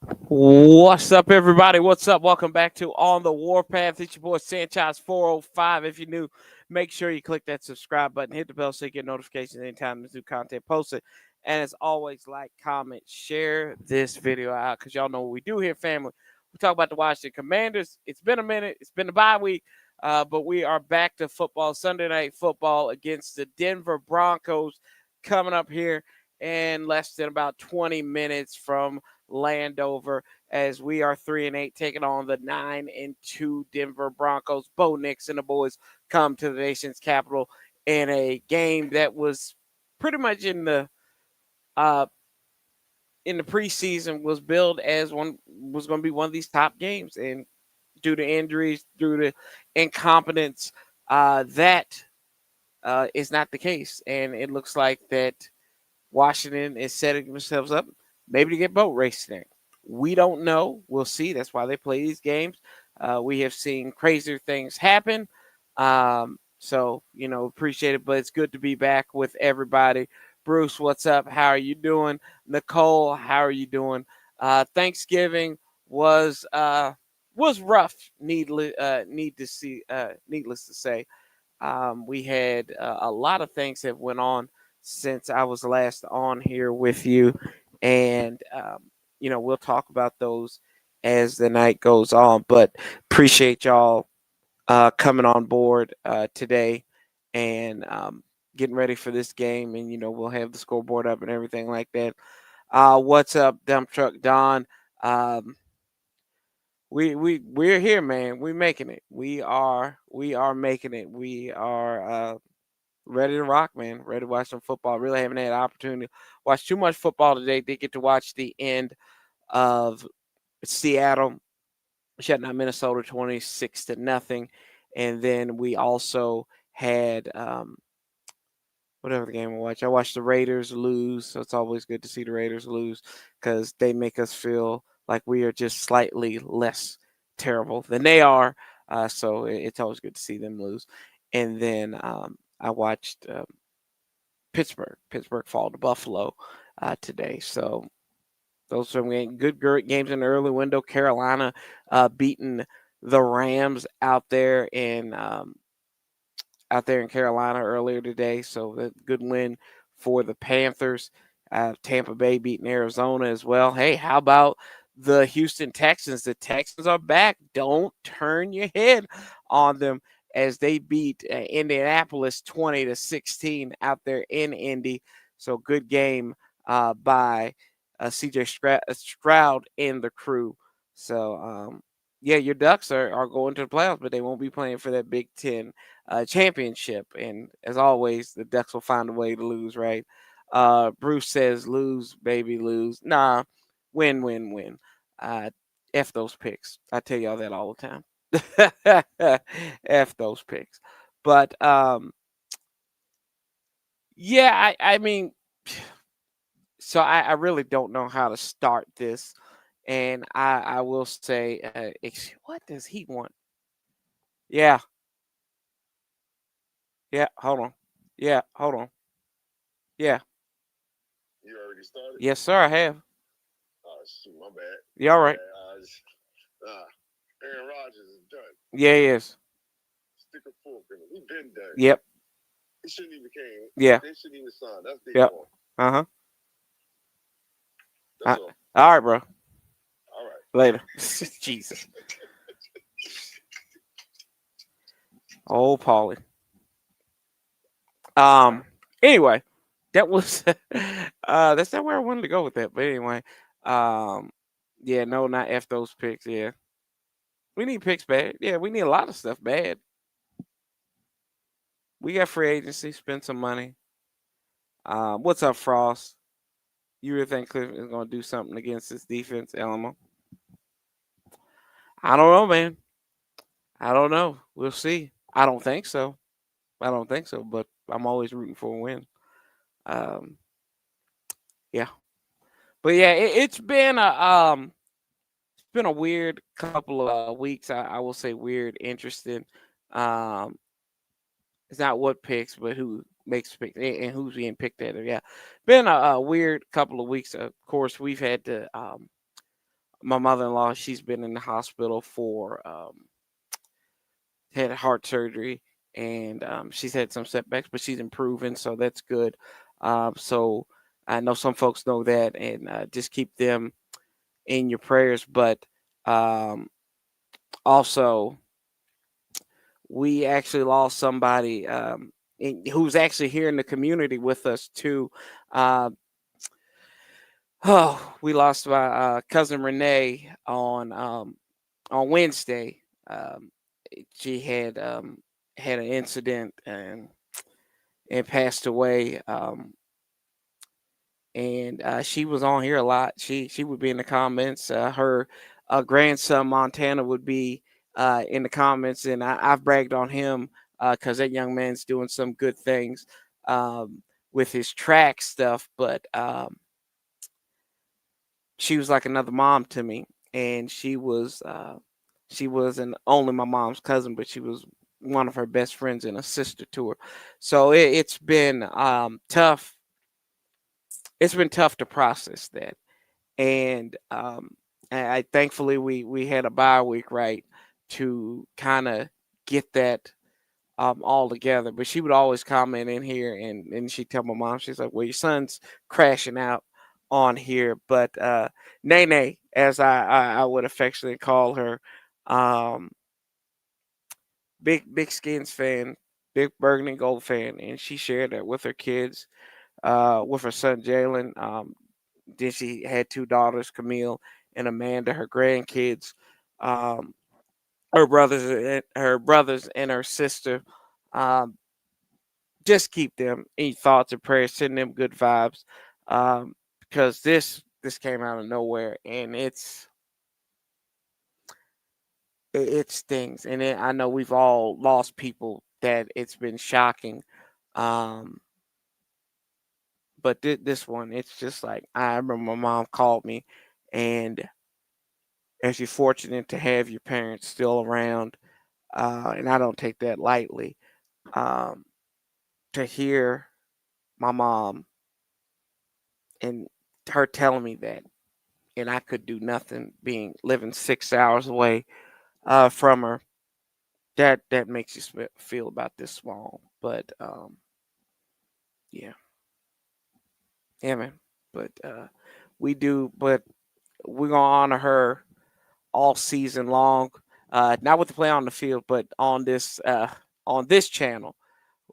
What's up, everybody? What's up? Welcome back to On the Warpath. It's your boy Sanchez 405. If you're new, make sure you click that subscribe button, hit the bell so you get notifications anytime there's new content posted. And as always, like, comment, share this video out because y'all know what we do here, family. We talk about the Washington Commanders. It's been a minute. It's been a bye week, but we are back to football, Sunday night football against the Denver Broncos coming up here in less than about 20 minutes from Landover as we are 3-8 taking on the 9-2 Denver Broncos. Bo Nix and the boys come to the nation's capital in a game that was pretty much uh in the preseason was billed as one was going to be one of these top games, and due to injuries, due to incompetence, that is not the case, and it looks like that Washington is setting themselves up maybe to get boat racing there. We don't know. We'll see. That's why they play these games. We have seen crazier things happen. So, appreciate it. But it's good to be back with everybody. Bruce, what's up? How are you doing? Nicole, how are you doing? Thanksgiving was rough. Needless to say. We had a lot of things that went on since I was last on here with you, and we'll talk about those as the night goes on. But appreciate y'all coming on board today and getting ready for this game, and we'll have the scoreboard up and everything like that. What's up, Dump Truck Don? Um, we're here, man. We're making it. We are making it. We are ready to rock, man. Ready to watch some football. Really haven't had an opportunity to watch too much football today. Did get to watch the end of Seattle shutting out Minnesota 26-0, and then we also had whatever the game I watched. I watched the Raiders lose, so it's always good to see the Raiders lose because they make us feel like we are just slightly less terrible than they are. So it's always good to see them lose. And then I watched Pittsburgh fall to Buffalo today. So those are good games in the early window. Carolina beating the Rams out there in Carolina earlier today. So a good win for the Panthers. Tampa Bay beating Arizona as well. Hey, how about the Houston Texans? The Texans are back. Don't turn your head on them as they beat Indianapolis 20-16 out there in Indy. So good game by CJ Stroud and the crew. So yeah, your Ducks are going to the playoffs, but they won't be playing for that Big Ten championship. And as always, the Ducks will find a way to lose, right? Bruce says, lose, baby, lose. Nah, win, win, win. F those picks. I tell y'all that all the time. F those picks. But yeah, I mean, so I really don't know how to start this. And I will say, what does he want? Yeah, yeah, hold on. Yeah, hold on. Yeah. You already started? Yes, sir, I have. Oh, shoot, my bad. You all right? Aaron Rodgers is done. Yeah, he is. Stick a fork in it. He been done. Yep. He shouldn't even came. Yeah. They shouldn't even sign. That's their Yep. fault. Uh-huh. That's all. All right, bro. All right. Later. Jesus. Oh, Paulie. Anyway, that was that's not where I wanted to go with that. But anyway, yeah, no, not F those picks. Yeah. We need picks bad. Yeah, we need a lot of stuff bad. We got free agency, spend some money. What's up, Frost? You really think Cleveland is going to do something against this defense, Elmo? I don't know, man. I don't know. We'll see. I don't think so. But I'm always rooting for a win. Um, yeah, but yeah, it's been a weird couple of weeks. I will say weird, interesting. Um, it's not what picks, but who makes picks and who's being picked at it. Yeah, been a weird couple of weeks. Of course, we've had to my mother-in-law, she's been in the hospital for had heart surgery, and she's had some setbacks, but she's improving, so that's good. So I know some folks know that, and just keep them in your prayers. But um, also, we actually lost somebody who's actually here in the community with us too. Uh, oh, we lost my cousin Renee on Wednesday. Um, she had an incident and passed away. And she was on here a lot. She would be in the comments. Her grandson Montana would be in the comments, and I've bragged on him because that young man's doing some good things with his track stuff. But she was like another mom to me, and she wasn't only my mom's cousin, but she was one of her best friends and a sister to her. So it's been tough. It's been tough to process that, and I thankfully we had a bye week, right, to kind of get that all together. But she would always comment in here, and she'd tell my mom, she's like, "Well, your son's crashing out on here." But Nene, as I would affectionately call her, um, big Skins fan, big Burgundy Gold fan, and she shared that with her kids, with her son Jalen. Then she had two daughters, Camille and Amanda, her grandkids, um, her brothers and her sister. Um, just keep them in thoughts and prayers, send them good vibes, because this came out of nowhere, and it stings, and I know we've all lost people that it's been shocking, um, but this one, it's just like I remember my mom called me, and as you're fortunate to have your parents still around, and I don't take that lightly, um, to hear my mom and her telling me that, and I could do nothing, being living 6 hours away from her. That makes you feel about this small, but yeah, yeah, man. But but we're gonna honor her all season long, not with the play on the field, but on this channel.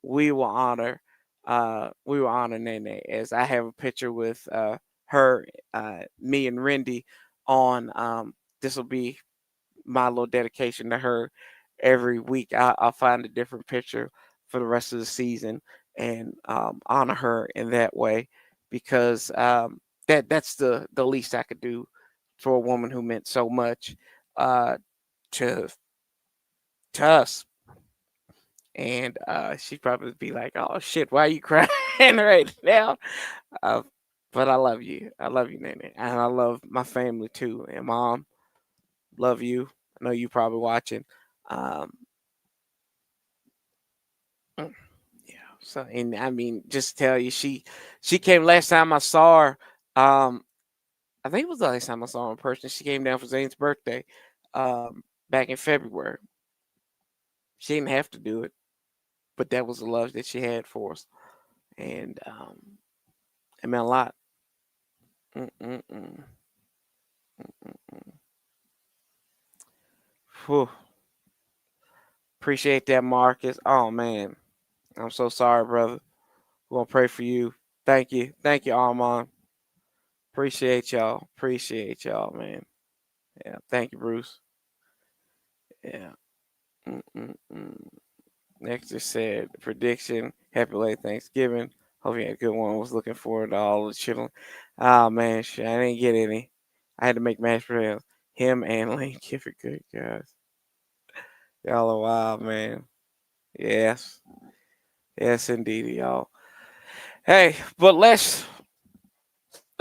We will honor Nene, as I have a picture with her, me and Rendy on. This will be my little dedication to her. Every week I'll find a different picture for the rest of the season, and honor her in that way, because that's the least I could do for a woman who meant so much uh, to us. And she'd probably be like, "Oh shit, why are you crying right now?" Uh, but I love you, Nene, and I love my family too. And mom, love you. I know you probably watching. Um, mm, yeah. So, and I mean, just to tell you, she came last time I saw her. I think it was the last time I saw her in person. She came down for Zane's birthday, back in February. She didn't have to do it, but that was the love that she had for us, and it meant a lot. Mm-mm-mm. Whew. Appreciate that, Marcus. Oh man, I'm so sorry, brother. We're gonna pray for you. Thank you, Armand. Appreciate y'all, man. Yeah, thank you, Bruce. Yeah. Mm-mm-mm. Next just said prediction. Happy late Thanksgiving. Hope you had a good one. Was looking forward to all the chilling. Oh man, shit, I didn't get any. I had to make mashed potatoes. Him and Lane Kiffin, good guys. Y'all are wild, man. Yes, yes, indeed, y'all. Hey, but let's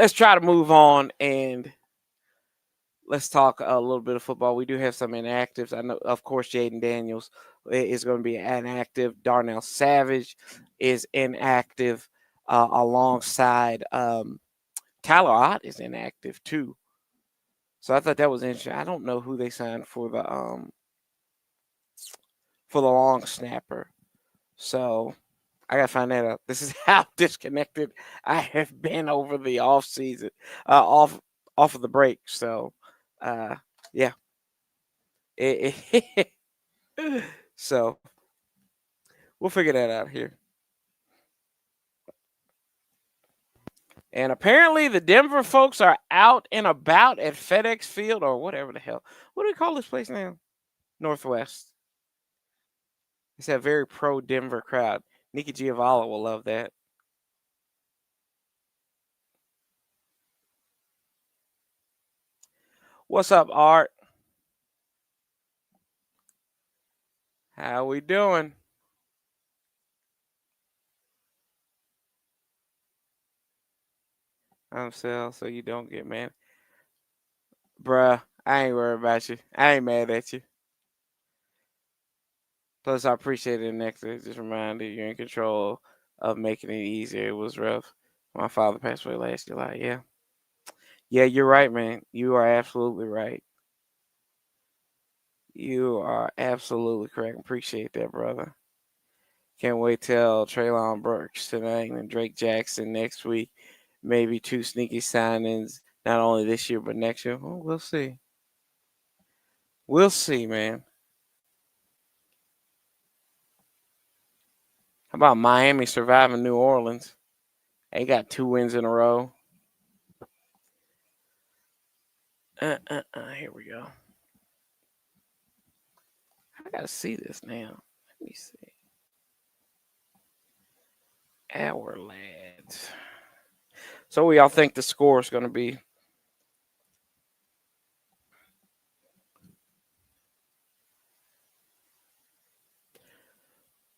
try to move on, and let's talk a little bit of football. We do have some inactives. I know, of course, Jaden Daniels is going to be inactive. Darnell Savage is inactive, alongside Tyler Ott is inactive too. So I thought that was interesting. I don't know who they signed for the long snapper. So I gotta find that out. This is how disconnected I have been over the off season, off of the break. So, uh, yeah. So we'll figure that out here. And apparently, the Denver folks are out and about at FedEx Field or whatever the hell. What do we call this place now? Northwest. It's a very pro Denver crowd. Nikki Giovanni will love that. What's up, Art? How we doing? I'm Sal, so you don't get mad. Bruh, I ain't worried about you. I ain't mad at you. Plus, I appreciate it, Nectar. Just reminded you're in control of making it easier. It was rough. My father passed away last July. Yeah. Yeah, you're right, man. You are absolutely right. You are absolutely correct. Appreciate that, brother. Can't wait till Traylon Burks tonight and Drake Jackson next week. Maybe 2 sneaky signings, not only this year, but next year. Well, we'll see. We'll see, man. How about Miami surviving New Orleans? They got 2 wins in a row. Here we go. I gotta see this now. Let me see. Our lads. So, what y'all think the score is going to be?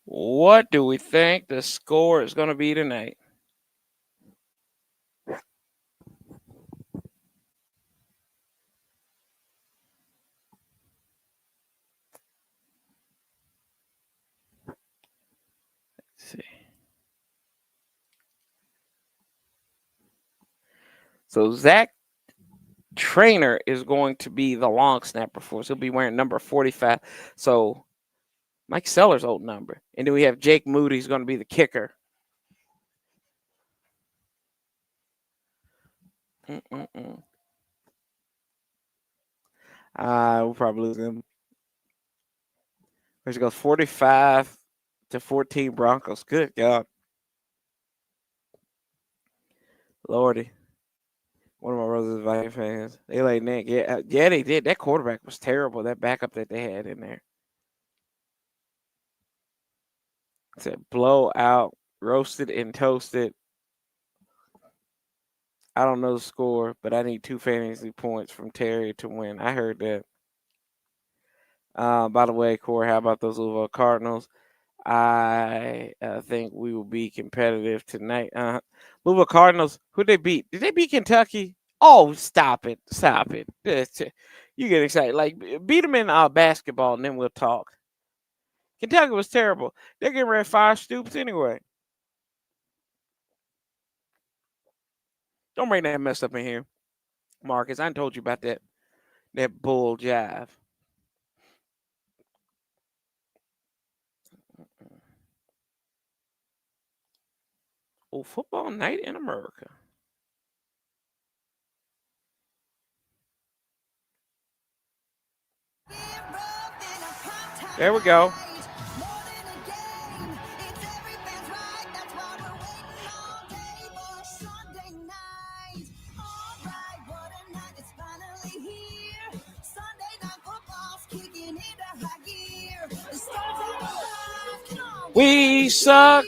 What do we think the score is going to be tonight? Let's see. So Zach Trainer is going to be the long snapper for us. He'll be wearing number 45. So Mike Seller's old number. And then we have Jake Moody. He's going to be the kicker. We'll probably lose him. Which goes 45-14 Broncos. Good God. Lordy. One of my brothers is Viking fans. They like Nick. Yeah, they did. That quarterback was terrible. That backup that they had in there. It's a blowout, roasted and toasted. I don't know the score, but I need 2 fantasy points from Terry to win. I heard that. By the way, Corey, how about those Louisville Cardinals? I think we will be competitive tonight. Louisville Cardinals, who they beat? Did they beat Kentucky? Oh, stop it. Stop it. You get excited. Like, beat them in basketball, and then we'll talk. Kentucky was terrible. They're getting ready to fire Stoops anyway. Don't bring that mess up in here, Marcus. I told you about that bull jive. Oh, football night in America. There we go. We suck.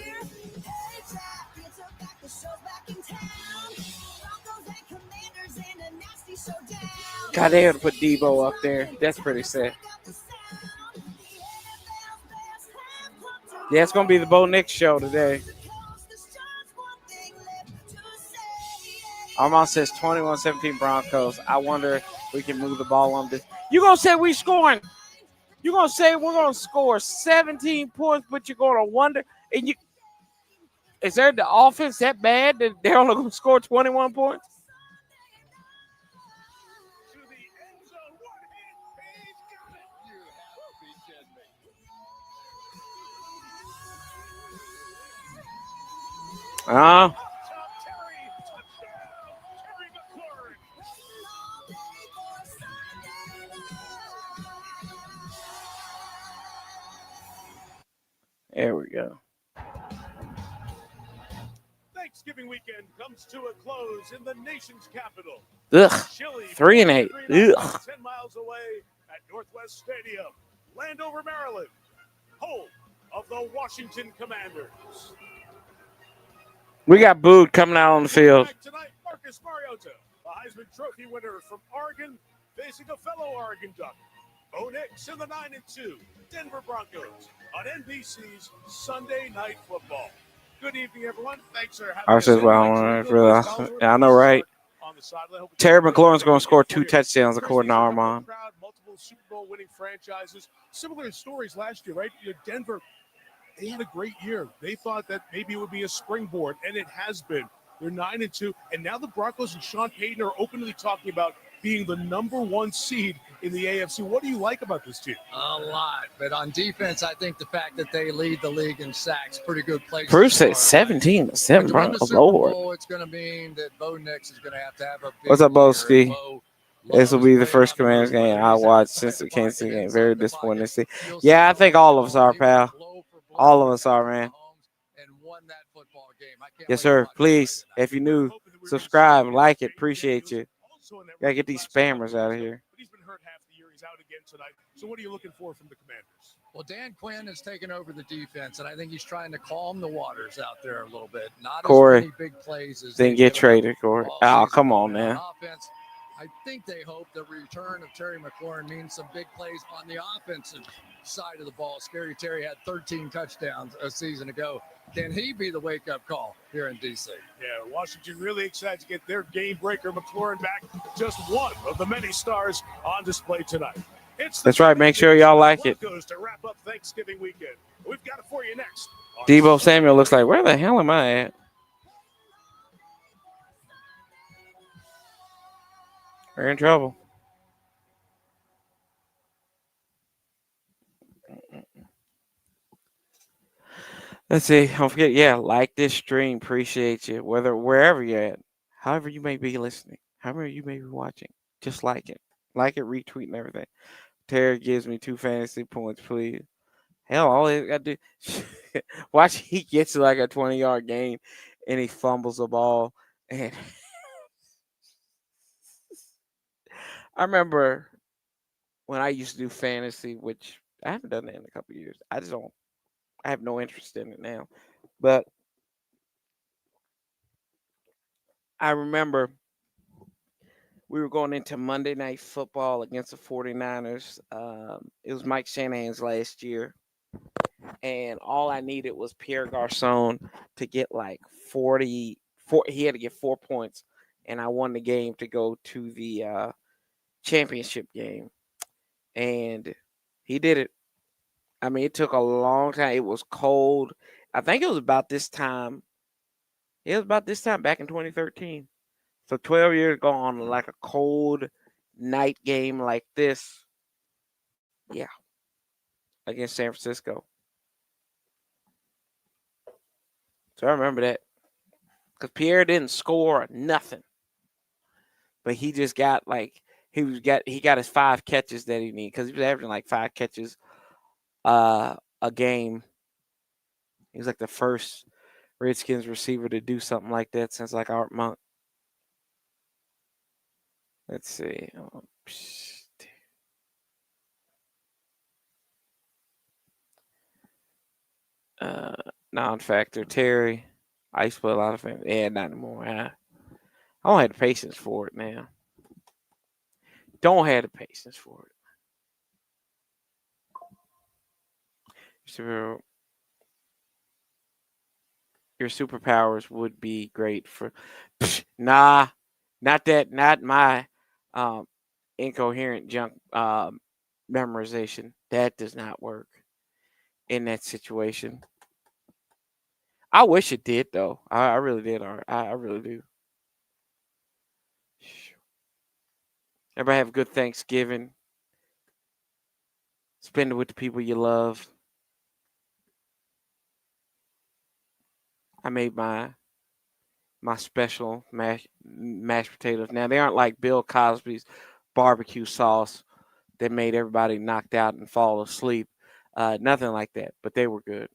God, they had to put Debo up there. That's pretty sad. Yeah, it's going to be the Bo Nix show today. Armand says 21-17 Broncos. I wonder if we can move the ball on this. You going to say we scoring? You going to say we're going to score 17 points, but you're going to wonder? And you, is there the offense that bad that they're only going to score 21 points? Ah. There we go. Thanksgiving weekend comes to a close in the nation's capital. Ugh. Chilly 3-8. 10 Ugh. miles away at Northwest Stadium, Landover, Maryland, home of the Washington Commanders. We got booed coming out on the field. Tonight, Marcus Mariota, the Heisman Trophy winner from Oregon, facing a fellow Oregon Duck. Bo Nix in the 9-2 Denver Broncos on NBC's Sunday Night Football. Good evening, everyone. Thanks for having us. I know, right? Terry McLaurin's going to score 2 touchdowns, according to Armand. Multiple Super Bowl winning franchises. Similar stories last year, right? Denver, they had a great year. They thought that maybe it would be a springboard, and it has been. They're 9-2, and now the Broncos and Sean Payton are openly talking about being the #1 seed in the AFC. What do you like about this team? A lot, but on defense, I think the fact that they lead the league in sacks, pretty good place. Bruce said 17-7. Oh, Lord. It's going to mean that Bo Nix is going to have a big What's up, Boski? Bo This will be the first Commanders game I watched since the Kansas City game. Very disappointing to see. Yeah, I think all of us are, pal. All of us are, man. Yes, sir. Please, if you're new, subscribe, like it. Appreciate you. Gotta get these spammers out of here. But he's been hurt half the year. He's out again tonight. So what are you looking for from the Commanders? Well, Dan Quinn has taken over the defense, and I think he's trying to calm the waters out there a little bit. Not Corey, as many big plays as then get traded, Corey. Oh, come on, man. Offense, I think they hope the return of Terry McLaurin means some big plays on the offensive side of the ball. Scary Terry had 13 touchdowns a season ago. Can he be the wake-up call here in D.C.? Yeah, Washington really excited to get their game breaker McLaurin back. Just one of the many stars on display tonight. That's right. Make sure y'all like it. To wrap up Thanksgiving weekend. We've got it for you next. Debo Samuel looks like, where the hell am I at? We're in trouble. Let's see. Don't forget, yeah, like this stream. Appreciate you. Wherever you're at, however you may be listening, however you may be watching, just like it. Like it, retweet, and everything. Terry gives me 2 fantasy points, please. Hell, all he got to do, watch, he gets like a 20-yard gain, and he fumbles the ball. And I remember when I used to do fantasy, which I haven't done that in a couple of years. I have no interest in it now. But I remember we were going into Monday Night Football against the 49ers. It was Mike Shanahan's last year. And all I needed was Pierre Garçon to get like 44. He had to get 4 points. And I won the game to go to the championship game. And he did it. I mean, it took a long time. It was cold. I think it was about this time. It was about this time back in 2013. So 12 years ago on like a cold night game like this. Yeah. Against San Francisco. So I remember that. Because Pierre didn't score nothing. But he just got like he got his 5 catches that he needed. Because he was averaging like 5 catches a game. He was like the first Redskins receiver to do something like that since like Art Monk. Let's see. Non-factor Terry. I used to play a lot of fans. Yeah, not anymore. I don't have the patience for it now. Don't have the patience for it. Your superpowers would be great for. Nah, not that. Not my incoherent junk memorization. That does not work in that situation. I wish it did, though. I really did. I really do. Everybody have a good Thanksgiving. Spend it with the people you love. I made my my special mashed potatoes. Now they aren't like Bill Cosby's barbecue sauce that made everybody knocked out and fall asleep. Nothing like that, but they were good.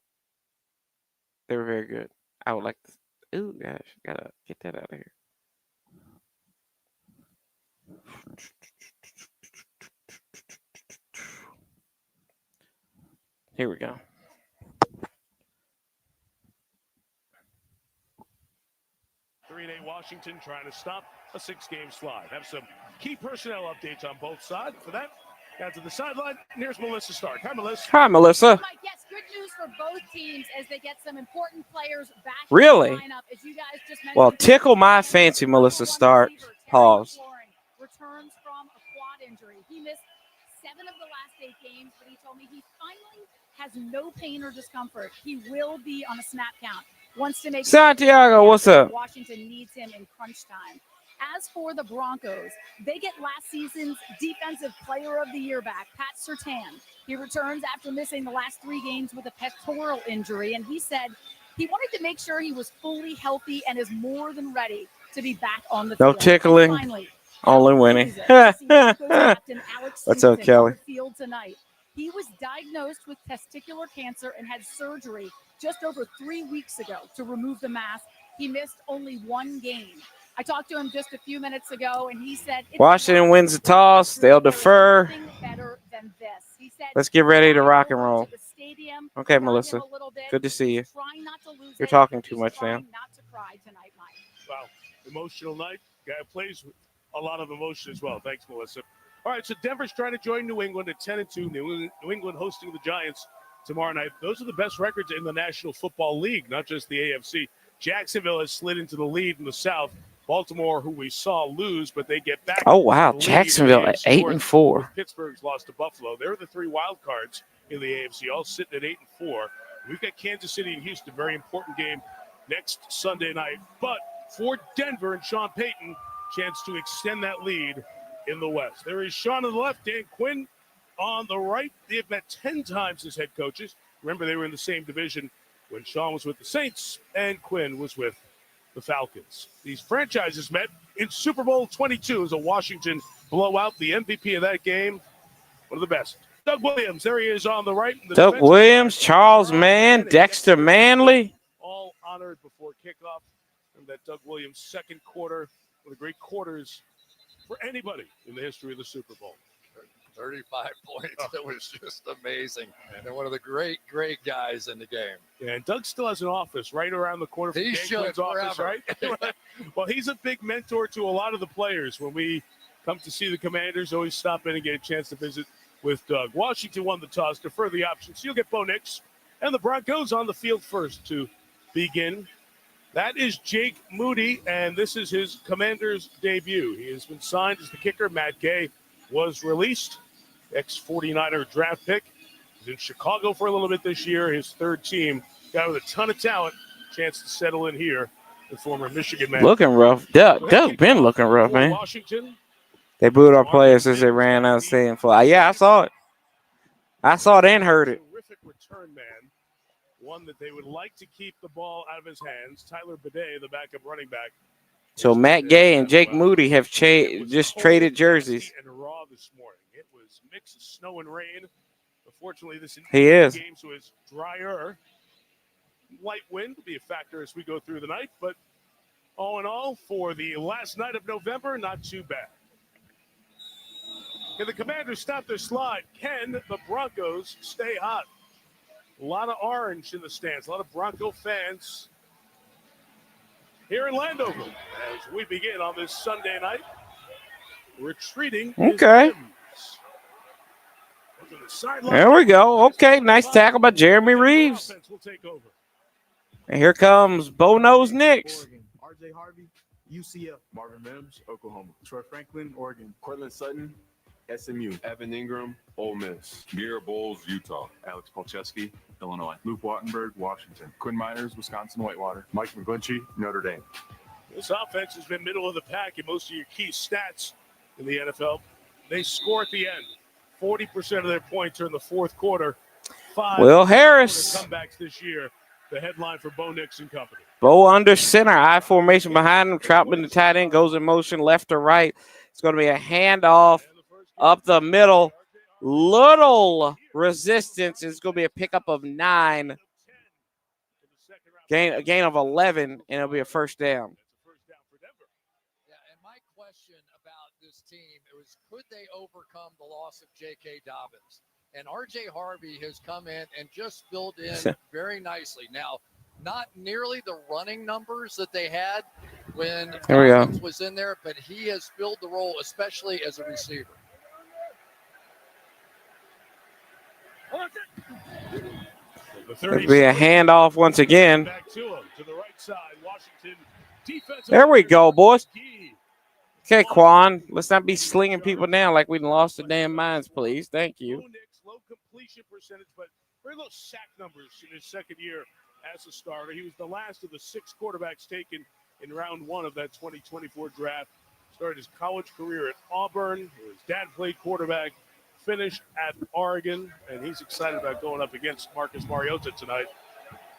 They were very good. I would like to. Ooh, gosh, gotta get that out of here. Here we go. 3-8 Washington trying to stop a 6-game slide. Have some key personnel updates on both sides. For that, down to the sideline, and here's Melissa Stark. Hi, Melissa. Hi, Melissa. Mike, yes, good news for both teams as they get some important players back Really? in the lineup. As you guys just mentioned, Well, tickle my fancy, Melissa Stark. Pause. Returns from a quad injury. He missed 7 of the last 8 games, but he told me he finally has no pain or discomfort. He will be on a snap count. Wants to make Santiago, what's up? Washington needs him in crunch time. As for the Broncos, they get last season's Defensive Player of the Year back, Pat Surtain. He returns after missing the last 3 games with a pectoral injury, and he said he wanted to make sure he was fully healthy and is more than ready to be back on the field. No tickling, And finally, only winning. What's up, Kelly? Field tonight. He was diagnosed with testicular cancer and had surgery just over 3 weeks ago to remove the mass. He missed only 1 game. I talked to him just a few minutes ago, and he said Washington wins the toss. They'll defer. Better than this. He said, let's get ready to rock and roll. Okay, Melissa. Good to see you. You're talking too much now. Not to cry tonight, Mike. Wow, emotional night. Guy plays with a lot of emotion as well. Thanks, Melissa. All right, so Denver's trying to join New England at 10-2. New England hosting the Giants tomorrow night. Those are the best records in the National Football League, not just the AFC. Jacksonville has slid into the lead in the South. Baltimore, who we saw lose, but they get back. Oh, wow. Jacksonville at 8-4. Pittsburgh's lost to Buffalo. They're the 3 wild cards in the AFC, all sitting at 8-4. We've got Kansas City and Houston, very important game next Sunday night. But for Denver and Sean Payton, chance to extend that lead in the West. There is Sean on the left, Dan Quinn on the right. They've met 10 times as head coaches. Remember, they were in the same division when Sean was with the Saints and Quinn was with the Falcons. These franchises met in Super Bowl 22 as a Washington blowout. The MVP of that game, one of the best. Doug Williams, there he is on the right. Doug Williams, Charles Mann, Dexter Manley. All honored before kickoff. And that Doug Williams second quarter, one of the great quarters for anybody in the history of the Super Bowl. 35 points. That was just amazing. And one of the great guys in the game. Yeah, and Doug still has an office right around the corner from he Dan Quinn's office, right? Well, he's a big mentor to a lot of the players. When we come to see the Commanders, always stop in and get a chance to visit with Doug. Washington won the toss, defer the option. So you'll get Bo Nix and the Broncos on the field first to begin. That is Jake Moody, and this is his Commanders debut. He has been signed as the kicker. Matt Gay was released, ex-49er draft pick. He's in Chicago for a little bit this year. His third team, guy with a ton of talent, chance to settle in here. The former Michigan man. Looking rough. Doug been looking rough, man. Washington. They booed our players as they ran out of stadium fly. Yeah, I saw it. I saw it and heard it. Terrific return man. One that they would like to keep the ball out of his hands. Tyler Bidet, the backup running back. So Matt Gay and Jake Moody have just traded jerseys. And raw this morning. It was a mix of snow and rain. Unfortunately, this game so it's drier. Light wind will be a factor as we go through the night, but all in all, for the last night of November, not too bad. Can the Commanders stop their slide? Can the Broncos stay hot? A lot of orange in the stands, a lot of Bronco fans here in Landover as we begin on this Sunday night. Retreating. Okay. There we go. Okay, nice tackle by Jeremy Reeves. And here comes Bo Nose Nix. RJ Harvey, UCF. Marvin Mims, Oklahoma. Troy Franklin, Oregon. Cortland Sutton, SMU. Evan Ingram, Ole Miss. Garrett Bowles, Utah. Alex Polcheski, Illinois. Luke Wattenberg, Washington. Quinn Miners, Wisconsin Whitewater. Mike McGlinchey, Notre Dame. This offense has been middle of the pack in most of your key stats in the NFL. They score at the end. 40% of their points are in the fourth quarter. 5 Will Harris. comebacks this year. The headline for Bo Nix and company. Bo under center, I formation behind him. Troutman, the tight end, goes in motion left to right. It's going to be a handoff up the middle. Little resistance. It's going to be a pickup of 9. A gain of 11, and it'll be a first down. Yeah, and my question about this team was, could they overcome the loss of J.K. Dobbins? And R.J. Harvey has come in and just filled in very nicely. Now, not nearly the running numbers that they had when Dobbins was in there, but he has filled the role, especially as a receiver. It'll be a handoff once again. There we go, boys. Okay, Quan, let's not be slinging people down like we lost the damn minds, please. Thank you. Low completion percentage, but very low sack numbers in his second year as a starter. He was the last of the 6 quarterbacks taken in round 1 of that 2024 draft. Started his college career at Auburn. His dad played quarterback, finished at Oregon, and he's excited about going up against Marcus Mariota tonight.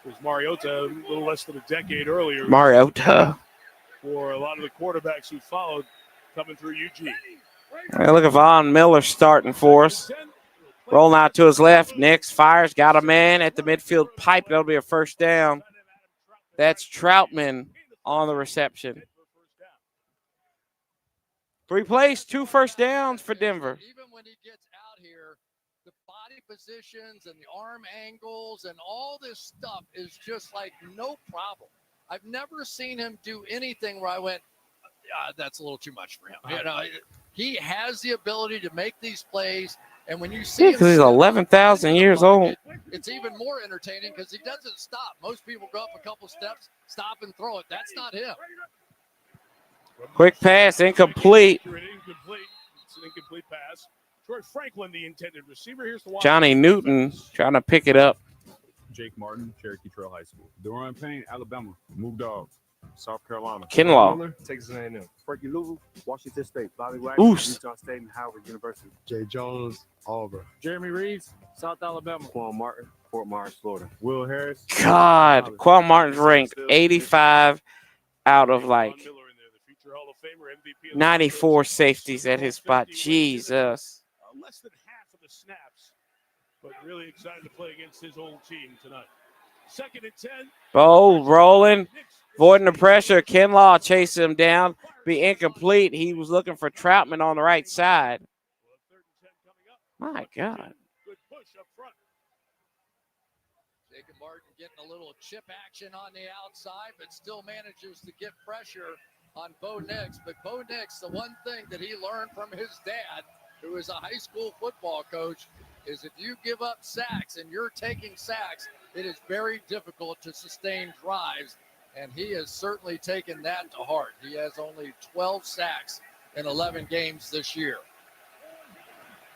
Because Mariota, a little less than a decade earlier, Mariota. For a lot of the quarterbacks who followed coming through UG. Hey, look at Von Miller starting for us. Rolling out to his left. Nix fires. Got a man at the midfield pipe. That'll be a first down. That's Troutman on the reception. 3 plays, 2 first downs for Denver. Even when he gets out here, the body positions and the arm angles and all this stuff is just like no problem. I've never seen him do anything where I went, that's a little too much for him. You know, he has the ability to make these plays. And when you see him, because he's 11,000 years old. It's even more entertaining because he doesn't stop. Most people go up a couple steps, stop and throw it. That's not him. Quick pass, incomplete. It's an incomplete pass. George Franklin, the intended receiver. Here's the Johnny Newton trying to pick it up. Jake Martin, Cherokee Trail High School. Deron Payne, Alabama. Move Dogs, South Carolina. Kinlaw. Texas A&M. Frankie Louisville, Washington State. Bobby Wagner, Utah State and Howard University. Jay Jones, Auburn. Jeremy Reeves, South Alabama. Quan Martin, Fort Myers, Florida. Will Harris. God, Quan Martin's ranked 85 out of like 94 safeties at his spot. Jesus. Less than half of the snaps, but really excited to play against his old team tonight. 2nd and 10. Bo rolling, avoiding the pressure. Kinlaw chasing him down. Be incomplete. He was looking for Troutman on the right side. My God. Good push up front. Jacob Martin getting a little chip action on the outside, but still manages to get pressure on Bo Nix. But Bo Nix, the one thing that he learned from his dad, who is a high school football coach, is if you give up sacks and you're taking sacks, it is very difficult to sustain drives, and he has certainly taken that to heart. He has only 12 sacks in 11 games this year.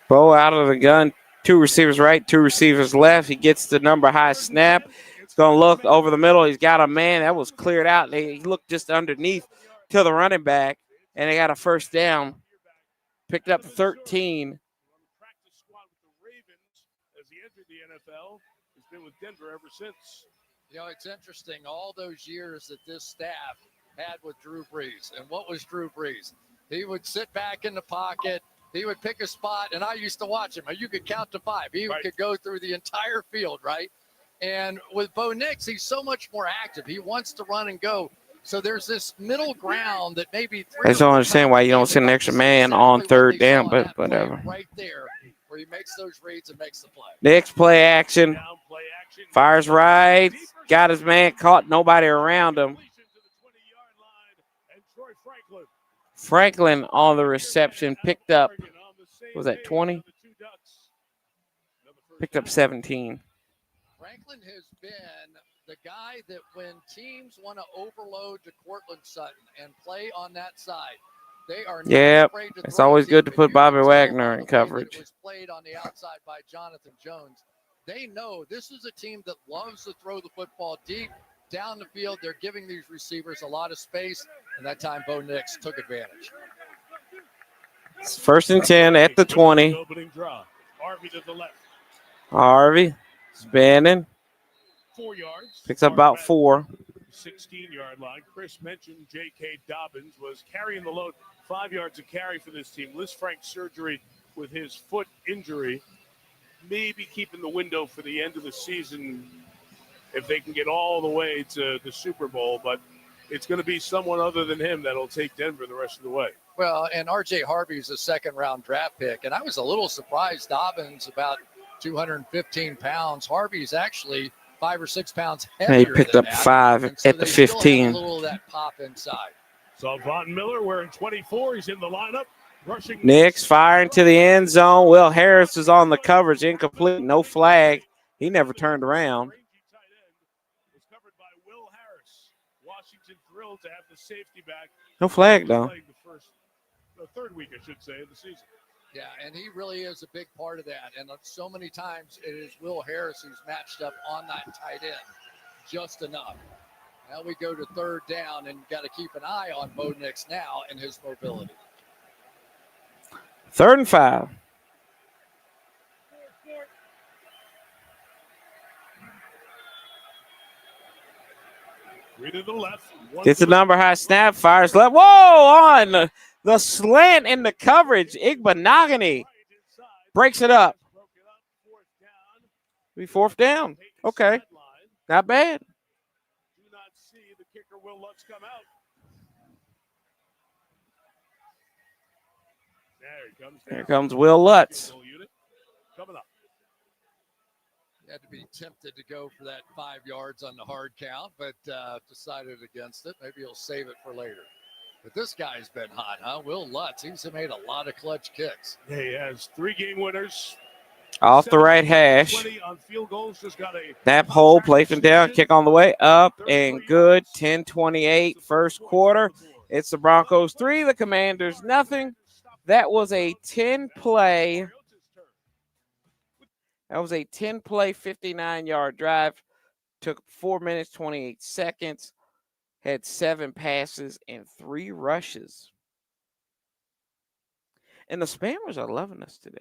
Bo out of the gun, 2 receivers right, 2 receivers left. He gets the number high snap. He's going to look over the middle. He's got a man. That was cleared out. He looked just underneath to the running back, and they got a first down. Picked up 13. Practice squad with the Ravens as he entered the NFL. He's been with Denver ever since. You know, it's interesting, all those years that this staff had with Drew Brees. And what was Drew Brees? He would sit back in the pocket. He would pick a spot, and I used to watch him. You could count to 5. He could go through the entire field, right? And with Bo Nix, he's so much more active. He wants to run and go. So there's this middle ground that maybe I just don't understand why you don't send an extra man on 3rd down, but whatever. Right there, where he makes those reads and makes the play. Next play action. Fires right. Got his man caught. Nobody around him. Franklin on the reception. Picked up, was that 20? Picked up 17. Franklin has been the guy that when teams want to overload to Cortland Sutton and play on that side, they are not afraid to it's throw always it good to deep. put If you Bobby can tell Wagner by in the way that coverage. It was played on the outside by Jonathan Jones. They know this is a team that loves to throw the football deep down the field. They're giving these receivers a lot of space, and that time Bo Nix took advantage. It's 1st and 10 at the 20. Opening draw. Harvey to the left. Harvey spinning. 4 yards. Picks up about 4. 16-yard line. Chris mentioned J.K. Dobbins was carrying the load, 5 yards of carry for this team. Liz Frank surgery with his foot injury, maybe keeping the window for the end of the season if they can get all the way to the Super Bowl. But it's going to be someone other than him that'll take Denver the rest of the way. Well, and R.J. Harvey's a second-round draft pick, and I was a little surprised. Dobbins about 215 pounds. Harvey's actually 5 or 6 pounds heavier. He picked than up that. 5 And so at the they still have 15. a little of that pop inside. So Von Miller wearing 24. He's in the lineup. Rushing Knicks firing to the end zone. Will Harris is on the coverage, incomplete, no flag. He never turned around. Was covered by Will Harris. Washington thrilled to have the safety back. No flag, though. The third week, I should say, of the season. Yeah, and he really is a big part of that. And so many times it is Will Harris who's matched up on that tight end just enough. Now we go to third down, and got to keep an eye on Bo Nix now and his mobility. 3rd and 5. Three to the left. Gets a number high snap, fires left. Whoa, on the slant in the coverage. Igbenogany breaks it up. Be 4th down. Okay. Not bad. Do not see the kicker Will Lutz come out. There he comes. Here comes Will Lutz. Coming up. He had to be tempted to go for that 5 yards on the hard count, but decided against it. Maybe he'll save it for later. But this guy's been hot, huh? Will Lutz. He's made a lot of clutch kicks. Yeah, he has 3 game winners. Off the right hash. 20 on field goals. Just got a Snap hole, placement down, kick on the way, up and good. 10-28, first quarter. It's the Broncos 3, the Commanders nothing. That was a 10-play. That was a 10-play, 59-yard drive. Took 4 minutes, 28 seconds. Had 7 passes and 3 rushes. And the spammers are loving us today.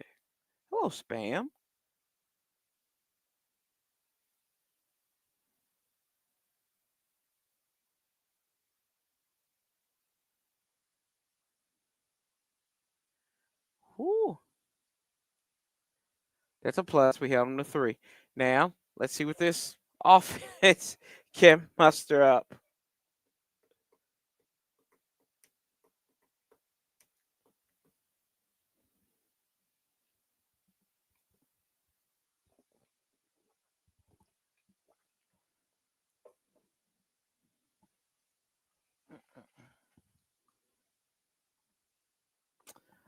Hello, Spam. Whew. That's a plus. We held them to 3. Now, let's see what this offense can muster up.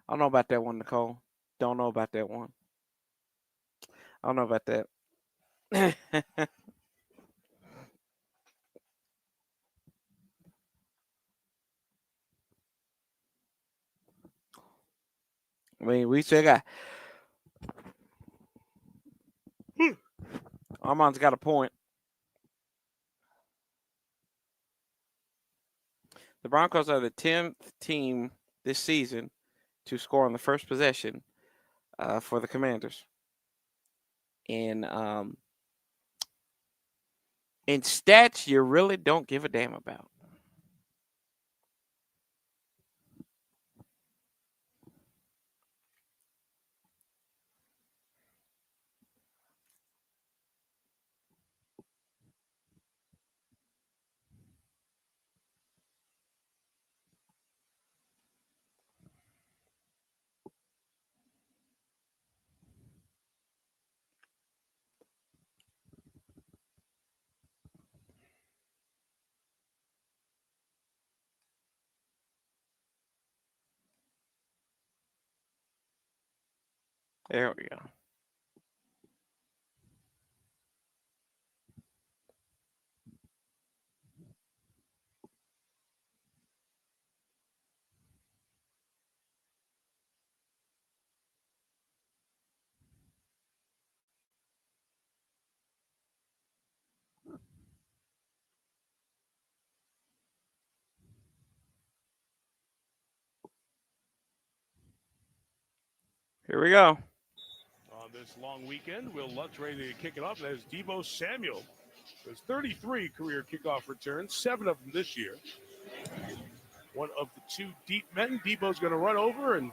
I don't know about that one, Nicole. Don't know about that one. I don't know about that. I mean, we still got. Armand's got a point. The Broncos are the 10th team this season to score on the first possession for the Commanders. In stats you really don't give a damn about. There we go. Here we go. On this long weekend, Will Lutz ready to kick it off. There's Deebo Samuel There's 33 career kickoff returns, 7 of them this year. One of the 2 deep men. Debo's going to run over and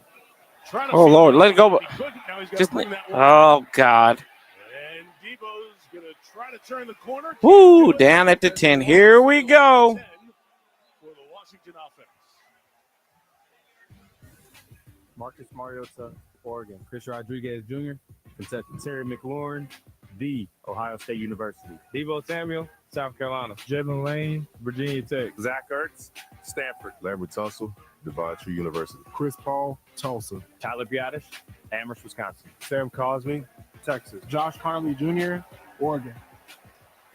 try to. Oh, Lord, let it go. He couldn't. Now he's got Just to bring that one. Oh, God. And Debo's going to try to turn the corner. Woo, down at the 10. Here we go. For the Washington offense. Marcus Mariota, Oregon. Chris Rodriguez Jr., Kentucky. Terry McLaurin, the Ohio State University. Deebo Samuel, South Carolina. Jalen Lane, Virginia Tech. Zach Ertz, Stanford. Larry Tunsil, Divine Tree University. Chris Paul, Tulsa. Tyler Biadasz, Amherst, Wisconsin. Sam Cosme, Texas. Josh Conley Jr., Oregon.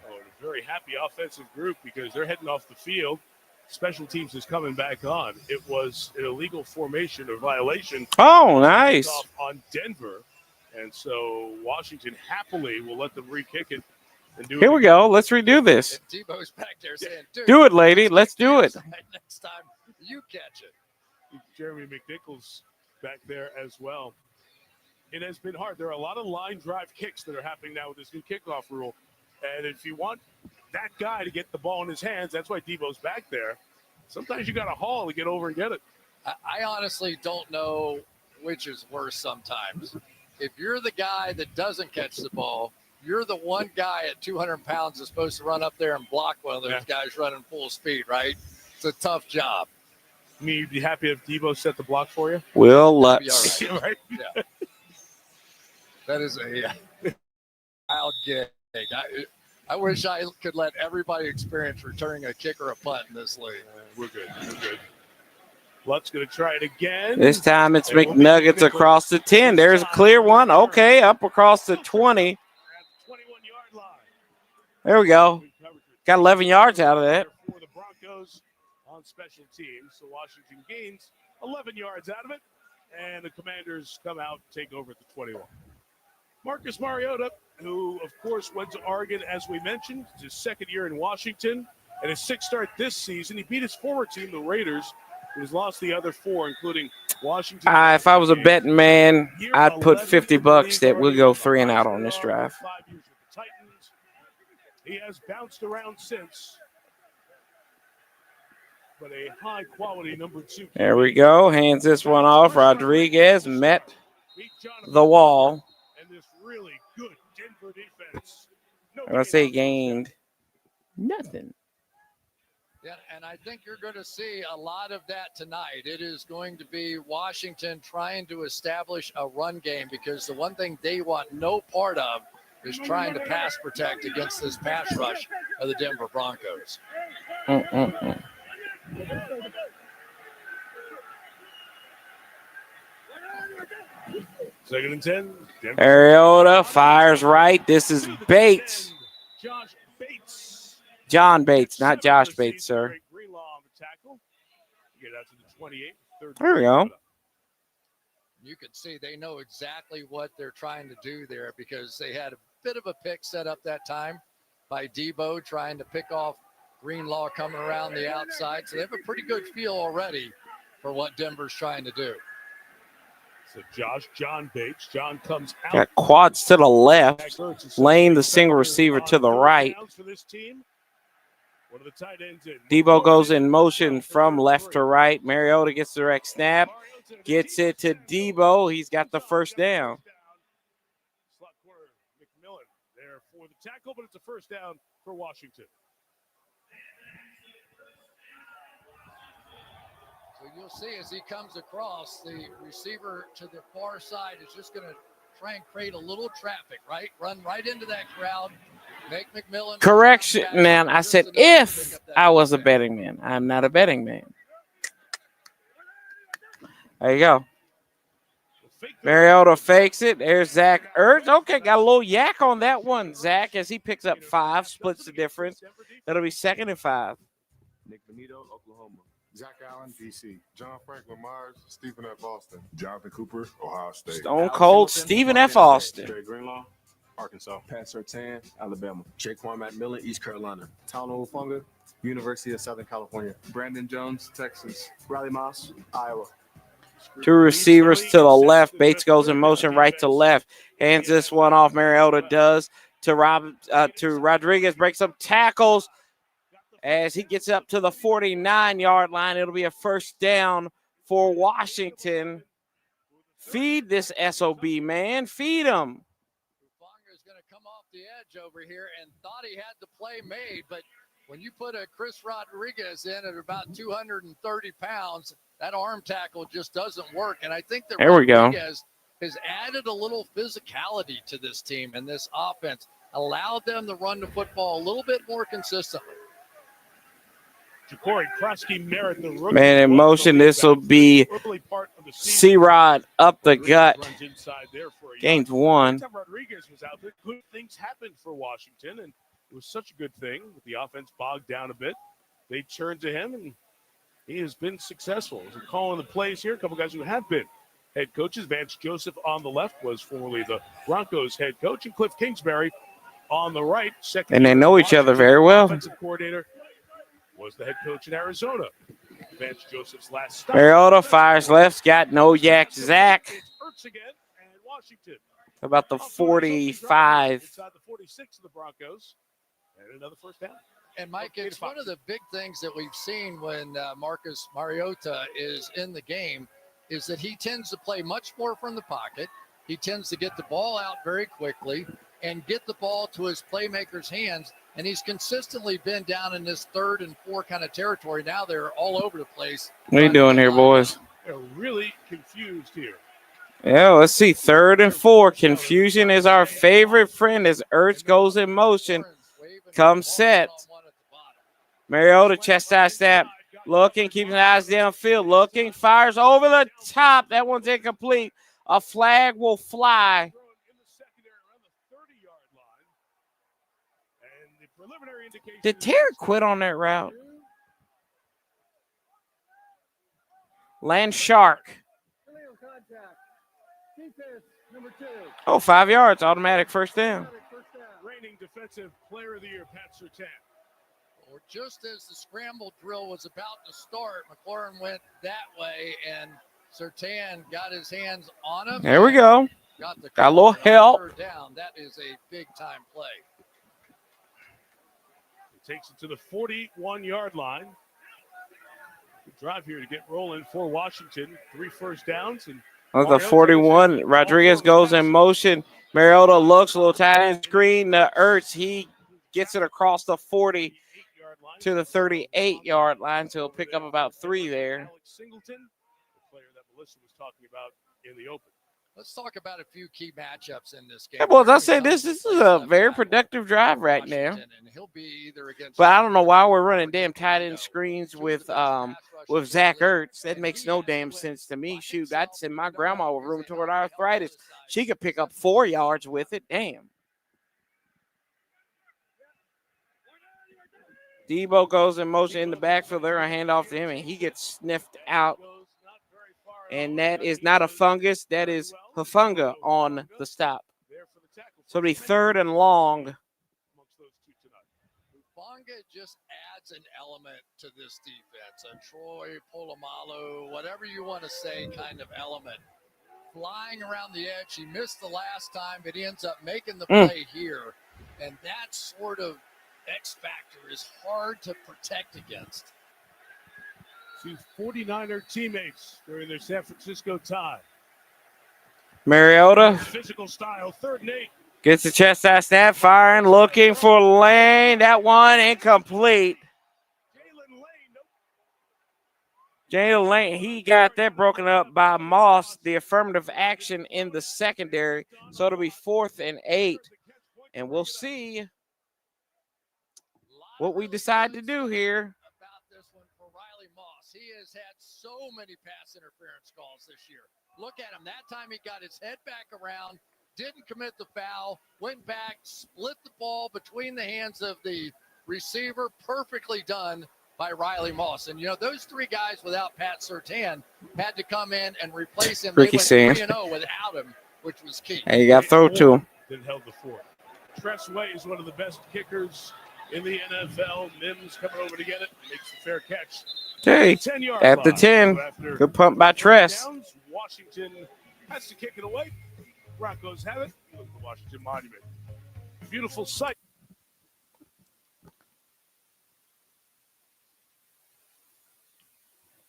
Oh, a very happy offensive group because they're heading off the field. Special teams is coming back on. It was an illegal formation or violation. Oh, nice. On Denver. And so Washington happily will let them re-kick it. And do Here it we go. Let's redo this. And Debo's back there saying, dude, Do it, lady. Let's do it. Next time you catch it. Jeremy McNichols back there as well. It has been hard. There are a lot of line drive kicks that are happening now with this new kickoff rule. And if you want that guy to get the ball in his hands, that's why Debo's back there. Sometimes you got to haul to get over and get it. I honestly don't know which is worse sometimes. If you're the guy that doesn't catch the ball, you're the one guy at 200 pounds that's supposed to run up there and block one of those guys running full speed, right? It's a tough job. I mean, you'd be happy if Debo set the block for you? Will That'd be Lutz. all right. Right? Yeah. That is a wild gig. I wish I could let everybody experience returning a kick or a punt in this league. We're good. We're good. Lutz going to try it again. This time it's McNuggets across the 10. There's a clear one. Okay, up across the 20. 21-yard line. There we go. Got 11 yards out of that. For the Broncos on special teams. So Washington gains 11 yards out of it. And the Commanders come out and take over at the 21. Marcus Mariota, who, of course, went to Oregon, as we mentioned. It's his second year in Washington. And his sixth start this season. He beat his former team, the Raiders, who's lost the other 4, including Washington. If I was a betting man, I'd put $50 that we'll go 3 and out on this drive. 5 years with the Titans. He has bounced around since. But a high-quality number 2. There we go. Hands this one off. Rodriguez met the wall. And this really good Denver defense. I'm going to say gained nothing. Yeah, and I think you're going to see a lot of that tonight. It is going to be Washington trying to establish a run game because the one thing they want no part of is trying to pass protect against this pass rush of the Denver Broncos. Second and 10. Denver. Mariota fires right. This is Bates. Josh Bates. John Bates, not Josh Bates, sir. Greenlaw on the tackle. Get out to the 28. There we go. You can see they know exactly what they're trying to do there because they had a bit of a pick set up that time by Debo trying to pick off Greenlaw coming around the outside. So they have a pretty good feel already for what Denver's trying to do. So John Bates. John comes out. Got quads to the left. Lane, the single receiver, to the right. Debo goes in motion from left to right. Mariota gets the direct snap. Gets it to Debo. He's got the first down. Slot corner McMillan there for the tackle, but it's a first down for Washington. So you'll see as he comes across, the receiver to the far side is just going to try and create a little traffic, right? Run right into that crowd. Make McMillan. Correction, man. I said if I was a betting man. I'm not a betting man. There you go. Mariota fakes it. There's Zach Ertz. Okay, got a little yak on that one, Zach, as he picks up 5, splits the difference. That'll be 2nd and 5. Nick Benito, Oklahoma. Zach Allen, DC. John Franklin Myers, Stephen F. Austin. Jonathan Cooper, Ohio State. Stone Cold Stephen F. Austin. Trey Greenlaw, Arkansas. Pat Surtain, Alabama. Jaquan McMillan, East Carolina. Tano Ufunga, University of Southern California. Brandon Jones, Texas. Riley Moss, Iowa. 2 receivers to the left. Bates goes in motion right to left. Hands this one off. Mariota does to Rodriguez. Breaks some tackles as he gets up to the 49-yard line. It'll be a first down for Washington. Feed this SOB, man. Feed him. Ufanga's going to come off the edge over here and thought he had the play made, but when you put a Chris Rodriguez in at about 230 pounds, that arm tackle just doesn't work. And I think that There we go. Rodriguez has added a little physicality to this team and this offense, allowed them to run the football a little bit more consistently. Ja'Cory Krosky Merritt, the rookie. Man, in motion, this will be C-Rod up the gut. Gains one. Every time Rodriguez was out there, good things happened for Washington, and it was such a good thing. With the offense bogged down a bit, they turned to him, and he has been successful. As we're calling the plays here, a couple guys who have been head coaches. Vance Joseph on the left was formerly the Broncos head coach, and Cliff Kingsbury on the right. And they know each other very well. Offensive coordinator was the head coach in Arizona. Vance Joseph's last stop. Mariota fires left. Got no yak Zach. Hurts again, and Washington. About the 45. Inside the 46 of the Broncos. And another first down. And, Mike, it's one of the big things that we've seen when Marcus Mariota is in the game is that he tends to play much more from the pocket. He tends to get the ball out very quickly and get the ball to his playmakers' hands. And he's consistently been down in this 3rd and 4 kind of territory. Now they're all over the place. What are you doing here, boys? They're really confused here. Yeah, let's see. 3rd and 4. Confusion is our favorite friend as Ertz goes in motion. Comes set. Mariota chest side snap. Looking, keeping his eyes downfield. Looking, fires over the top. That one's incomplete. A flag will fly. Did Terry quit on that route? Land Shark. Oh, 5 yards. Automatic first down. Reigning defensive player of the year, Pat Surtain. Or just as the scramble drill was about to start, McLaurin went that way, and Surtain got his hands on him. There we go. Got a little help. Down. That is a big-time play. Takes it to the 41-yard line. Good drive here to get rolling for Washington. 3 first downs. And on the 41, Rodriguez goes in motion. Mariota looks a little tight end screen. Ertz, he gets it across the 40 to the 38-yard line. So he'll pick up about 3 there. Alex Singleton, the player that Melissa was talking about in the open. Let's talk about a few key matchups in this game. Yeah, well, I'll say this is a very productive drive right now. And he'll be either against but I don't know why we're running damn tight end screens with Zach Ertz. That makes no damn sense to me. Shoot, I'd send my grandma with rheumatoid arthritis. She could pick up 4 yards with it. Damn. Debo goes in motion in the backfield. They're going to hand off to him, and he gets sniffed out. And that is not a fungus. That is Hufanga on the stop. So it'll be 3rd and long. Hufanga just adds an element to this defense. A Troy Polamalu, whatever you want to say, kind of element. Flying around the edge. He missed the last time, but he ends up making the play here. And that sort of X factor is hard to protect against. 2 49er teammates during their San Francisco time. Mariota. Physical style, 3rd and 8. Gets the chest side snap, firing, looking for Lane. That one incomplete. Jalen Lane, he got that broken up by Moss, the affirmative action in the secondary. So it'll be 4th and 8. And we'll see what we decide to do here. He has had so many pass interference calls this year. Look at him. That time he got his head back around, didn't commit the foul, went back, split the ball between the hands of the receiver. Perfectly done by Riley Moss. And, you know, those 3 guys without Pat Surtain had to come in and replace him. Ricky they went 3-0 without him, which was key. And you got to throw to him. Then held the fort. Tress Way is one of the best kickers in the NFL. Mims coming over to get it. Makes the fair catch. Okay, at the 10. Good pump by Tress. Washington has to kick it away. Broncos have it. The Washington Monument. beautiful sight.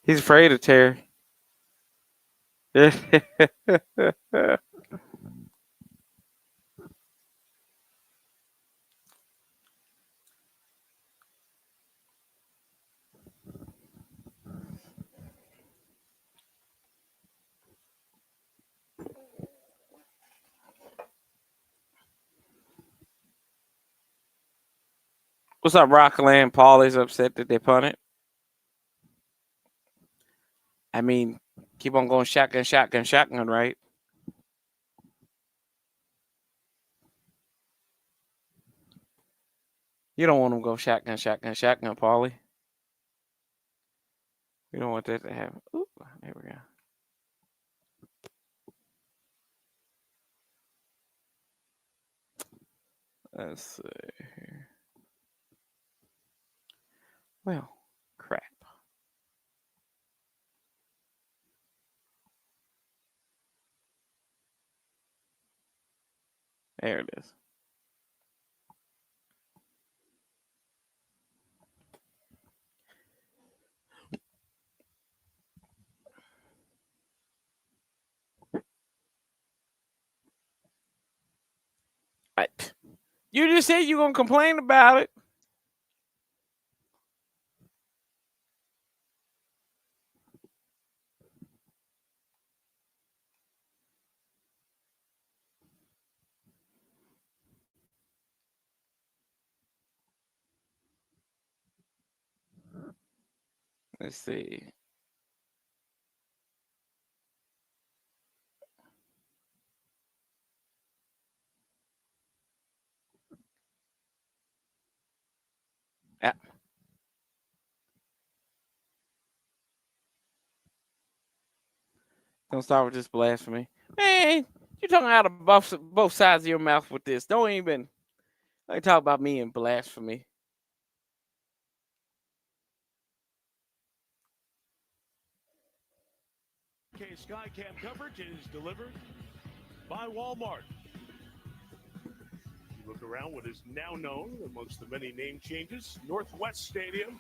He's afraid of Terry. What's up, Rockland? Paulie's upset that they punted. I mean, keep on going shotgun, right? You don't want them to go shotgun, Paulie. You don't want that to happen. Ooh, there we go. Let's see here. Well, crap. There it is. You just said you're going to complain about it. Let's see. Yeah. Don't start with this blasphemy. Man, you're talking out of both sides of your mouth with this. Don't even talk about me and blasphemy. Skycam coverage is delivered by Walmart. You look around what is now known amongst the many name changes. Northwest Stadium,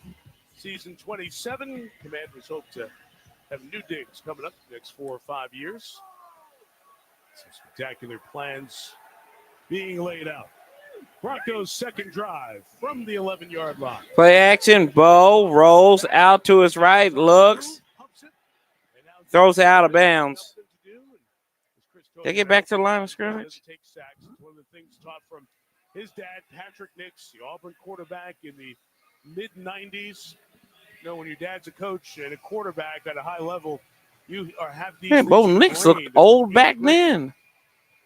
season 27. Commanders hope to have new digs coming up the next 4 or 5 years. Some spectacular plans being laid out. Broncos' second drive from the 11-yard line. Play action. Bo rolls out to his right, looks, throws it out of bounds. They get back to the line of scrimmage. Take sacks. It's one of the things taught from his dad, Patrick Nix, the Auburn quarterback in the mid-90s. You know, when your dad's a coach and a quarterback at a high level, you have these. Man, Bo Nix looked old back then.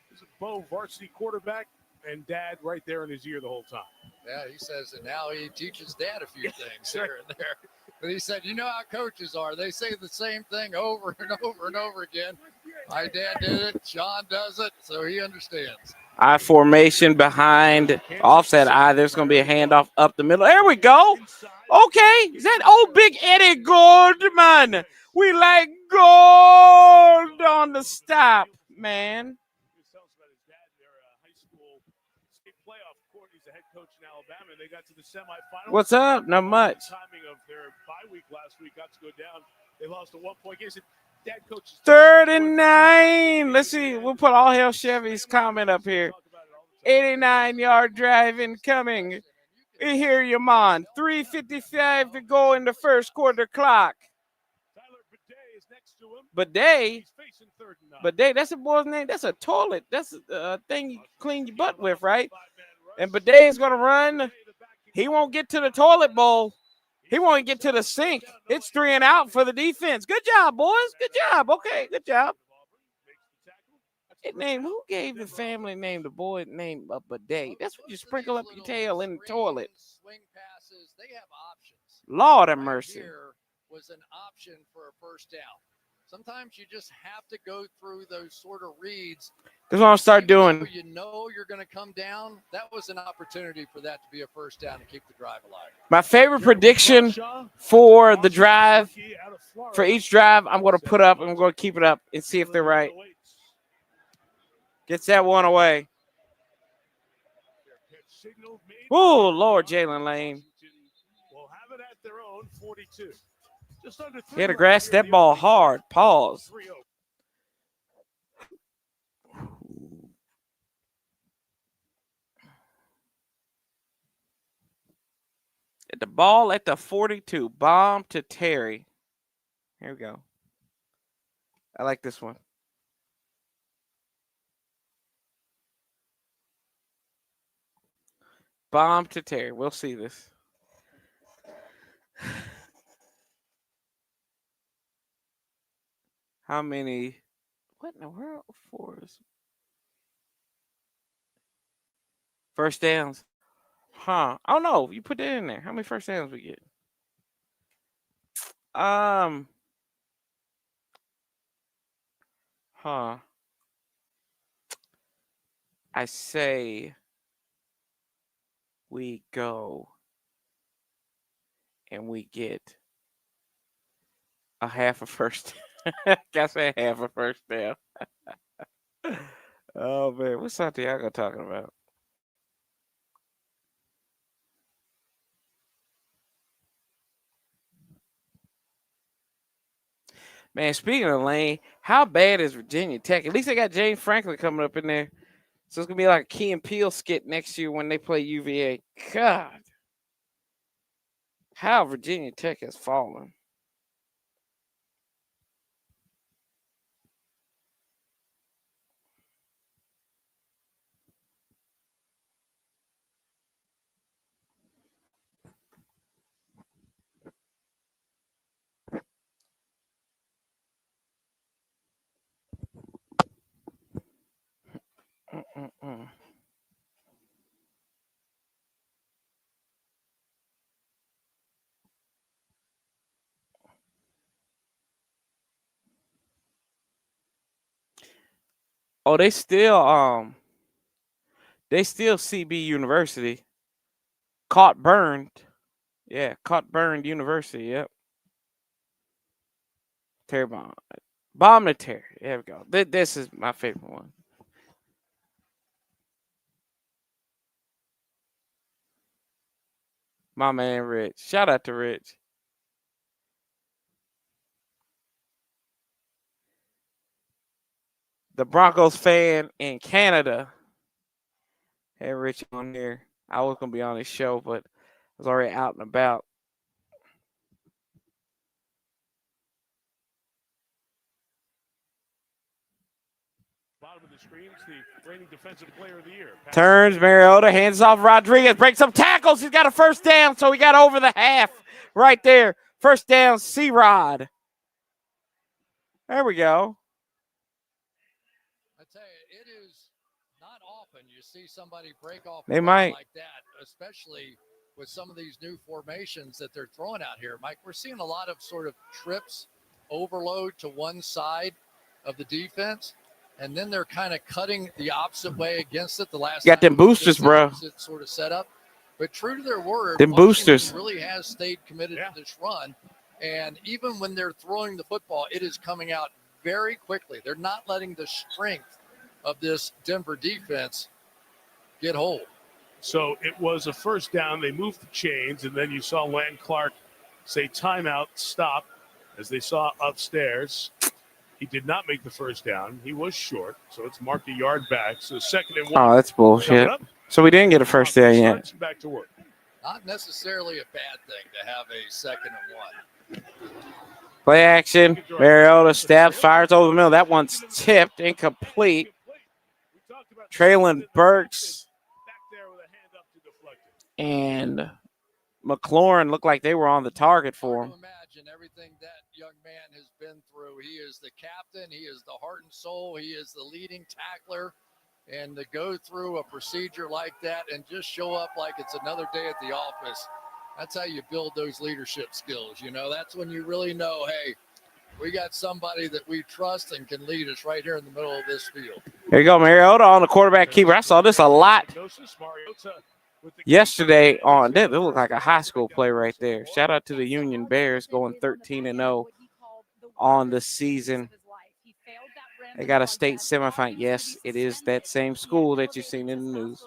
He's a Bo varsity quarterback and dad right there in his ear the whole time. Yeah, he says that now he teaches dad a few things here and there. But he said, you know how coaches are. They say the same thing over and over and over again. My dad did it. Sean does it. So he understands. I formation behind offset I. There's going to be a handoff up the middle. There we go. Okay. Is that old Big Eddie Goldman? We like gold on the stop, man. What's up? Not much. Timing of their bye week last week got to go down. They lost a 1-point game. Dad coaches 39. Let's see. We'll put all hail Chevy's comment up here. 89-yard drive incoming. We hear you, man. 3:55 to go in the first quarter clock. Bidet, that's a boy's name. That's a toilet. That's a thing you clean your butt with, right? And Bidet is going to run. He won't get to the toilet bowl. He won't get to the sink. It's 3 and out for the defense. Good job, boys. Good job. Okay, good job. Who gave the family name the boy name of Bidet? That's what you sprinkle up your tail in the toilet. Swing passes, they have options. Lord have mercy. Here was an option for a first down. Sometimes you just have to go through those sort of reads. That's what I'll start doing. You know you're going to come down. That was an opportunity for that to be a first down to keep the drive alive. My favorite prediction for the drive, for each drive, I'm going to put up. I'm going to keep it up and see if they're right. Gets that one away. signal made. Oh, Lord, Jalen Lane. Will have it at their own 42. Just under He had to left grasp here in that the ball opening hard. quarter. Pause. 3-0. The ball at the 42. Bomb to Terry. Here we go. I like this one. Bomb to Terry. We'll see this. How many? What in the world? First downs. Huh. Oh, no. You put that in there. How many first downs we get? Huh. I say we go and we get a half a first. I say half a first down. Oh man, what's Santiago talking about? Man, speaking of Lane, how bad is Virginia Tech? At least they got James Franklin coming up in there. So it's gonna be like a Key and Peele skit next year when they play UVA. God. How Virginia Tech has fallen. Mm-mm-mm. Oh, they still CB University. Caught burned. Yeah, caught burned University. Yep. Terry Bomb. Bomb to Terry. There we go. This is my favorite one. My man Rich. Shout out to Rich. The Broncos fan in Canada. Had Rich on here. I was gonna be on his show, but I was already out and about. Bottom of the screens, the reigning defensive player of the year. Turns Mariota, hands off Rodriguez, breaks some tackles. He's got a first down, so he got over the half right there. First down, C-Rod. There we go. I tell you, it is not often you see somebody break off They a run might. like that, especially with some of these new formations that they're throwing out here. Mike, we're seeing a lot of sort of trips, overload to one side of the defense, and then they're kind of cutting the opposite way against it. The last Got time them boosters, the bro. opposite sort of setup. But true to their word, Them Washington boosters. really has stayed committed to this run. And even when they're throwing the football, it is coming out very quickly. They're not letting the strength of this Denver defense get hold. So it was a first down. They moved the chains, and then you saw Land Clark say timeout, stop, as they saw upstairs. He did not make the first down. He was short, so it's marked a yard back. So 2nd and 1. Oh, that's bullshit. So we didn't get a first down yet. Back to work. Not necessarily a bad thing to have a 2nd and 1. Play action. Mariota stabs, fires over the middle. That one's tipped, incomplete. Traylon Burks and McLaurin looked like they were on the target for him. Imagine everything that young man has been through. He is the captain. He is the heart and soul. He is the leading tackler. And to go through a procedure like that and just show up like it's another day at the office, that's how you build those leadership skills. You know, that's when you really know, hey, we got somebody that we trust and can lead us right here in the middle of this field. There you go, Mariota on the quarterback keeper. I saw this a lot yesterday on that. It looked like a high school play right there. Shout out to the Union Bears going 13-0 on the season. They got a state semifinal. Yes, it is that same school that you've seen in the news.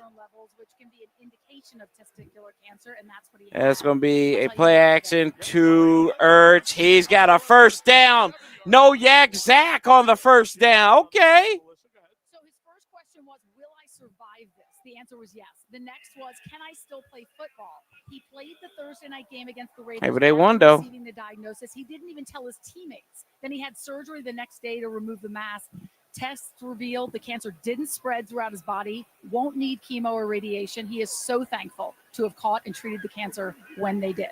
suspicion of testicular cancer, and that's what he That's had. going to be I'll a tell you play what, action to Ertz. He's got a first down. No Yak Zach on the first down. Okay. So his first question was, will I survive this? The answer was yes. The next was, can I still play football? He played the Thursday night game against the Raiders. Hey, but they won, after though. Receiving the diagnosis. He didn't even tell his teammates. Then he had surgery the next day to remove the mass. Tests revealed the cancer didn't spread throughout his body, won't need chemo or radiation. He is so thankful to have caught and treated the cancer when they did.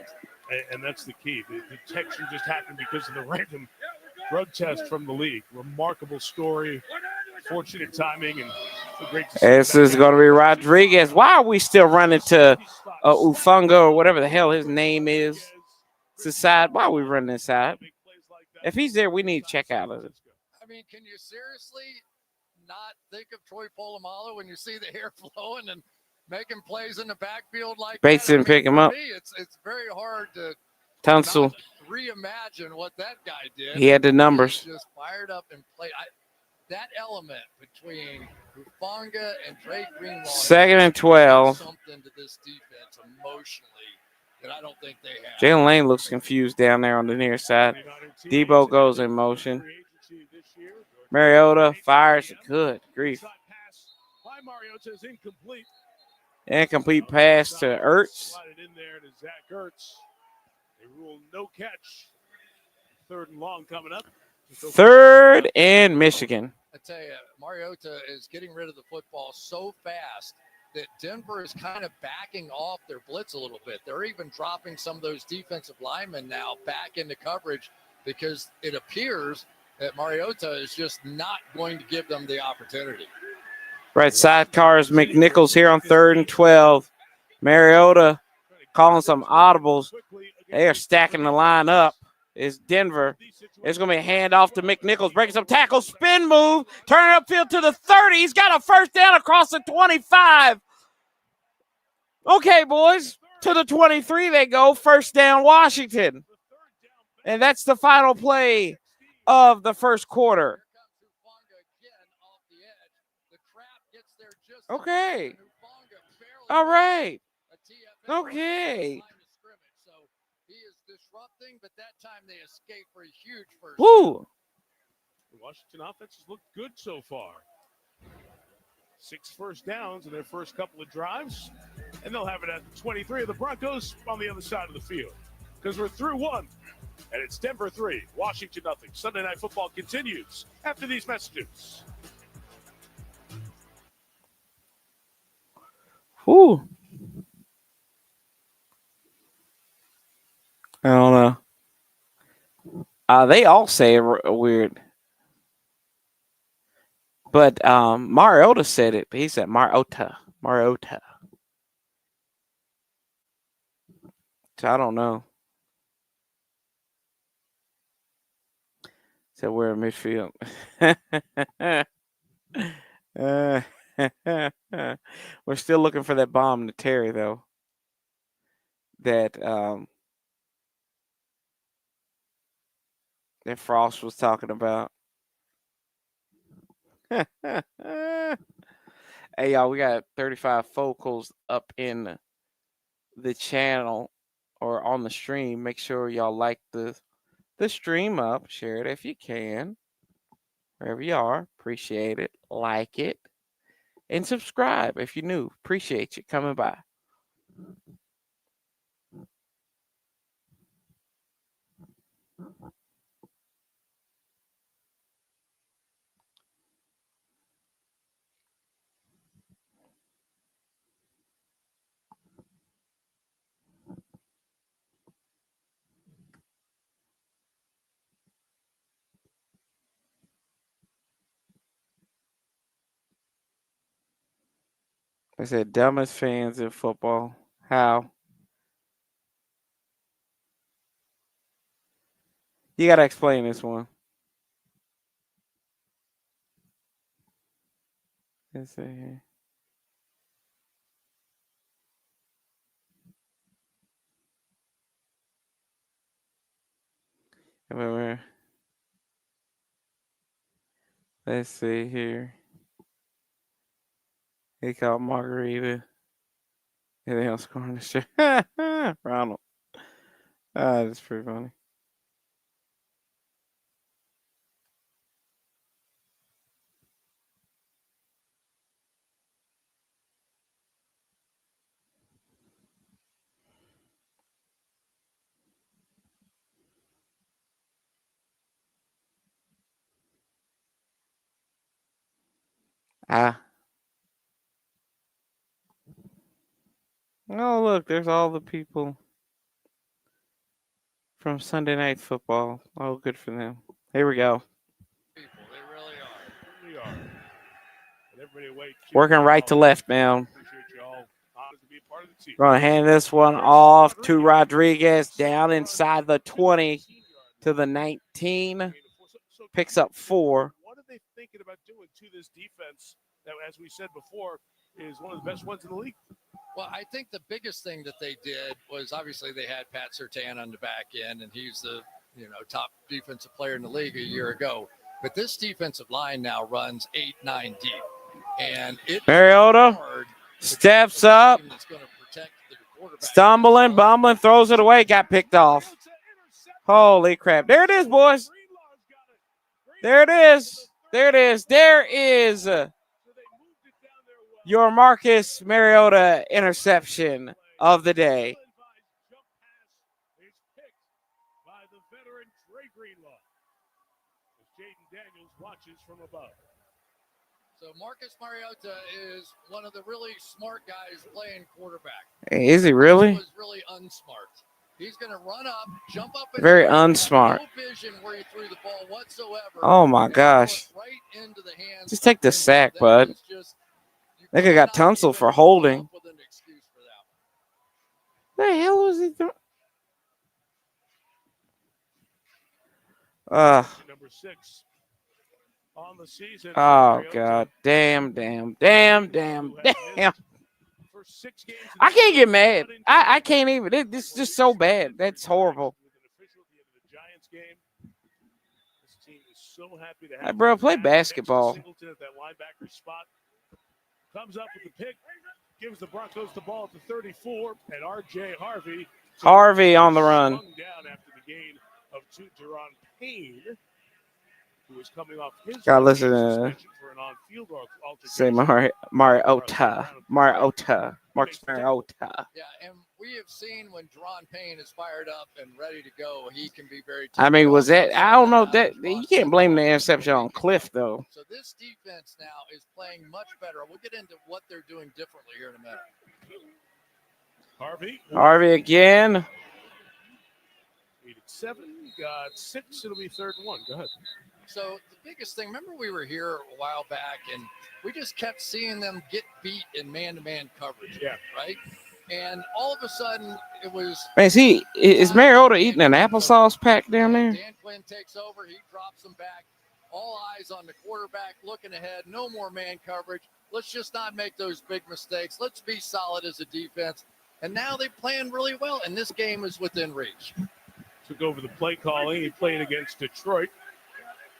And that's the key. The detection just happened because of the random drug test from the league. Remarkable story. Fortunate timing and great to see. This is going to be Rodriguez. Why are we still running to Ufunga or whatever the hell his name is? It's the side. Why are we running this side? If he's there, we need to check out of it. I mean, can you seriously not think of Troy Polamalu when you see the hair flowing and making plays in the backfield like Bates that? didn't pick him up. For me, it's very hard to Tunsil. not reimagine what that guy did. He had the numbers. He just fired up and played. That element between Hufanga and Drake Greenlaw. 2nd and 12. Something to this defense emotionally that I don't think they have. Jalen Lane looks confused down there on the near side. Debo goes in motion. Mariota fires. Good grief. Incomplete pass to Ertz. They rule no catch. 3rd and long coming up. 3rd and Michigan. I tell you, Mariota is getting rid of the football so fast that Denver is kind of backing off their blitz a little bit. They're even dropping some of those defensive linemen now back into coverage because it appears that Mariota is just not going to give them the opportunity. Right side cars McNichols here on 3rd and 12. Mariota calling some audibles. They are stacking the line up. It's Denver. It's going to be a handoff to McNichols. Breaking some tackles. Spin move. Turn it upfield to the 30. He's got a first down across the 25. Okay, boys. To the 23 they go. First down, Washington. And that's the final play of the first quarter. Okay. All right. Okay. But that time they escaped for a huge first. Woo. The Washington offense has looked good so far. 6 first downs in their first couple of drives, and they'll have it at the 23 of the Broncos on the other side of the field. Because we're through 1, and it's Denver 3, Washington nothing. Sunday Night Football continues after these messages. Woo. I don't know. They all say it weird. But Mariota said it. He said Mariota. Mariota. So I don't know. So we're in midfield. We're still looking for that bomb to Terry, though. That Frost was talking about. Hey, y'all, we got 35 focals up in the channel or on the stream. Make sure y'all like the stream up. Share it if you can. Wherever you are. Appreciate it. Like it. And subscribe if you're new. Appreciate you coming by. I said dumbest fans in football. How? You got to explain this one. Let's see here. Let's see here. He called Margarita Yeah, they don't score on this shit. Ronald. That's pretty funny. Ah. Oh, look, there's all the people from Sunday Night Football. Oh, good for them. Here we go. People, they really are. Really are. And everybody away, Working right to left, man. appreciate you all. Honored to be a part of the team. Going to hand this one off to Rodriguez down inside the 20 to the 19. Picks up 4. What are they thinking about doing to this defense that, as we said before, is one of the best ones in the league? Well, I think the biggest thing that they did was obviously they had Pat Surtain on the back end, and he's the top defensive player in the league a year ago. But this defensive line now runs 8-9 deep, and it Mariota steps up, stumbling, bumbling, throws it away, got picked off. Holy crap. There it is, boys. There it is. There it is. There is your Marcus Mariota interception of the day. So Marcus Mariota is one of the really smart guys playing quarterback. Is he really? He was really unsmart. He's going to run up, jump up. Very unsmart. No vision where he threw the ball whatsoever. Oh, my gosh. Right into the hands. Just take the sack, bud. They could have got Tunsil for holding. The hell was he doing? Number 6 on the season. Oh, God. Damn. I can't get mad. I can't even. This is just so bad. That's horrible. Hey, bro, play basketball. Comes up with the pick, gives the Broncos the ball at the 34, and R.J. Harvey on the run. Down after the gain of Teron Payne, who was coming off his gotta listen to for an on-field say Mariota. Marcus Mariota. Yeah, and we have seen when Teron Payne is fired up and ready to go, he can be very. I mean, was that? I don't know that you can't blame the interception on Cliff though. So this defense now is playing much better. We'll get into what they're doing differently here in a minute. Harvey again. 8-7, got 6. It'll be 3rd and 1. Go ahead. So the biggest thing, remember we were here a while back, and we just kept seeing them get beat in man-to-man coverage. Yeah. Right. And all of a sudden, it was. Man, is Mariota eating an applesauce pack down there? Dan Quinn takes over. He drops them back. All eyes on the quarterback, looking ahead. No more man coverage. Let's just not make those big mistakes. Let's be solid as a defense. And now they're playing really well, and this game is within reach. Took over the play calling. He played against Detroit.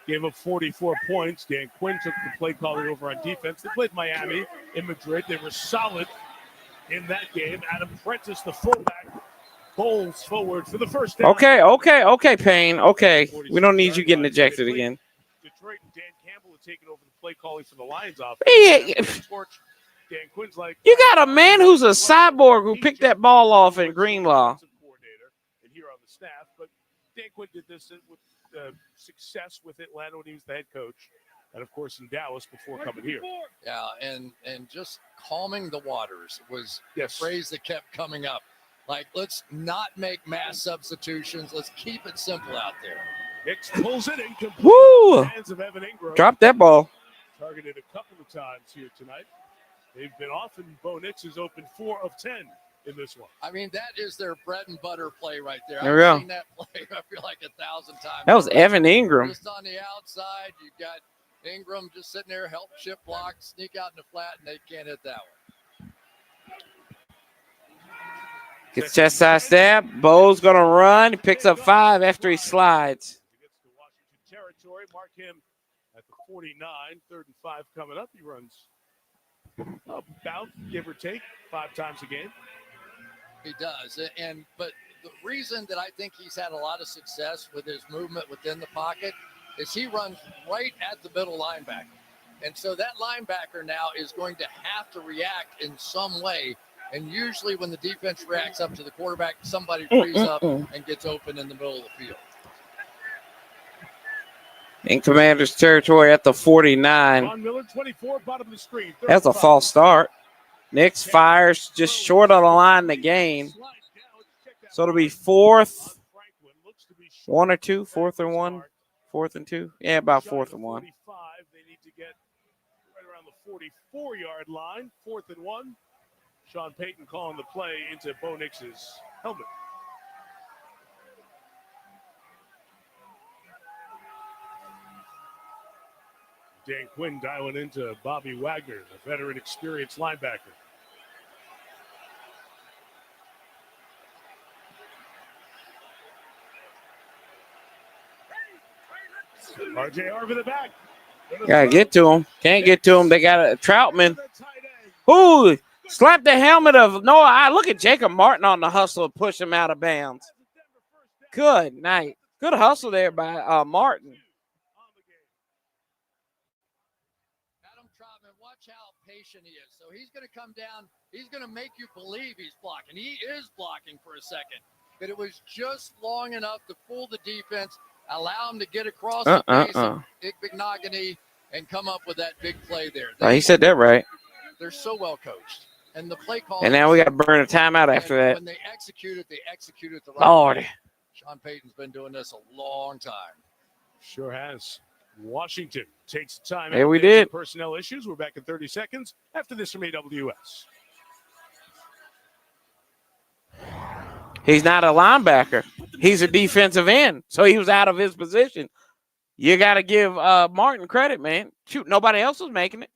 Gave up 44 points. Dan Quinn took the play calling over on defense. They played Miami in Madrid. They were solid in that game. Adam Prentice, the fullback, bowls forward for the first down. Okay, Payne. Okay, we don't need you getting ejected again. Detroit and Dan Campbell had taken over the play calling for the Lions offense. Yeah. Dan Quinn's like, you got a man who's a cyborg who picked that ball off in Greenlaw. And here on the staff, but Dan Quinn did this with success with Atlanta when he was the head coach, and of course in Dallas before coming here. Yeah, and just calming the waters was the phrase that kept coming up. Like, let's not make mass substitutions. Let's keep it simple out there. Hicks pulls it in complete. Woo! Hands of Evan Ingram. Drop that ball. Targeted a couple of times here tonight. They've been often. Bo Nix has opened 4 of 10 in this one. I mean, that is their bread and butter play right there. There we go. I've seen that play, I feel like 1,000 times. That was Evan Ingram. Just on the outside, you got Ingram just sitting there, help chip block, sneak out in the flat, and they can't hit that one. Gets chest side stab. Bo's gonna run. He picks up 5 after he slides. He gets to Washington territory. Mark him at the 49. 3rd and 5 coming up. He runs about, give or take, 5 times a game. He does. But the reason that I think he's had a lot of success with his movement within the pocket is he runs right at the middle linebacker. And so that linebacker now is going to have to react in some way. And usually when the defense reacts up to the quarterback, somebody frees up and gets open in the middle of the field. In Commander's territory at the 49. Ron Miller, 24, bottom of the screen. That's a false start. Nix fires just short of the line to gain. So it'll be 4th, 1 or 2, 4th and 1, 4th and 2. Yeah, about 4th and 1. They need to get right around the 44-yard line, 4th and 1. Sean Payton calling the play into Bo Nix's helmet. Dan Quinn dialing into Bobby Wagner, the veteran, experienced linebacker. RJ Harvey the back. Gotta get to him. Can't get to him. They got a Troutman. Ooh, slap the helmet of Noah. Look at Jacob Martin on the hustle to push him out of bounds. Good night. Good hustle there by Martin. Watch how patient he is. So he's going to come down. He's going to make you believe he's blocking. He is blocking for a second. But it was just long enough to fool the defense, allow him to get across the face of Igbinoghene and come up with that big play there. He said that right. They're so well coached. And the play call. And now we got to burn a timeout after that. When they execute it the right Lord. way. Sean Payton's been doing this a long time. Sure has. Washington takes time. Hey, we did. Personnel issues. We're back in 30 seconds after this from AWS. He's not a linebacker. He's a defensive end. So he was out of his position. You got to give Martin credit, man. Shoot, nobody else was making it.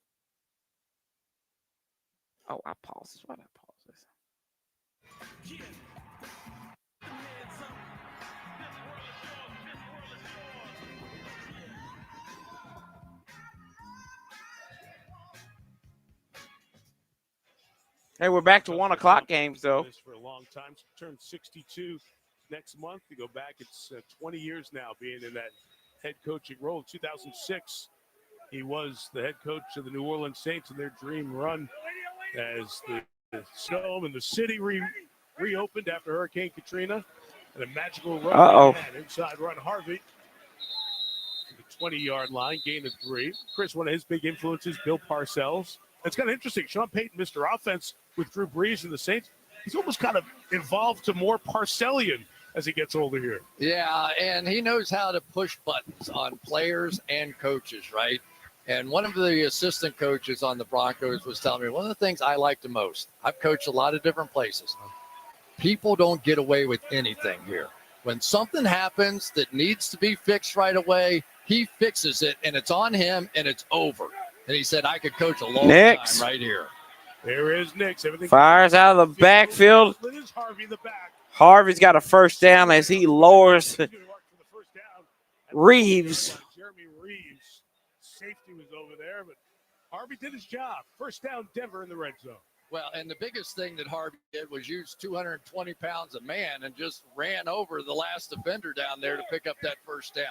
Oh, I paused this. Why did I pause this? Hey, we're back to 1 o'clock games, though. For a long time. Turned 62 next month. To go back, it's 20 years now being in that head coaching role. In 2006, he was the head coach of the New Orleans Saints in their dream run as the Dome and the city reopened after Hurricane Katrina. And a magical run inside run Harvey to the 20-yard line, gain of 3. Chris, one of his big influences, Bill Parcells. It's kind of interesting. Sean Payton, Mr. Offense, with Drew Brees and the Saints, he's almost kind of evolved to more Parcellian as he gets older here. Yeah, and he knows how to push buttons on players and coaches, right? And one of the assistant coaches on the Broncos was telling me one of the things I like the most. I've coached a lot of different places. People don't get away with anything here. When something happens that needs to be fixed right away, he fixes it, and it's on him, and it's over. And he said, I could coach a long time right here. There is Nix. Everything fires out of the backfield. Harvey the back. Harvey's got a first down as he lowers Reeves. Jeremy Reeves. Safety was over there, but Harvey did his job. First down, Denver in the red zone. Well, and the biggest thing that Harvey did was use 220 pounds of man and just ran over the last defender down there to pick up that first down.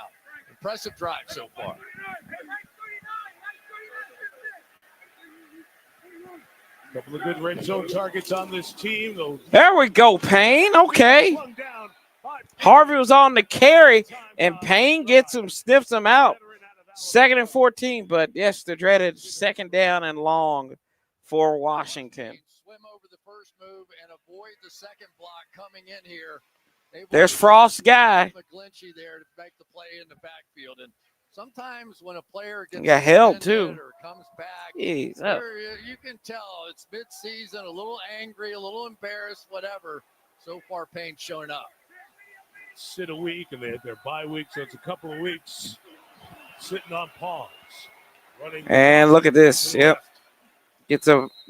Impressive drive so far. Couple of good red zone targets on this team. There we go, Payne. Okay. Harvey was on the carry, and Payne gets him, sniffs him out. 2nd and 14, but yes, the dreaded 2nd down and long for Washington. Swim over the first move and avoid the second block coming in here. There's Frost's guy. McGlinchey there to make the play in the backfield. And sometimes when a player gets got held too or comes back, you can tell it's mid-season, a little angry, a little embarrassed, whatever. So far, Payne's showing up. Sit a week, and they had their bye week, so it's a couple of weeks sitting on pause. And look at this. Yep.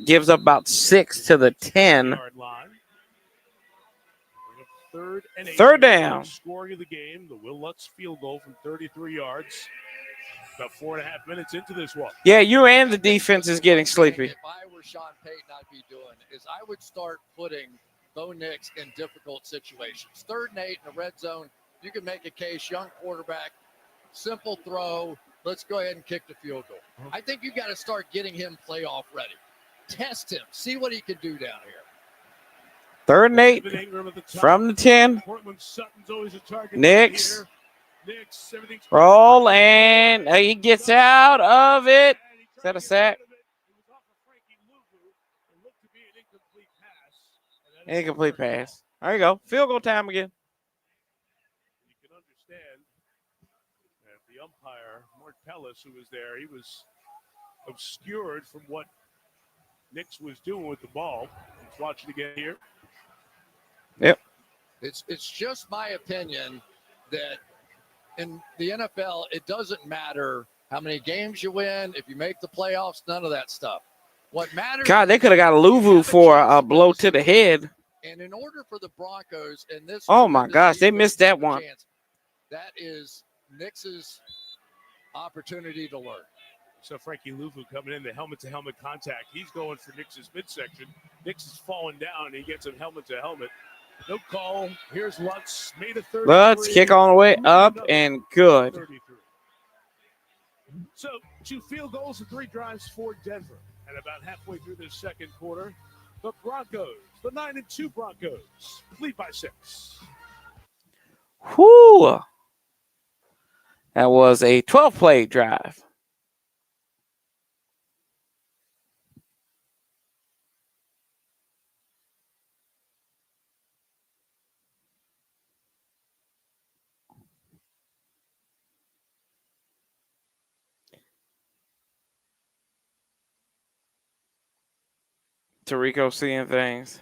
Gives up about 6 to the 10. Third and 8. Third down. Scoring of the game, the Will Lutz field goal from 33 yards. About 4.5 minutes into this one. Yeah, you and the defense is getting sleepy. If I were Sean Payton, I'd be doing is I would start putting Bo Nix in difficult situations. 3rd and 8 in the red zone. You can make a case, young quarterback, simple throw. Let's go ahead and kick the field goal. I think you got to start getting him playoff ready. Test him. See what he can do down here. 3rd and 8 Evan Ingram at the top. from the 10. Portland Sutton's always a target. Nix. Here. Nix, everything's Roll, and he gets out of it. Is that a sack? It was off of Frankie Louvu. It looked to be an incomplete pass. And that is Incomplete pass. There you go. Field goal time again. You can understand that the umpire, Mort Pellis, who was there, he was obscured from what Nix was doing with the ball. Let's watch it again here. Yep. It's just my opinion that in the NFL, it doesn't matter how many games you win, if you make the playoffs, none of that stuff. What matters. God, they could have got a Louvu for a blow to the head. And in order for the Broncos and this. Oh my gosh, they missed that one. That is Nix's opportunity to learn. So Frankie Louvu coming in, the helmet-to-helmet contact. He's going for Nix's midsection. Nix is falling down, and he gets him helmet-to-helmet. No call. Here's Lutz. Made a 33. Lutz kick on the way up and good. 33. So 2 field goals and 3 drives for Denver. And about halfway through the second quarter, the Broncos, the 9-2 Broncos, lead by 6. Whew. That was a 12-play drive. Tarico seeing things.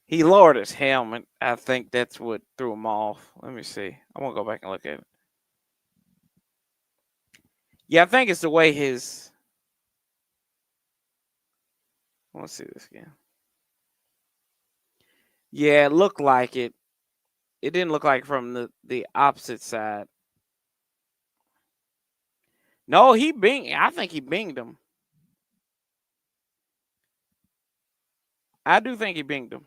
He lowered his helmet. I think that's what threw him off. Let me see. I want to go back and look at it. Yeah, I think it's the way his. I want to see this again. Yeah, it looked like it. It didn't look like from the opposite side. No, I think he binged him. I do think he binged him.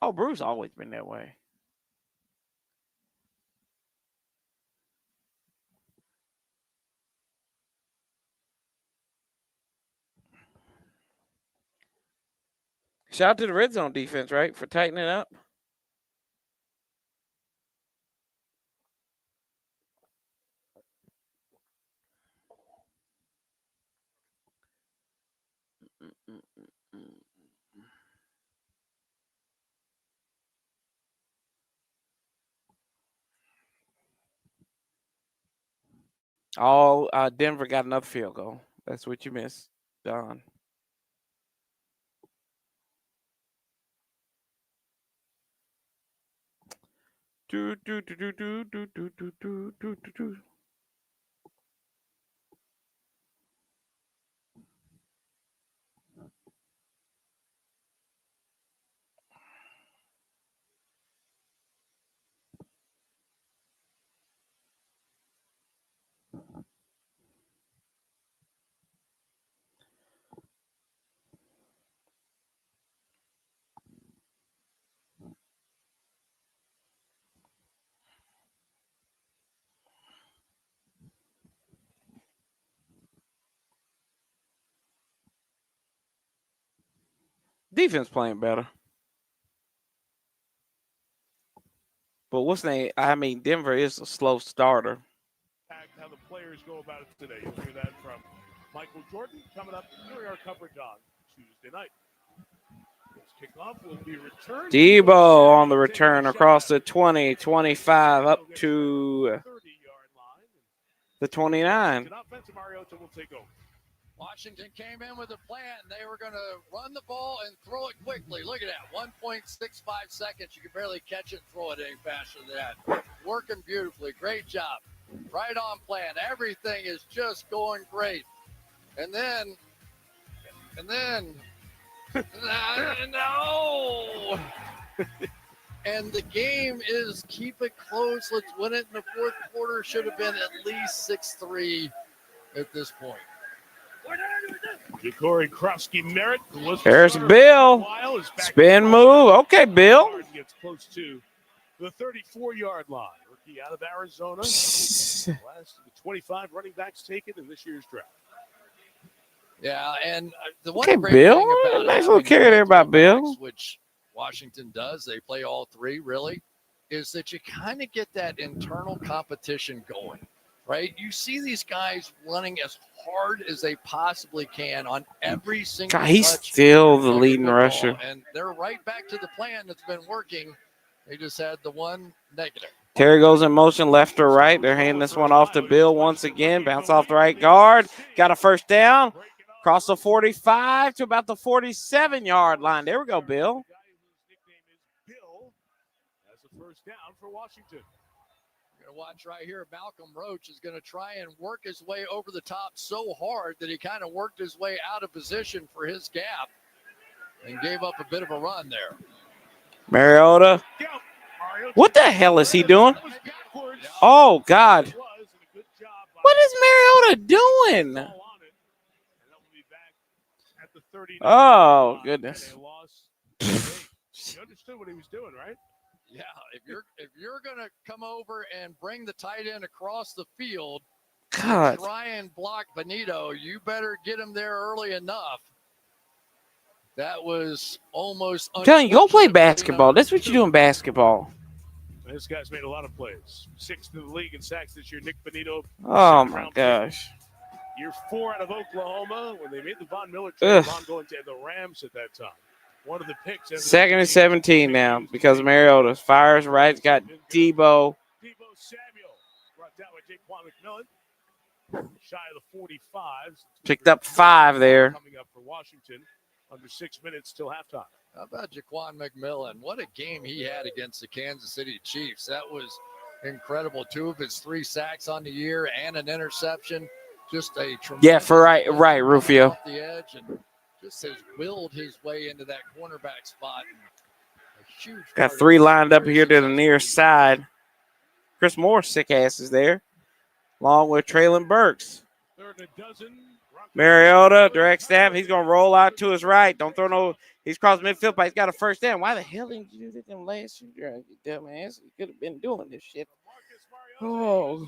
Oh, Bruce always been that way. Shout out to the red zone defense, right, for tightening up. Oh, Denver got another field goal. That's what you missed, Don. Defense playing better. But what's the name? I mean, Denver is a slow starter. How the players go about it today. You'll hear that from Michael Jordan coming up during our coverage on Tuesday night. This kickoff will be returned. Debo on the return across the 20, 25 up to the 29. Mariota will take over. Washington came in with a plan. They were going to run the ball and throw it quickly. Look at that. 1.65 seconds. You can barely catch it and throw it any faster than that. Working beautifully. Great job. Right on plan. Everything is just going great. And then, no. And the game is keep it close. Let's win it in the fourth quarter. Should have been at least 6-3 at this point. Ja'Cory Krofsky-Merritt, who was There's the Bill. while, is back Spin in move. Okay, Bill. Gets close to the 34-yard line. Rookie out of Arizona. Psst. Last of the 25 running backs taken in this year's draft. Yeah, and the one Okay, great Bill. thing about Nice little having carry there by multiple Bill. backs, which Washington does, they play all three really, is that you kind of get that internal competition going, right? You see these guys running as hard as they possibly can on every single God, he's touch still the of leading football, rusher. and they're right back to the plan that's been working. They just had the one negative. Terry goes in motion left or right. They're handing this one off to Bill once again. Bounce off the right guard. Got a first down. Cross the 45 to about the 47-yard line. There we go, Bill. The guy whose nickname is Bill has a first down for Washington. You're going to watch right here. Malcolm Roach is going to try and work his way over the top so hard that he kind of worked his way out of position for his gap and gave up a bit of a run there. Mariota. What the hell is he doing? Oh, God. What is Mariota doing? Oh, goodness. You understood what he was doing, right? Yeah, if you're gonna come over and bring the tight end across the field, God. try and block Benito, you better get him there early enough. That was almost. I'm telling you, go play basketball. That's what you do in basketball. This guy's made a lot of plays. 6th in the league in sacks this year. Nick Benito. Oh, my gosh. Year 4 out of Oklahoma when they made the Von Miller trade. Von going to the Rams at that time. One of the picks. 2nd and 17 now because Mariota fires right. Got Debo. Debo Samuel brought down by Jaquan McMillan. Shy of the 45. Picked up 5 there. Coming up for Washington. Under 6 minutes till halftime. How about Jaquan McMillan? What a game he had against the Kansas City Chiefs. That was incredible. 2 of his 3 sacks on the year and an interception. Just a tremendous. Yeah, for right, Rufio. Off the edge and just has willed his way into that cornerback spot. A huge. Got 3 lined up here to the near side. Chris Moore, sick ass, is there, along with Traylon Burks. 3rd and a dozen. Mariota, direct snap. He's going to roll out to his right. Don't throw no. He's crossed midfield, but he's got a first down. Why the hell didn't you do that last year, you dumbass? You could have been doing this shit. Oh.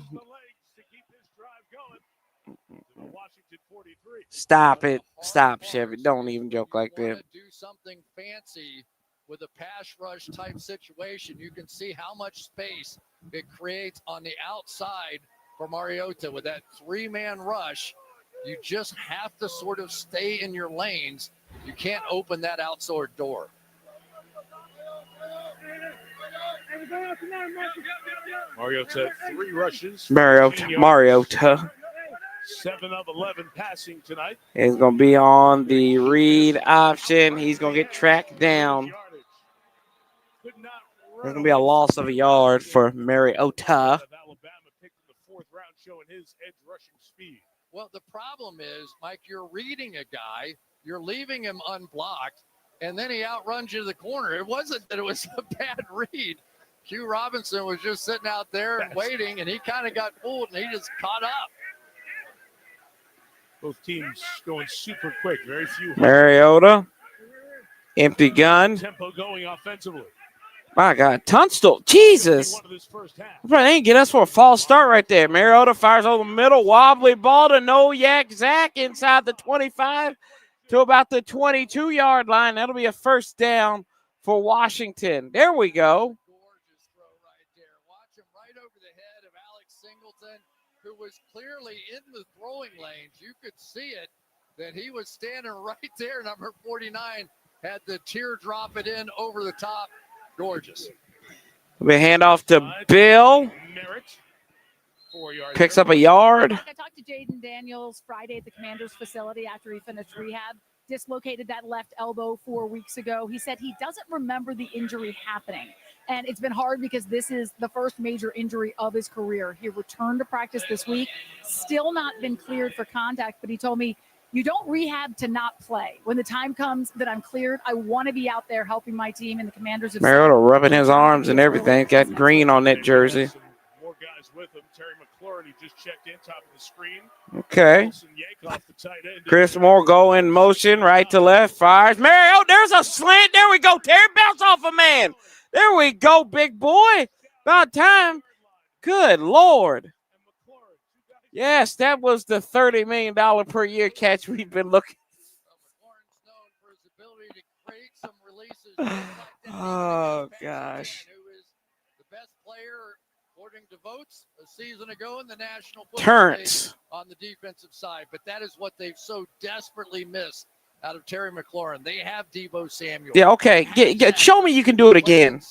Stop it. Stop, Chevy. Don't even joke like that. Do something fancy with a pass rush type situation. You can see how much space it creates on the outside for Mariota with that 3-man rush. You just have to sort of stay in your lanes. You can't open that outside door. Mariota 3 rushes. Mariota. 7 of 11 passing tonight. He's going to be on the read option. He's going to get tracked down. There's going to be a loss of a yard for Mariota. Alabama picked in the 4th round, showing his edge rushing speed. Well, the problem is, Mike, you're reading a guy, you're leaving him unblocked, and then he outruns you to the corner. It wasn't that it was a bad read. Hugh Robinson was just sitting out there and waiting, and he kind of got fooled, and he just caught up. Both teams going super quick. Very few. Mariota. Empty gun. Tempo going offensively. My God. Tunstall. Jesus. They ain't get us for a false start right there. Mariota fires over the middle. Wobbly ball to Noyak Zach inside the 25 to about the 22-yard line. That'll be a first down for Washington. There we go. Gorgeous throw right there. Watch him right over the head of Alex Singleton, who was clearly in the throwing lanes. You could see it, that he was standing right there. Number 49 had the teardrop it in over the top. Gorgeous. We hand off to Bill. Picks up a yard. I talked to Jaden Daniels Friday at the Commander's facility after he finished rehab. Dislocated that left elbow 4 weeks ago. He said he doesn't remember the injury happening. And it's been hard because this is the first major injury of his career. He returned to practice this week, still not been cleared for contact, but he told me, you don't rehab to not play. When the time comes that I'm cleared, I want to be out there helping my team, and the Commanders have Mariota rubbing his arms and everything. Got green on that jersey. More guys with him. Terry McLaurin, he just checked in, top of the screen. Okay. Wilson Yankoff, the tight end. Chris Moore go in motion, right to left, fires. Mariota, there's a slant. There we go. Terry bounce off a man. There we go, big boy. About time. Good Lord. Yes, that was the $30 million per year catch we've been looking. McLaurin's known for his ability to create some releases. Oh, gosh. Who is the best player, according to votes, a season ago in the National Football Terrence. League on the defensive side. But that is what they've so desperately missed out of Terry McLaurin. They have Deebo Samuel. Yeah, okay. Show me you can do it again.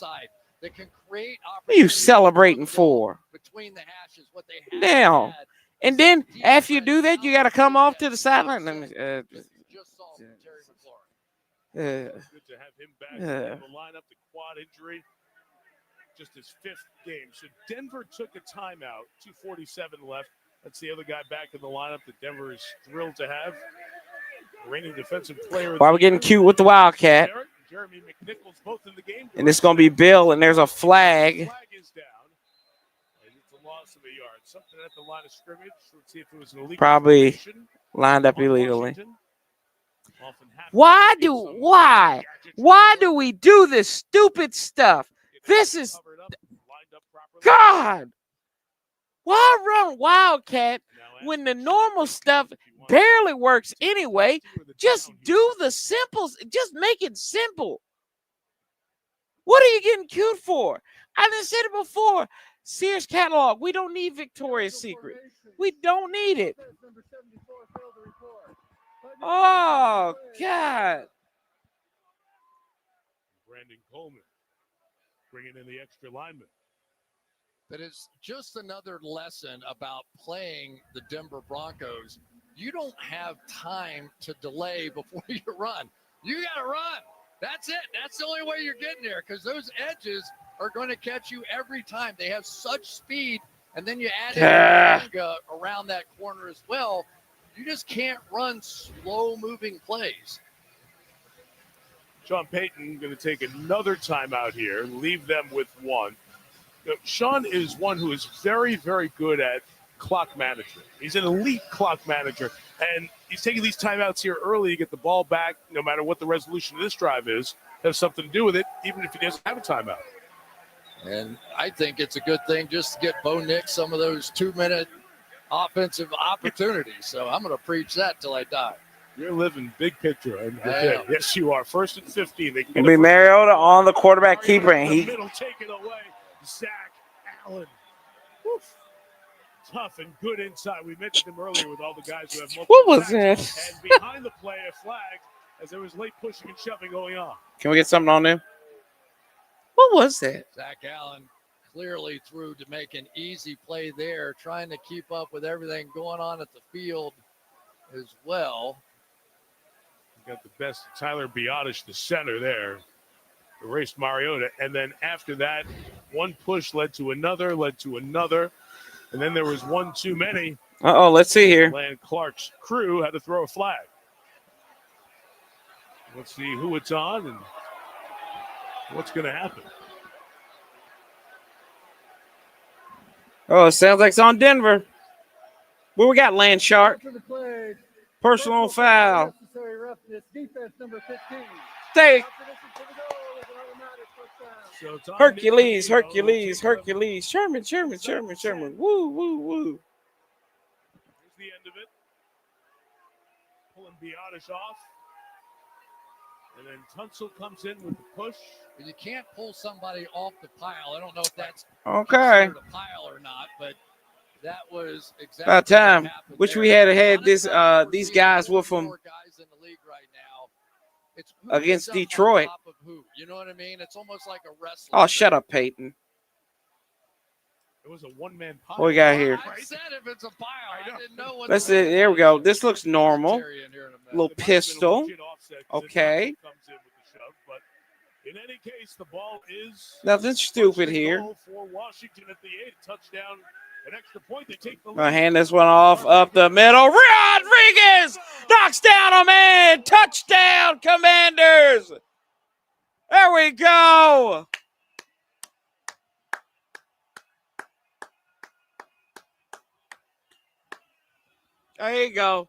That can create What are you celebrating for? between the hashes, what they have Now. had. And then after you do that, you got to come off to the sideline. Let me, Just saw from Terry McLaurin. Good to have him back in the lineup. The quad injury, just his 5th game. So Denver took a timeout. 2:47 left. That's the other guy back in the lineup that Denver is thrilled to have. Reigning defensive player. Why we getting cute with the Wildcat? Jeremy McNichols both in the game. And it's going to be Bill, and there's a flag. Flag is down. And it's a loss of a yard. Something at the line of scrimmage. Let's see if it was an illegal. Probably lined up illegally. Why do we do this stupid stuff? This is God. Why run Wildcat when the normal stuff barely works anyway? Just do the simple. Just make it simple. What are you getting cute for? I done said it before. Sears catalog. We don't need Victoria's Secret. We don't need it. Oh, God. Brandon Coleman bringing in the extra lineman. That is just another lesson about playing the Denver Broncos. You don't have time to delay before you run. You got to run. That's it. That's the only way you're getting there, because those edges are going to catch you every time. They have such speed, and then you add in around that corner as well. You just can't run slow-moving plays. Sean Payton going to take another timeout here, leave them with one. You know, Sean is one who is very, very good at clock management. He's an elite clock manager, and he's taking these timeouts here early to get the ball back, no matter what the resolution of this drive is, has something to do with it, even if he doesn't have a timeout. And I think it's a good thing just to get Bo Nix some of those 2-minute offensive opportunities. So I'm going to preach that till I die. You're living big picture. And yes, you are. 1st and 15. They can It'll be Mariota on the quarterback keeper, and he middle taken away. Zach Allen. Woof. Tough and good inside. We mentioned him earlier with all the guys who have multiple. What was that? And behind the play, a flag as there was late pushing and shoving going on. Can we get something on there? What was that? Zach Allen clearly threw to make an easy play there, trying to keep up with everything going on at the field as well. Got the best Tyler Biotish, the center there. Erased Mariota. And then after that, one push led to another. And then there was one too many. Uh-oh, let's see here. Land Clark's crew had to throw a flag. Let's see who it's on and what's going to happen. Oh, it sounds like it's on Denver. What we got, Land Shark? Personal foul. Defense number 15. Take. So Hercules. Sherman. Woo. Here's the end of it. Pulling Biotish off. And then Tunsil comes in with the push. You can't pull somebody off the pile. I don't know if that's Okay. considered a pile or not, but that was exactly About time. what happened Wish there. we had this Honestly, these we're guys seeing with them more guys in the league right now. It's who against gets up on Detroit. top of who. You know what I mean? It's almost like a wrestling. Oh, shut up, Peyton. It was a one-man pile. What we got here? I said if it's a pile, I didn't know what. Let's see. There we go. This looks normal. Little pistol. Okay. In any case, the ball is Nothing stupid first and here. goal for Washington at the 8. Touchdown, an extra point. They take the lead. Gonna hand this one off up the middle. Rodriguez knocks down a man. Touchdown, Commanders. There we go. There you go.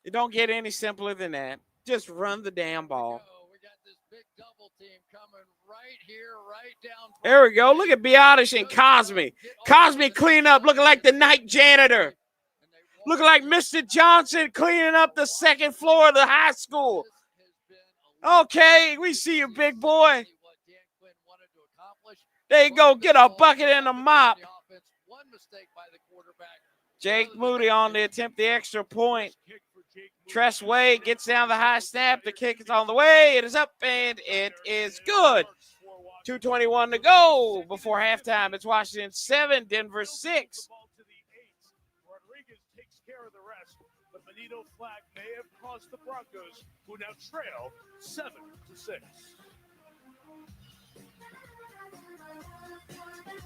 It don't get any simpler than that. Just run the damn ball. We got this big double team coming right here, right down. There we go. Look at Biotish and Cosme. Cosme cleaning up, looking like the night janitor. Looking like Mr. Johnson cleaning up the second floor of the high school. Okay, we see you, big boy. There you go. Get a bucket and a mop. Jake Moody on to attempt the extra point. Tress Wade gets down the high snap. The kick is on the way. It is up, and it is good. 2:21 to go before halftime. It's Washington 7, Denver 6. Rodriguez takes care of the rest. The Benito flag may have cost the Broncos, who now trail 7-6.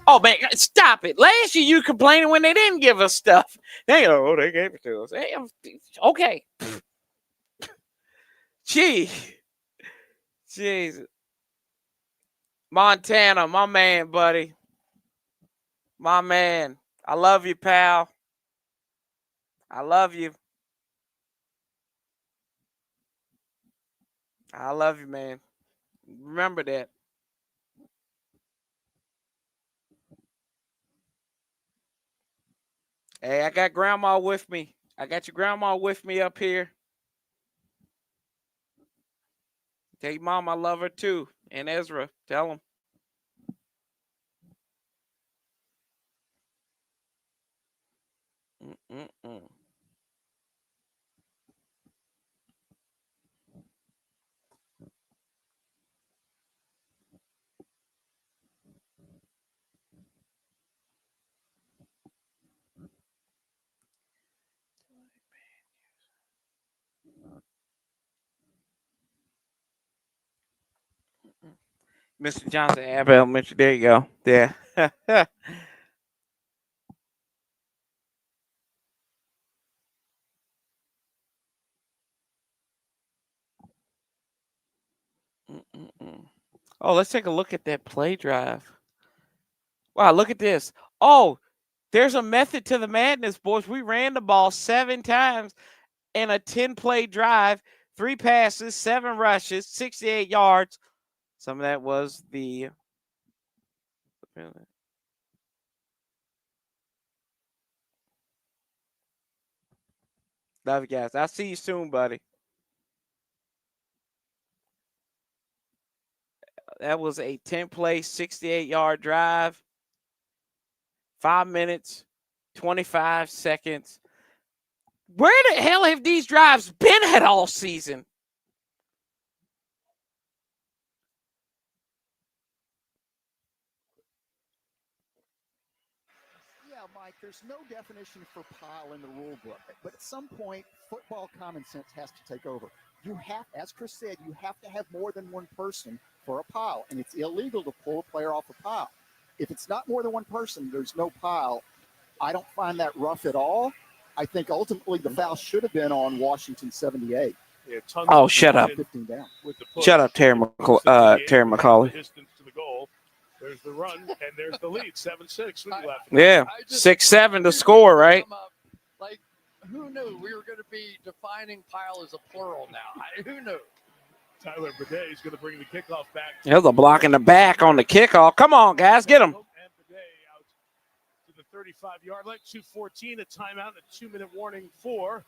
Oh, man, stop it. Last year you complaining when they didn't give us stuff. They gave it to us. Hey, okay. Jeez. Montana, my man, buddy. My man. I love you, pal. I love you. I love you, man. Remember that. Hey, I got grandma with me. I got your grandma with me up here. Tell your mom I love her too. And Ezra, tell him. Mr. Johnson, Abbott Elementary. There you go. Yeah. Oh, let's take a look at that play drive. Wow, look at this. Oh, there's a method to the madness, boys. We ran the ball 7 times in a 10-play drive, 3 passes, 7 rushes, 68 yards. Some of that was the love you guys. I'll see you soon, buddy. That was a 10-play, 68-yard drive. 5 minutes, 25 seconds. Where the hell have these drives been at all season? Yeah, Mike, there's no definition for pile in the rule book. But at some point, football common sense has to take over. You have, as Chris said, you have to have more than one person for a pile. And it's illegal to pull a player off a pile. If it's not more than one person, there's no pile. I don't find that rough at all. I think ultimately the foul should have been on Washington 78. Oh, shut up. 15 down. Shut up, Terry McCauley. Distance to the goal. There's the run, and there's the lead, 7-6. Yeah, 6-7 to score, right? Like, who knew we were going to be defining pile as a plural now? Who knew? Tyler Bidet is going to bring the kickoff back. There's a block in the back on the kickoff. Come on, guys, get him. And Bidet out to the 35-yard line, 2:14, a timeout, and a 2-minute warning for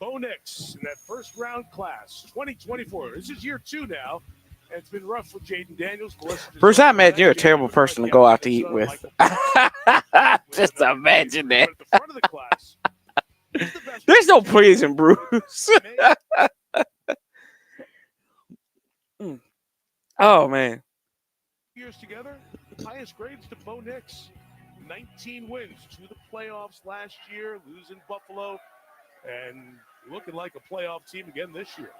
Bo Nix in that first-round class, 2024. This is year 2 now, and it's been rough with Jaden Daniels. Bruce, I imagine you're a terrible person to go out to eat with. Just imagine that. At the front of the class, there's no pleasing Bruce. Oh, man. Years together, highest grades to Bo Nix. 19 wins to the playoffs last year, losing Buffalo, and looking like a playoff team again this year.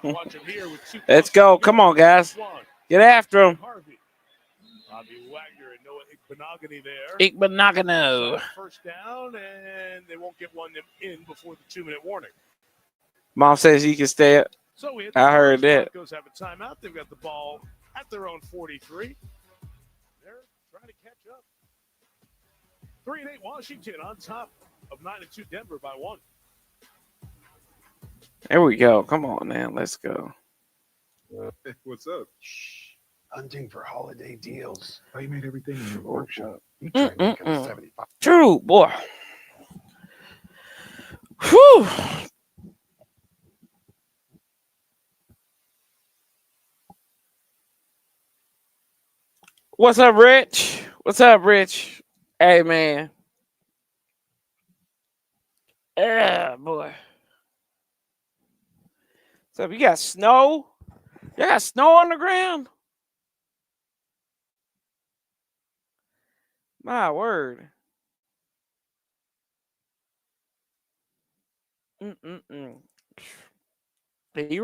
Watch him here with 2. Let's go. Come on, guys. Get after him. Harvey. Bobby Wagner and Noah Igbenogany there. Igbenogany. First down, and they won't get one in before the 2-minute warning. Mom says you can stay up. So we I heard that. Broncos have a timeout. They've got the ball at their own 43. They're trying to catch up. 3-8 Washington on top of 9-2 Denver by 1. There we go. Come on, man. Let's go. Hey, what's up? Hunting for holiday deals. Oh, you made everything in your workshop. You tried to make it 75. True, boy. Whew. What's up, Rich? What's up, Rich? Hey, man. Yeah, boy. What's up? You got snow? You got snow on the ground? My word. You're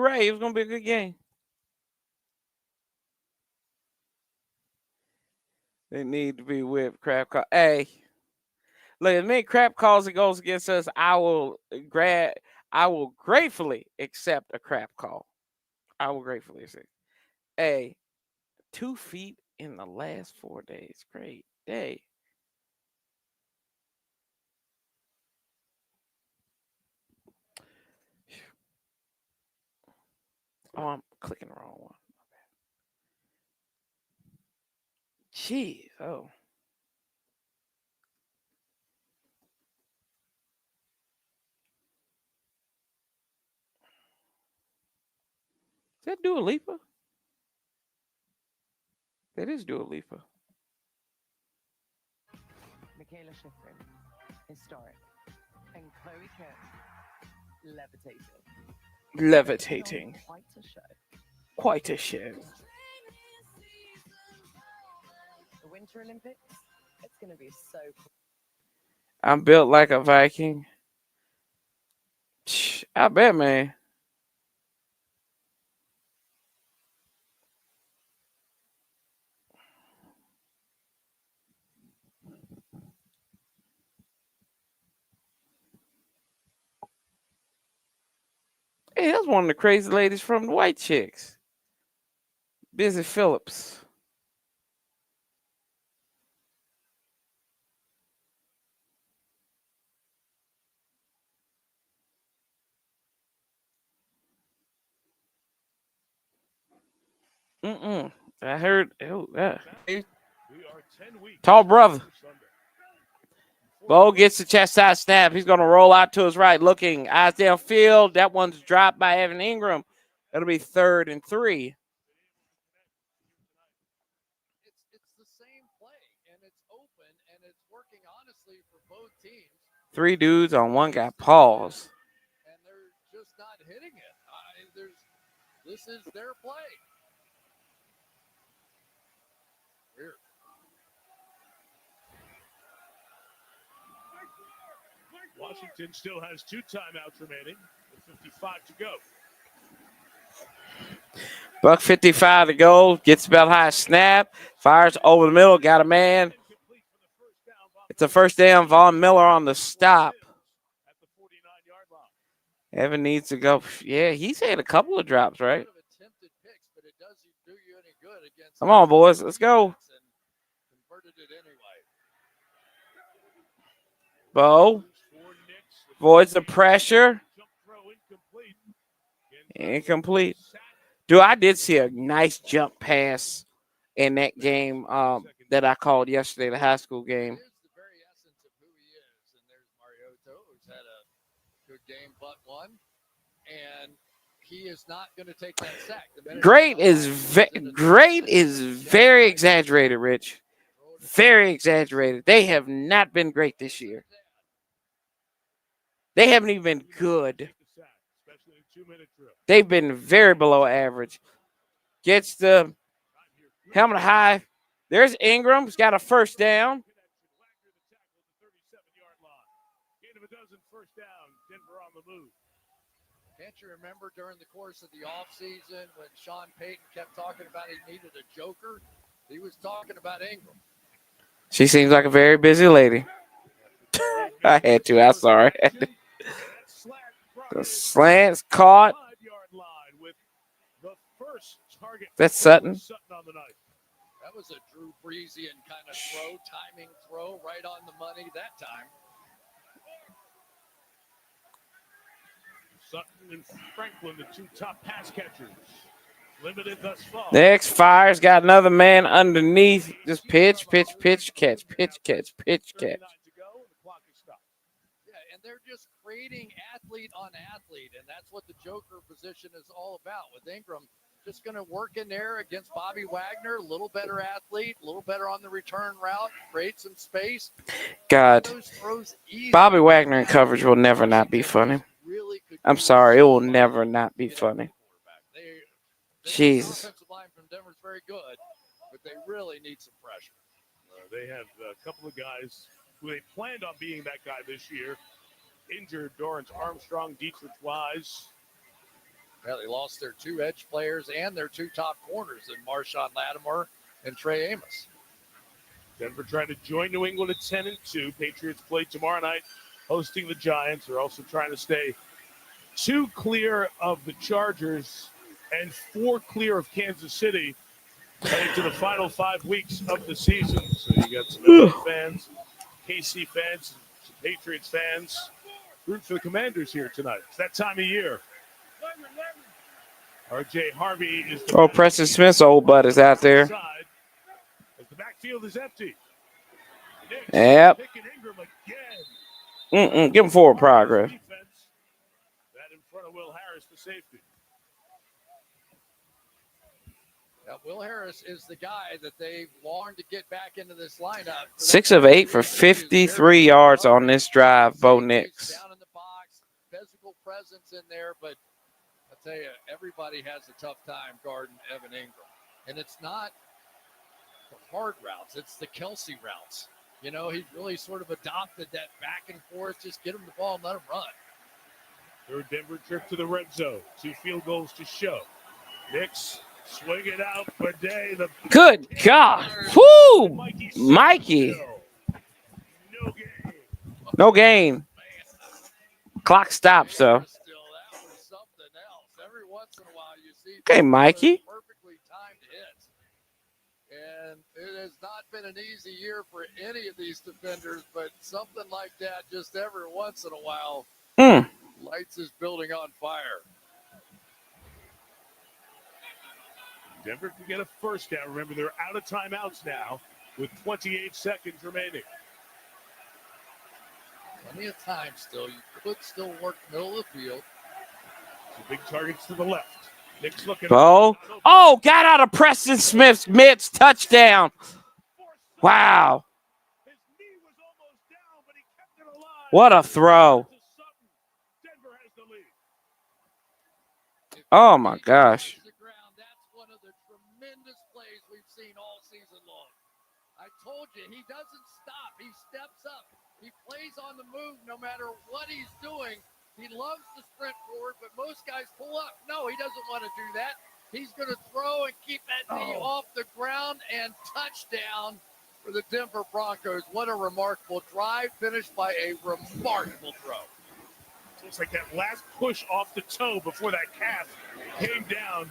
right. It was going to be a good game. They need to be with crap call. Hey, look, as many crap calls it goes against us, I will gratefully accept a crap call. I will gratefully accept. Hey, 2 feet in the last 4 days. Great day. Oh, I'm clicking the wrong one. Jeez. Oh. Is that Dua Lipa? That is Dua Lipa. Michaela Schifrin, historic, and Chloe Kern, levitating. Levitating. Quite a show. Quite a show. The Winter Olympics, it's going to be so cool. I'm built like a Viking. I bet, man. Hey, that's one of the crazy ladies from the White Chicks. Busy Phillips. I heard. Oh, yeah. Tall brother. Bo gets the chest side snap. He's going to roll out to his right, looking. Eyes downfield. That one's dropped by Evan Ingram. It'll be 3rd and 3. It's the same play, and it's open, and it's working honestly for both teams. 3 dudes on one guy. Pause. And they're just not hitting it. This is their play. Weird. Washington still has 2 timeouts remaining with 55 to go. Buck 55 to go. Gets about high snap. Fires over the middle. Got a man. It's a first down. Von Miller on the stop. Evan needs to go. Yeah, he's had a couple of drops, right? Come on, boys. Let's go. Bo avoids the pressure. Incomplete. Dude, I did see a nice jump pass in that game that I called yesterday, the high school game. The very essence of who he is. And there's Mariota, who's had a good game but one. And he is not going to take that sack. Great is very exaggerated, Rich. Very exaggerated. They have not been great this year. They haven't even been good. They've been very below average. Gets the helmet high. There's Ingram. He's got a first down. Don't you remember during the course of the offseason when Sean Payton kept talking about he needed a joker? He was talking about Ingram. She seems like a very busy lady. I had to. I'm sorry. The slant's caught. That's Sutton. That was a Drew Breesian kind of throw, timing throw, right on the money that time. Sutton and Franklin, the two top pass catchers. Limited thus far. Next fires got another man underneath. Just pitch, pitch, pitch, catch, pitch, catch, pitch, catch. Yeah, and they're just creating athlete on athlete, and that's what the joker position is all about with Ingram. Just going to work in there against Bobby Wagner, a little better athlete, a little better on the return route, create some space. God, Those throws easy. Bobby Wagner in coverage will never not be funny. I'm sorry, it will never not be funny. Jesus. Offensive line from Denver is very good, but they really need some pressure. They have a couple of guys who they planned on being that guy this year. Injured Dorrance Armstrong, Dietrich Wise. Yeah, they lost their two edge players and their two top corners in Marshawn Lattimore and Trey Amos. Denver trying to join New England at 10-2. Patriots play tomorrow night, hosting the Giants. They're also trying to stay 2 clear of the Chargers and 4 clear of Kansas City heading to the final 5 weeks of the season. So you got some LA fans, KC fans, some Patriots fans. Root for the Commanders here tonight. It's that time of year. R.J. Harvey is the Preston Smith's old butt is out there. As the backfield is empty. Knicks Yep. picking Ingram again. Give him forward progress. That in front of Will Harris, the safety. Now, Will Harris is the guy that they've longed to get back into this lineup. 6 of 8 for 53 yards on this drive, Bo Nix. Down in the box, physical presence in there, but I tell you, everybody has a tough time guarding Evan Ingram. And it's not the hard routes, it's the Kelsey routes. You know, he really sort of adopted that back and forth, just get him the ball and let him run. Third Denver trip to the red zone. 2 field goals to show. Nix swing it out for Day. Good God. Woo! Mikey. No gain. Clock stops, though. Okay, Mikey. Perfectly timed hits. And it has not been an easy year for any of these defenders, but something like that just every once in a while lights this building on fire. Denver can get a first down. Remember, they're out of timeouts now with 28 seconds remaining. Plenty of time still. You could still work middle of the field. Some big targets to the left. Nick's looking. Bo. Oh, got out of Preston Smith's mitts. Touchdown. Wow. What a throw. Oh, my gosh. Told you, he doesn't stop. He steps up. He plays on the move no matter what he's doing. He loves to sprint forward, but most guys pull up. No, he doesn't want to do that. He's going to throw and keep that knee off the ground, and touchdown for the Denver Broncos. What a remarkable drive, finished by a remarkable throw. Looks like that last push off the toe before that calf came down.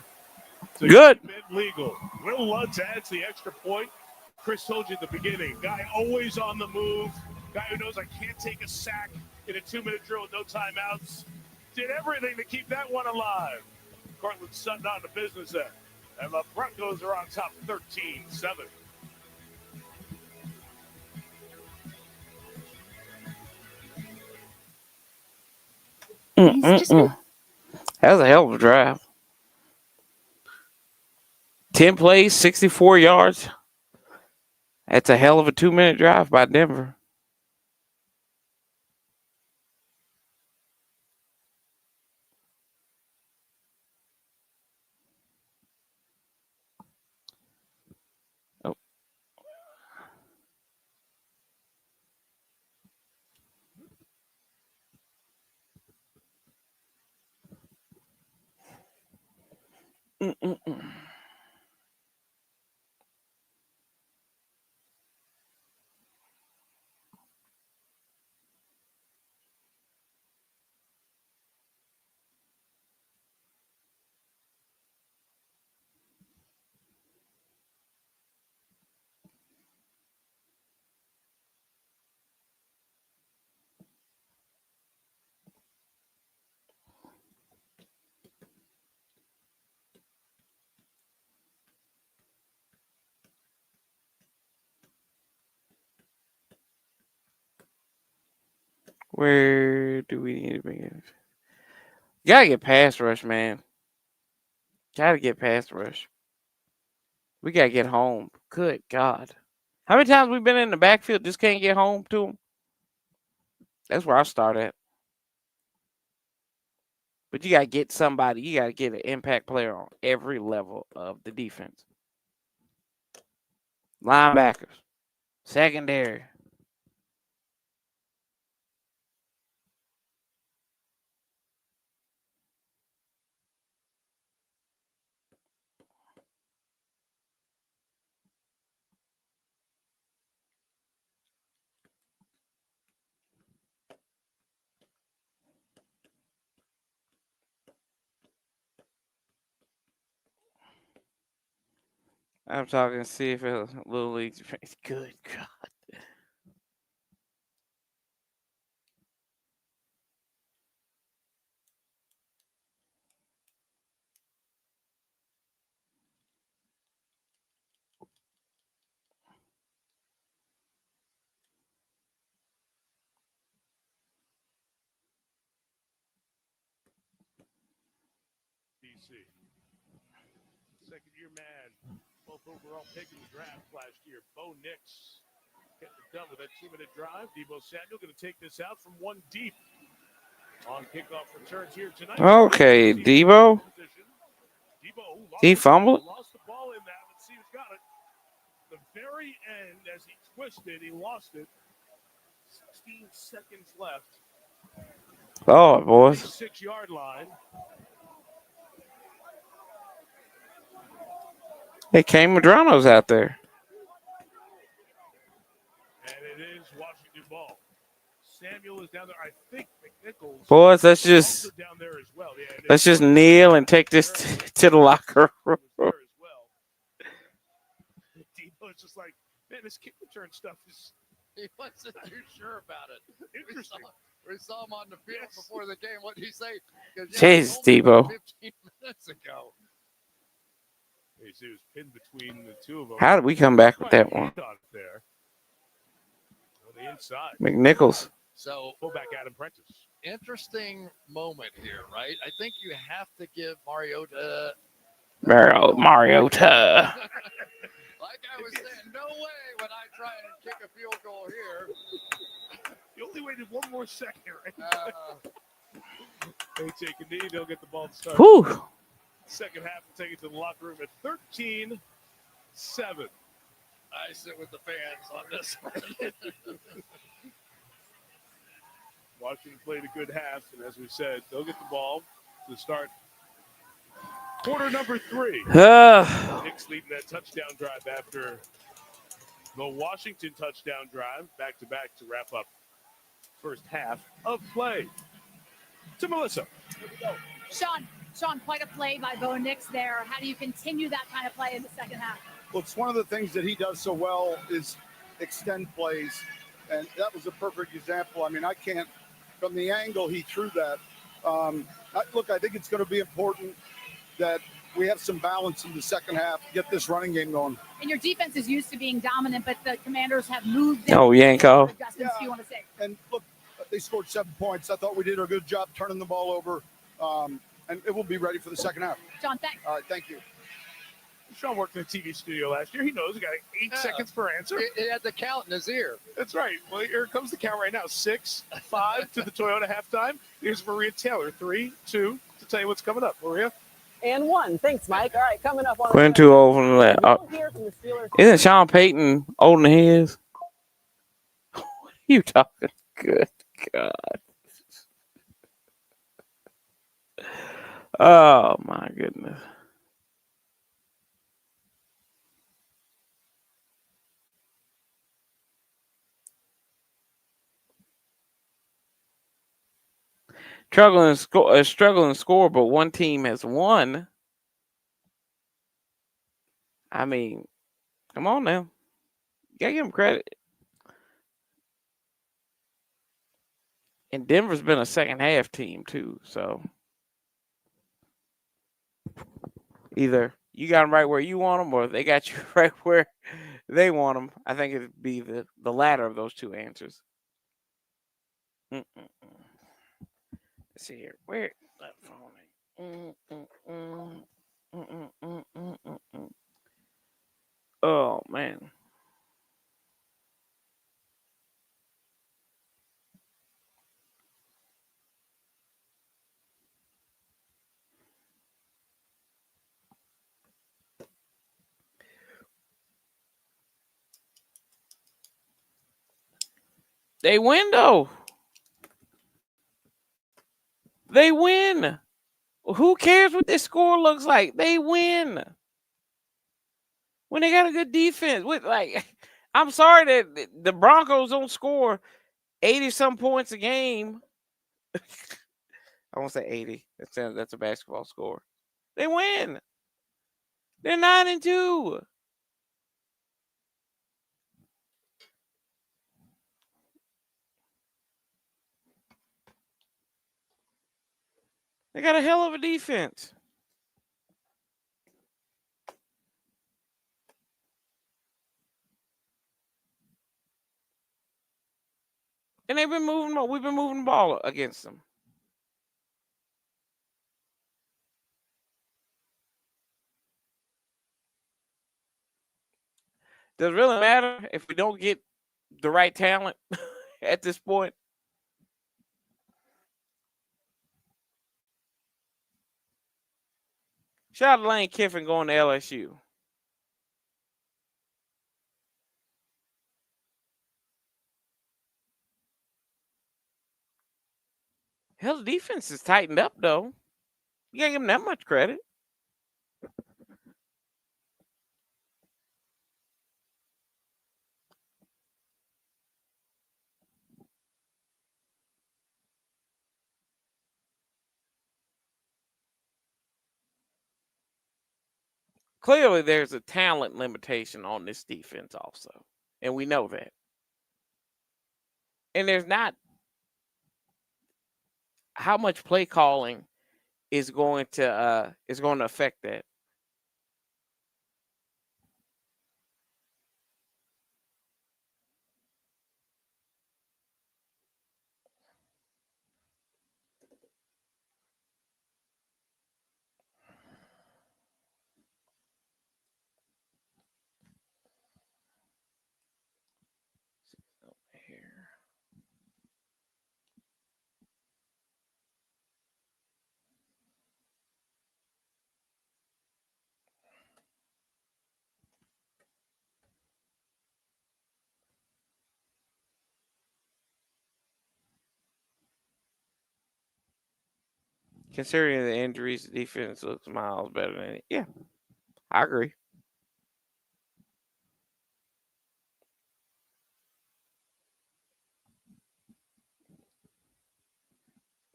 Good. Legal. Will Lutz adds the extra point. Chris told you at the beginning, guy always on the move, guy who knows I can't take a sack in a 2-minute drill with no timeouts. Did everything to keep that one alive. Cortland Sutton on the business end. And the Broncos are on top 13-7. That was a hell of a drive. 10 plays, 64 yards. That's a hell of a 2-minute drive by Denver. Oh. Where do we need to bring it? You gotta get past rush, man. Gotta get past rush. We gotta get home. Good God. How many times we been in the backfield just can't get home to them? That's where I start at. But you gotta get somebody. You gotta get an impact player on every level of the defense. Linebackers, secondary. I'm talking CFL Little League. Good God. DC. Second year man. 12th overall pick in the draft last year. Bo Nix getting it done with that 2-minute drive. Debo Samuel going to take this out from one deep on kickoff returns here tonight. Okay, Debo. He fumbled. Lost the ball in that. Let's see who's got it. The very end, as he twisted, he lost it. 16 seconds left. Oh, boys. 6-yard line. Hey, Kane Madrano's out there. And it is Washington ball. Samuel is down there. I think McNichols. Boys, let's just down there as well. Yeah, let's just kneel and take this to the locker room. Debo's just like, man, this kick return stuff is. He wasn't too sure about it. Interesting. We saw him on the field before the game. What did he say? Jeez, Debo. 15 minutes ago. He was pinned between the two of them. How did we come back with that one? There. On the inside. McNichols. So fullback Adam Prentice. Interesting moment here, right? I think you have to give Mariota. Mariota. Like I was saying, no way would I try and kick a field goal here. You only waited one more second, right? They take a knee, they'll get the ball to start. Whew. Second half, we'll take it to the locker room at 13-7. I sit with the fans on this one. Washington played a good half, and as we said, they'll get the ball to start quarter number 3. Knicks leading that touchdown drive after the Washington touchdown drive, back-to-back to wrap up first half of play. To Melissa. Sean, quite a play by Bo Nix there. How do you continue that kind of play in the second half? Well, it's one of the things that he does so well is extend plays, and that was a perfect example. I mean, I can't, from the angle he threw that, I think it's going to be important that we have some balance in the second half, get this running game going. And your defense is used to being dominant, but the Commanders have moved. Oh, Yanko. Adjustments you want to say? And look, they scored 7 points. I thought we did a good job turning the ball over, and it will be ready for the second half. John, thanks. All right, thank you. Sean worked in the TV studio last year. He knows he got 8 seconds per answer. He had the count in his ear. That's right. Well, here comes the count right now. 6-5 to the Toyota halftime. Here's Maria Taylor. 3-2 to tell you what's coming up. Maria? And 1. Thanks, Mike. All right, coming up on Quinn too old from the left. Isn't Sean Payton older than he is? What are you talking? Good God. Oh, my goodness. struggling to score, but one team has won. I mean, come on now. You gotta give them credit. And Denver's been a second half team too, so either you got them right where you want them, or they got you right where they want them. I think it'd be the latter of those two answers. Let's see here. Where that phone? Oh man. They win though. They win. Who cares what this score looks like? They win. When they got a good defense. I'm sorry that the Broncos don't score 80 some points a game. I won't say 80. That's a basketball score. They win. They're 9-2. They got a hell of a defense. And we've been moving the ball against them. Does it really matter if we don't get the right talent at this point? Shout out to Lane Kiffin going to LSU. Hell, the defense is tightened up, though. You can't give him that much credit. Clearly, there's a talent limitation on this defense also. And we know that. And there's not how much play calling is going to affect that. Considering the injuries, the defense looks miles better than it. Yeah, I agree.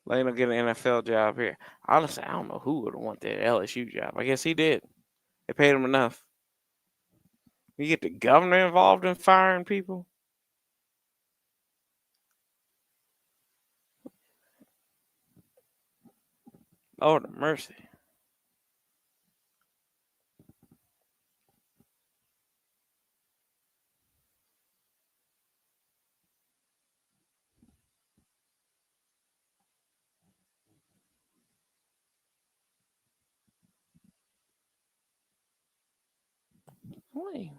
Lane will get an NFL job here. Honestly, I don't know who would have wanted that LSU job. I guess he did. They paid him enough. You get the governor involved in firing people? Lord have mercy. Wait.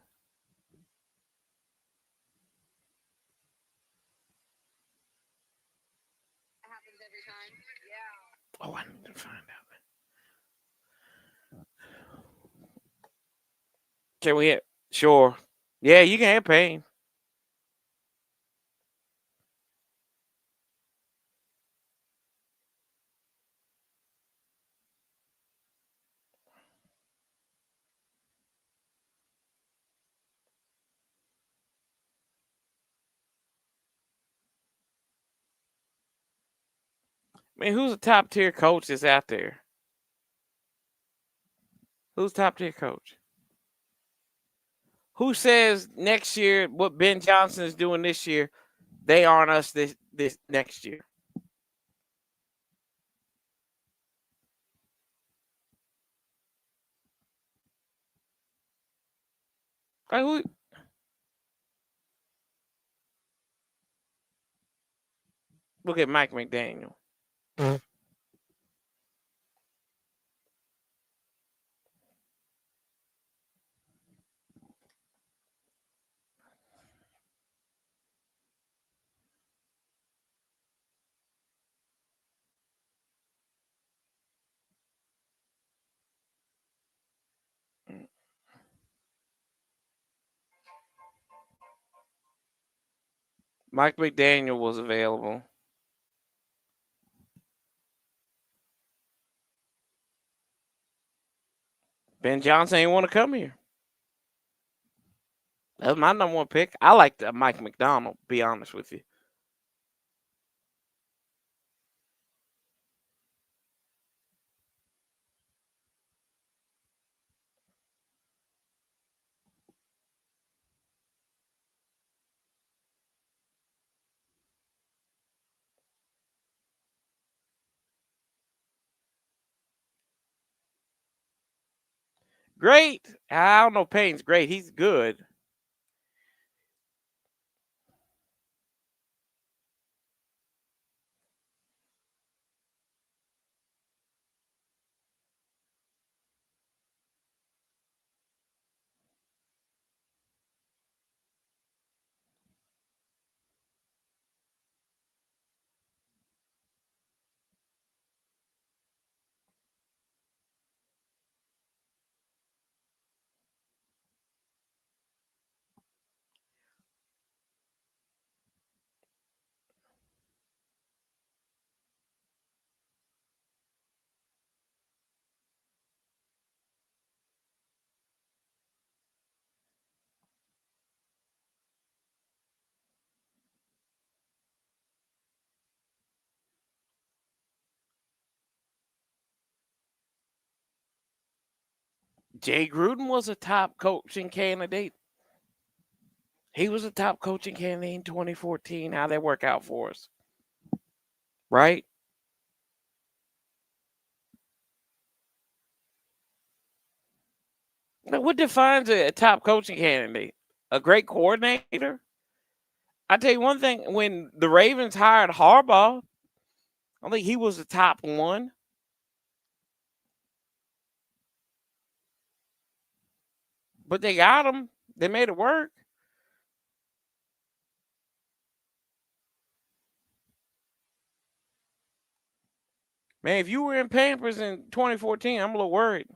Oh, I need to find out. Can we hit? Sure. Yeah, you can have pain. I mean, who's a top tier coach that's out there? Who's top tier coach? Who says next year what Ben Johnson is doing this year, they aren't us this next year? Like who? Look at Mike McDaniel. Mike McDaniel was available. Ben Johnson ain't want to come here. That's my number one pick. I like Mike McDonald, be honest with you. Great. I don't know. Payne's great. He's good. Jay Gruden was a top coaching candidate. He was a top coaching candidate in 2014. How'd that work out for us? Right? Now, what defines a top coaching candidate? A great coordinator? I tell you one thing, when the Ravens hired Harbaugh, I think he was the top one. But they got him. They made it work. Man, if you were in Pampers in 2014, I'm a little worried.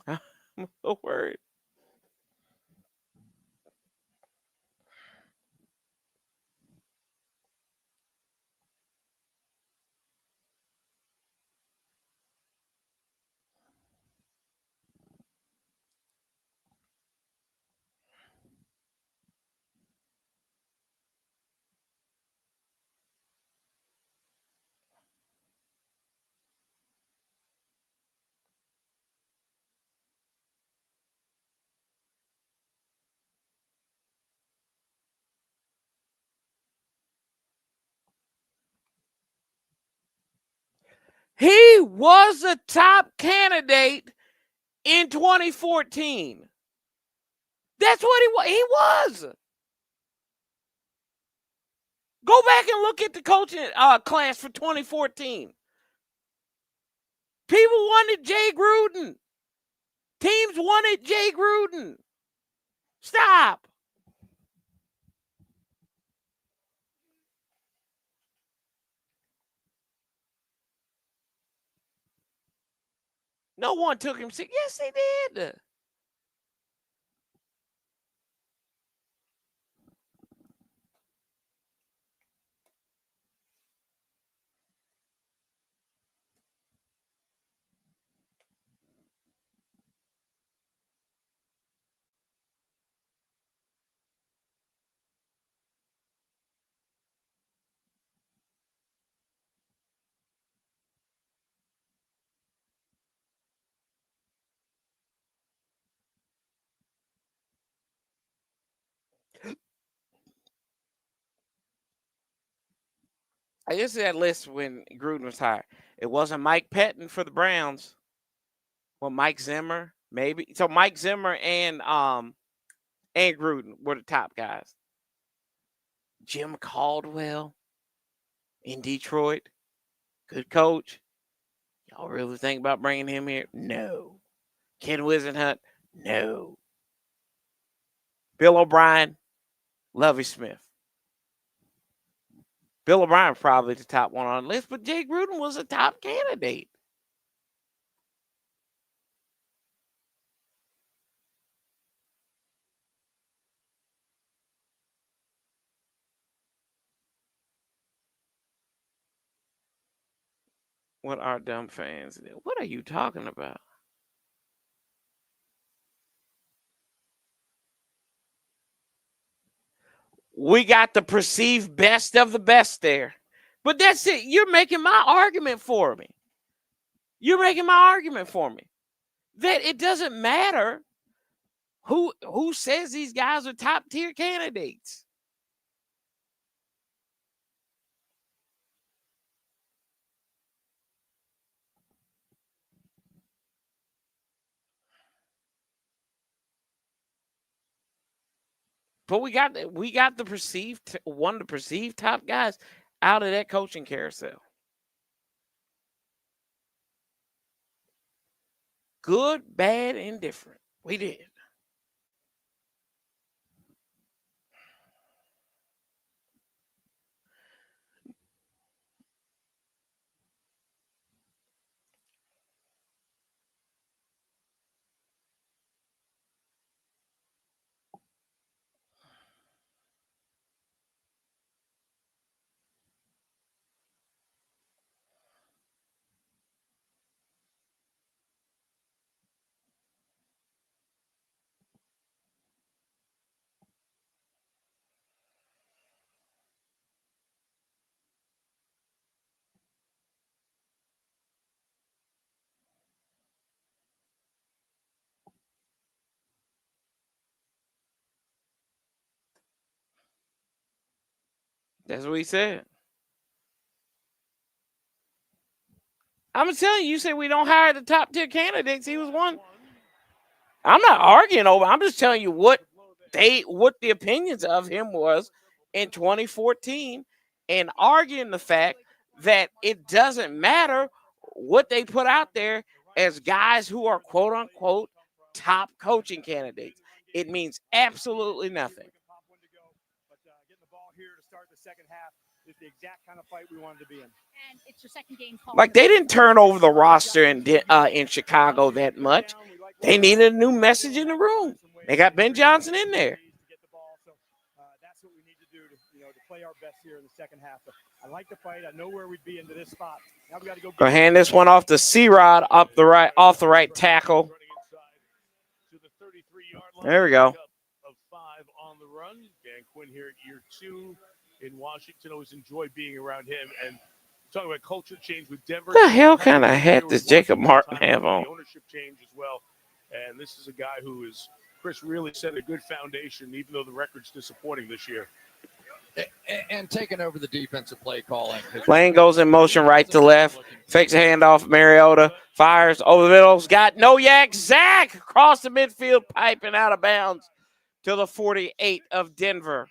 I'm a little worried. He was a top candidate in 2014. That's what he was. He was. Go back and look at the coaching class for 2014. People wanted Jay Gruden. Teams wanted Jay Gruden. Stop. No one took him sick. Yes, they did. I just see that list when Gruden was hired. It wasn't Mike Pettin for the Browns. Well, Mike Zimmer, maybe. So Mike Zimmer and Gruden were the top guys. Jim Caldwell in Detroit, good coach. Y'all really think about bringing him here? No. Ken Wisenhunt? No. Bill O'Brien, Lovie Smith. Bill O'Brien probably the top one on the list, but Jay Gruden was a top candidate. What are dumb fans? What are you talking about? We got the perceived best of the best there. But that's it. You're making my argument for me. That it doesn't matter who says these guys are top tier candidates. But we got the perceived one of the perceived top guys out of that coaching carousel. Good, bad, indifferent. We did. That's what he said. I'm telling you, you said we don't hire the top tier candidates. He was one. I'm not arguing over. I'm just telling you what the opinions of him was in 2014, and arguing the fact that it doesn't matter what they put out there as guys who are quote unquote top coaching candidates. It means absolutely nothing. Is the exact kind of fight we wanted to be in. And it's your second game call. Like, they didn't turn over the roster in Chicago that much. They needed a new message in the room. They got Ben Johnson in there. That's what we need to do to play our best here in the second half. But I like the fight. I know where we'd be into this spot. Now we got to go. Go hand this one off to C-Rod off the right tackle. There we go. Of 5 on the run. Dan Quinn here at year 2. In Washington, always enjoy being around him. And talking about culture change with Denver. What the hell kind of hat does Jacob Martin have on? The ownership change as well. And this is a guy who is, Chris, really set a good foundation, even though the record's disappointing this year. And taking over the defensive play calling. Lane goes in motion right to left. Fakes a handoff. Mariota fires over the middle. Got no yak. Zach across the midfield, piping out of bounds to the 48 of Denver.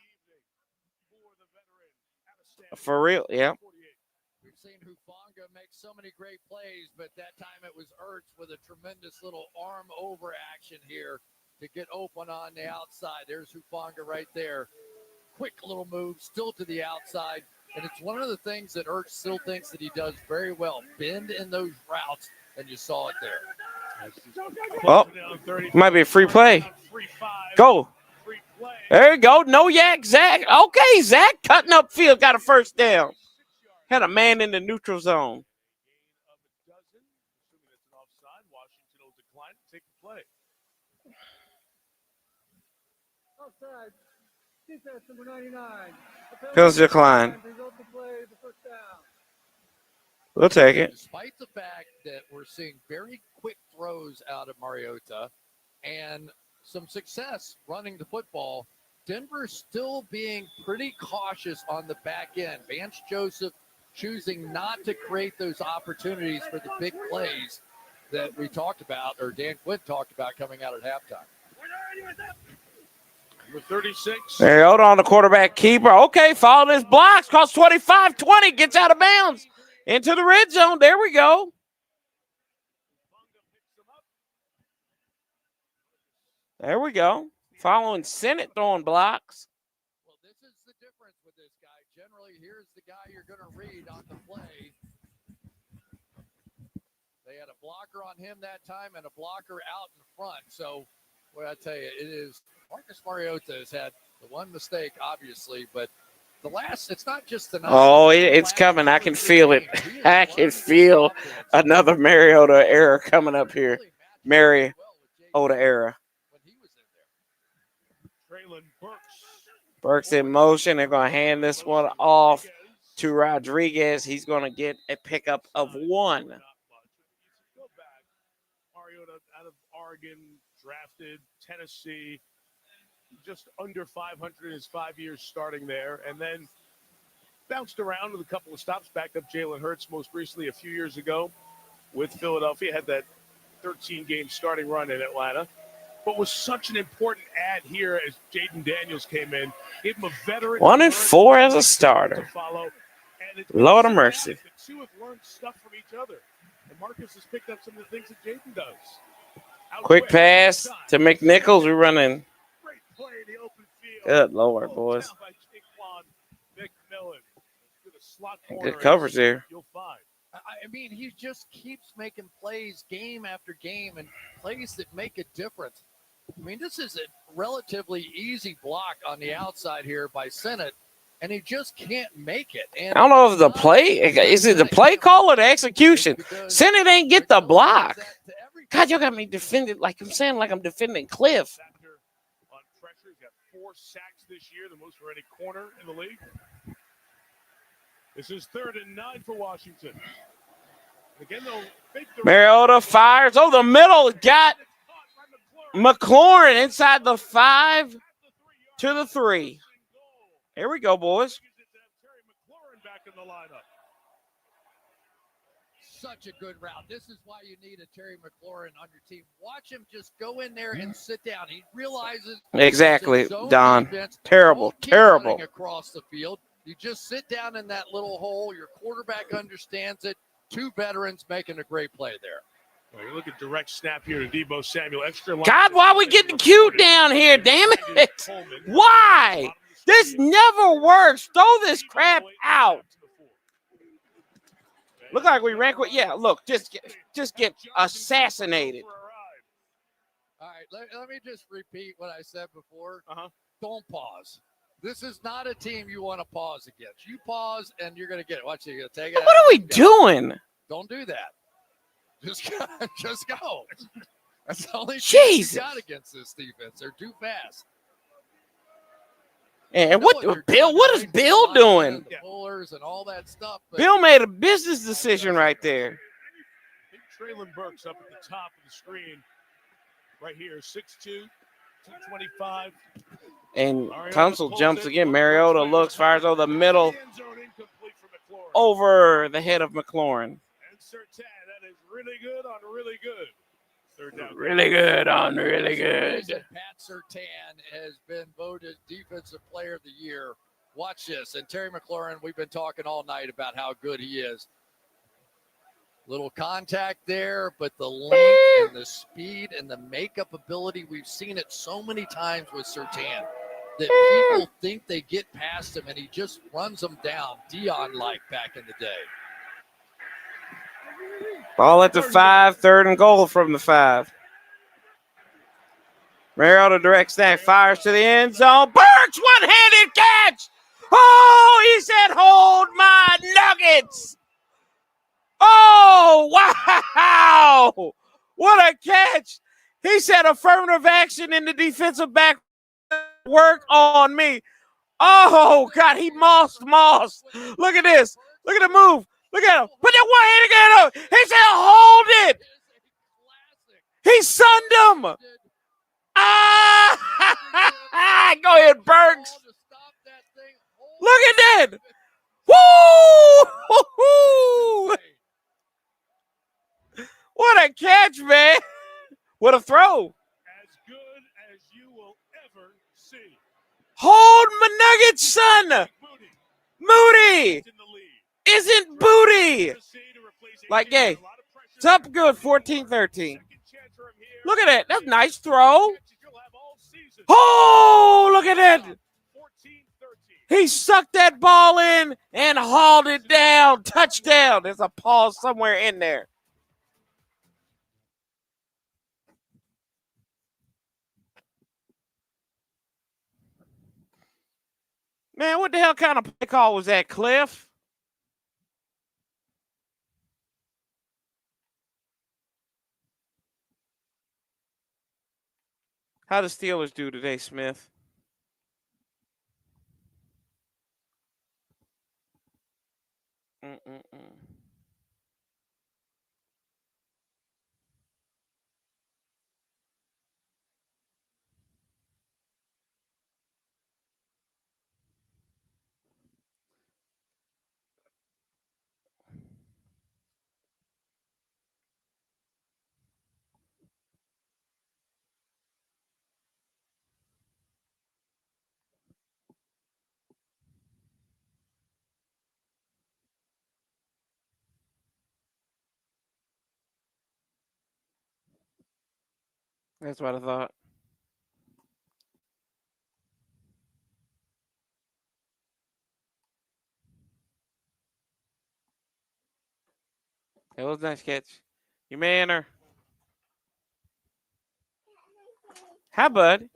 For real, yeah. We've seen Hufanga make so many great plays, but that time it was Ertz with a tremendous little arm over action here to get open on the outside. There's Hufanga right there. Quick little move, still to the outside. And it's one of the things that Ertz still thinks that he does very well. Bend in those routes, and you saw it there. Well, might be a free play. Go. There you go. No yak, Zach. Okay, Zach cutting up field. Got a first down. Had a man in the neutral zone. Offside. Defense number 99. Penalty decline. We'll take it. Despite the fact that we're seeing very quick throws out of Mariota and some success running the football, Denver's still being pretty cautious on the back end. Vance Joseph choosing not to create those opportunities for the big plays that we talked about, or Dan Quinn talked about coming out at halftime. Number 36. Mariota on the quarterback keeper. Okay, following his blocks. Cross 25-20. Gets out of bounds. Into the red zone. There we go. There we go. Following Senate throwing blocks. Well, this is the difference with this guy. Generally, here's the guy you're going to read on the play. They had a blocker on him that time and a blocker out in front. So, what I tell you, it is Marcus Mariota has had the one mistake, obviously, but the last, it's not just the night. Oh, it's coming. I can feel it. I can feel another Mariota era coming up here. Mariota era. Traylon Burks. Burks in motion. They're going to hand this one off to Rodriguez. He's going to get a pickup of 1. Go back. Mariota out of Oregon, drafted Tennessee, just under 500 in his 5 years starting there, and then bounced around with a couple of stops, backed up Jalen Hurts most recently a few years ago with Philadelphia, had that 13-game starting run in Atlanta, but was such an important add here as Jaden Daniels came in. Gave him a veteran. 1-4 as a starter. To follow. And Lord of mercy. The two have learned stuff from each other. And Marcus has picked up some of the things that Jaden does. Quick pass to McNichols. We're running. Great play in the open field. Good Lord, boys. Down by Jaquan McMillan. To the slot Good corner, coverage there. You'll find. I mean, he just keeps making plays game after game and plays that make a difference. I mean, this is a relatively easy block on the outside here by Senate, and he just can't make it. And I don't know if the play is it the play call or the execution. Senate ain't get the block. God, you got me defended like I'm saying, like I'm defending Cliff. On pressure, he's got 4 sacks this year, the most for any corner in the league. This is 3rd and 9 for Washington. Again, they'll fake the Mariota fires. Oh, the middle got McLaurin inside the 5 to the 3. Here we go, boys. Back in the lineup. Such a good route. This is why you need a Terry McLaurin on your team. Watch him just go in there and sit down. He realizes Exactly, Don. Terrible, terrible. Across the field. You just sit down in that little hole. Your quarterback understands it. 2 veterans making a great play there. Well, you look at direct snap here to Deebo Samuel. Extra line. God, why we getting cute down here? Damn it! Why? This never works. Throw this crap out. Look like we ran quick. Yeah, look, just get assassinated. All right, let me just repeat what I said before. Don't pause. This is not a team you want to pause against. You pause, and you're going to get it. Watch it. You're going to take it out. What are we doing? Don't do that. Just go. That's the only thing you got against this defense. They're too fast. And what is Bill doing? The pullers and all that stuff. Bill made a business decision right there. Traylon Burks up at the top of the screen. Right here, 6'2", 225. And Tunsil jumps again. Mariota looks, fires over the middle, over the head of McLaurin. And Sertan, that is really good on really good. Third down. Really good on really good. Pat Sertan has been voted Defensive Player of the Year. Watch this. And Terry McLaurin, we've been talking all night about how good he is. Little contact there, but the length and the speed and the makeup ability, we've seen it so many times with Sertan that people think they get past him and he just runs them down, Dion-like back in the day. Ball at the 5, 3rd and goal from the 5. Mariota direct snap, fires to the end zone. Burks, one-handed catch. Oh, he said, hold my nuggets. Oh, wow. What a catch. He said affirmative action in the defensive back work on me. Oh, God, he mossed. Look at this. Look at the move. Look at him. Put that one hand again. He said, hold it. He sunned him. Ah, go ahead, Burks. Look at that. Woo! What a catch, man. What a throw. As good as you will ever see. Hold my nuggets, son. Moody isn't booty. Like, hey, it's up good 14-13. Look at that. That's a nice throw. Oh, look at that. He sucked that ball in and hauled it down. Touchdown. There's a pause somewhere in there. Man, what the hell kind of play call was that, Cliff? How the Steelers do today, Smith? That's what I thought. It was a nice catch. You man her. Hi, bud.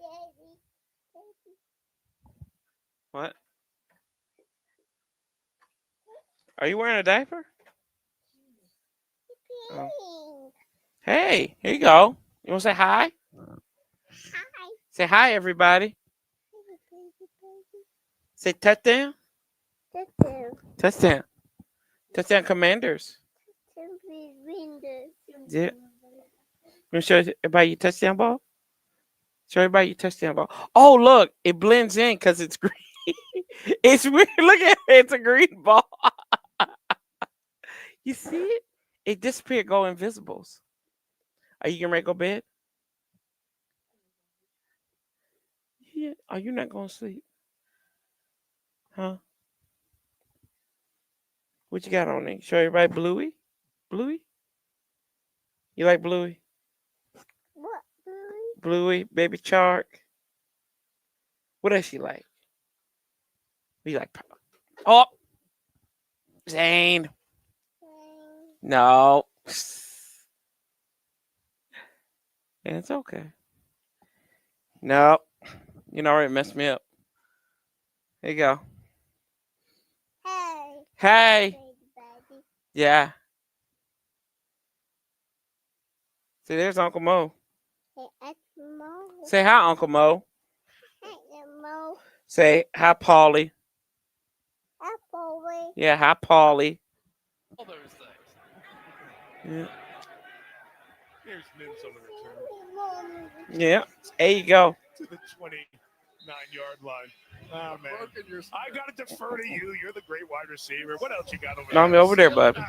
What? Are you wearing a diaper? Oh. Hey, here you go. You want to say hi? Hi. Say hi, everybody. Say touchdown. Touchdown. Touchdown. Touchdown Commanders. Yeah. You want to show everybody your touchdown ball? Show everybody your touchdown ball. Oh, look. It blends in because it's green. It's weird. Look at it. It's a green ball. You see it? It disappeared. Go invisibles. Are you getting ready to go to bed? Yeah. Are you not going to sleep? Huh? What you got on there? Show everybody Bluey? Bluey? You like Bluey? What, Bluey? Bluey, Baby Shark. What else you like? What you like? Oh! Zane. No. It's okay. No. You know, already messed me up. Here you go. Hey. Hey. Baby. Yeah. See, there's Uncle Mo. Hey, Uncle Mo. Say hi, Uncle Mo. Hey, Uncle Mo. Say hi, Paulie. Hi, Paulie. Yeah, hi, Paulie. All those things. Yeah. Here's Mims on the return. Yeah. There you go. To the 29-yard line. Oh, man. I got to defer to you. You're the great wide receiver. What else you got over No, I'm there? over there, bubby.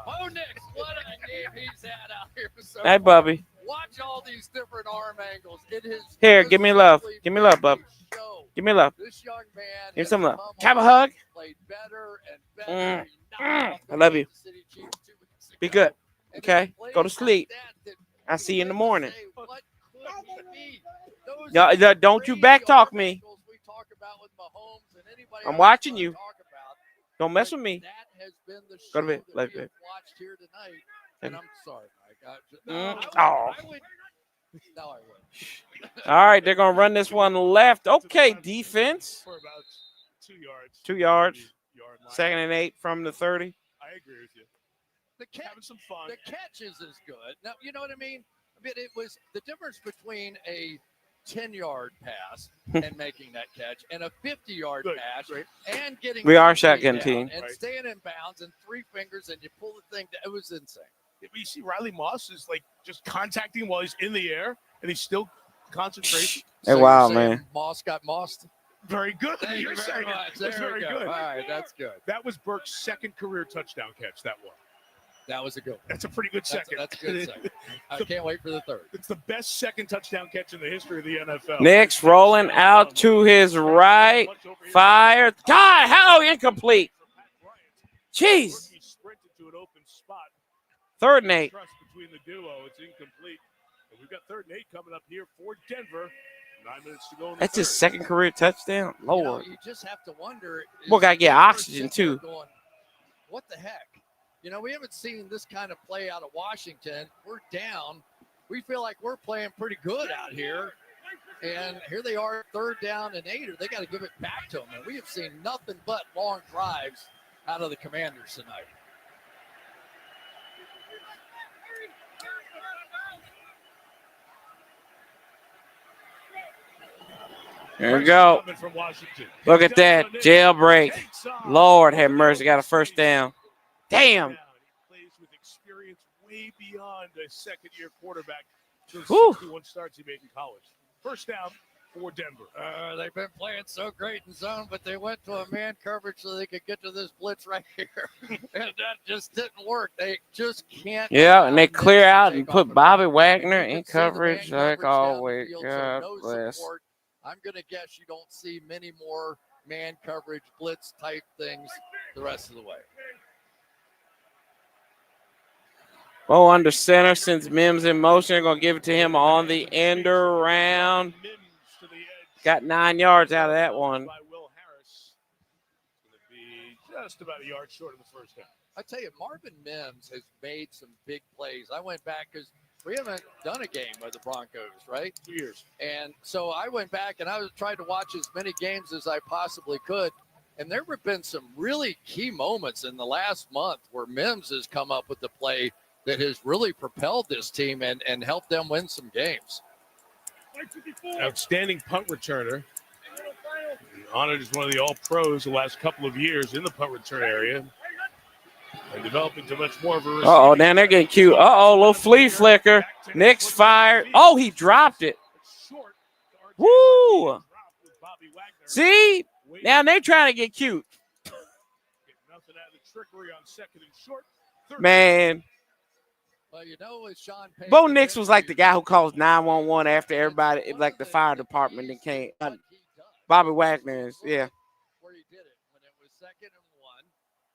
Bo Nix, what a game he's had out here. So Hey, bubby. watch all these different arm angles. It is Here, give me love. Give me love, bub. Give me love. This young man Give me has some love. come Have a on, hug. played better and better. I love you. Be good. Okay? Go to sleep. I'll see you in the morning. No, don't you back talk me. I'm watching you. Don't mess with me. Go to bed. Love you. And I'm sorry, Mike. Oh. I would. All right, they're going to run this one left. Okay, defense. For about 2 yards. 2 yards. Yard line. 2nd and 8 from the 30. I agree with you. Having some fun. The catches is good. Now, you know what I mean? It was the difference between a 10-yard pass and making that catch and a 50-yard pass and getting We are a the shotgun down team. and staying in bounds and 3 fingers and you pull the thing down. It was insane. You see Riley Moss is like just contacting him while he's in the air and he's still concentrating. Hey, wow, man. Moss got mossed. Very good. Thank you You're very saying much. it. There That's we very go. good. All right, that's good. That was Burke's second career touchdown catch. That one. That was a good one. That's a pretty good second. That's a good second. I can't wait for the third. It's the best second touchdown catch in the history of the NFL. Next, rolling out to his right. Fire. God, how incomplete. Jeez. He sprinted to an open spot. 3rd and 8. Trust between the duo. It's incomplete. And we've got 3rd and 8 coming up here for Denver. 9 minutes to go in the That's his third. 2nd career touchdown. Lord. You just have to wonder. Boy, got to get oxygen, too. Going, what the heck? We haven't seen this kind of play out of Washington. We're down. We feel like we're playing pretty good out here. And here they are, 3rd down and 8. They got to give it back to them. And we have seen nothing but long drives out of the Commanders tonight. There we go. Look at that. Jailbreak. Lord have mercy. Got a 1st down. Damn. He plays with experience way beyond a second-year quarterback. Those Whew. 61 starts he made in college. 1st down for Denver. They've been playing so great in zone, but they went to a man coverage so they could get to this blitz right here. And that just didn't work. They just can't. Yeah, and they clear out and put Bobby Wagner in coverage like always. God bless. I'm going to guess you don't see many more man coverage blitz type things the rest of the way. Oh, under center, since Mims in motion, they're going to give it to him on the end around. Got 9 yards out of that one. By Will Harris. It's going to be just about a yard short of the 1st down. I tell you, Marvin Mims has made some big plays. I went back because we haven't done a game with the Broncos, right? 2 years. And so I went back and I was trying to watch as many games as I possibly could. And there have been some really key moments in the last month where Mims has come up with the play that has really propelled this team and helped them win some games. Outstanding punt returner. Honored as one of the all-pros the last couple of years in the punt return area. And developing to much more of a receiver. Uh-oh, now they're getting cute. Uh-oh, little flea flicker. Nick's fired. Oh, he dropped it. Woo! See? Now they're trying to get cute. Nothing out of the trickery on 2nd and short. Man. Well, with Sean Payton, Bo Nix was like the guy who calls 911 after everybody, like the fire department that came. Bobby Wagner is, yeah. Where he did it when it was 2nd and 1,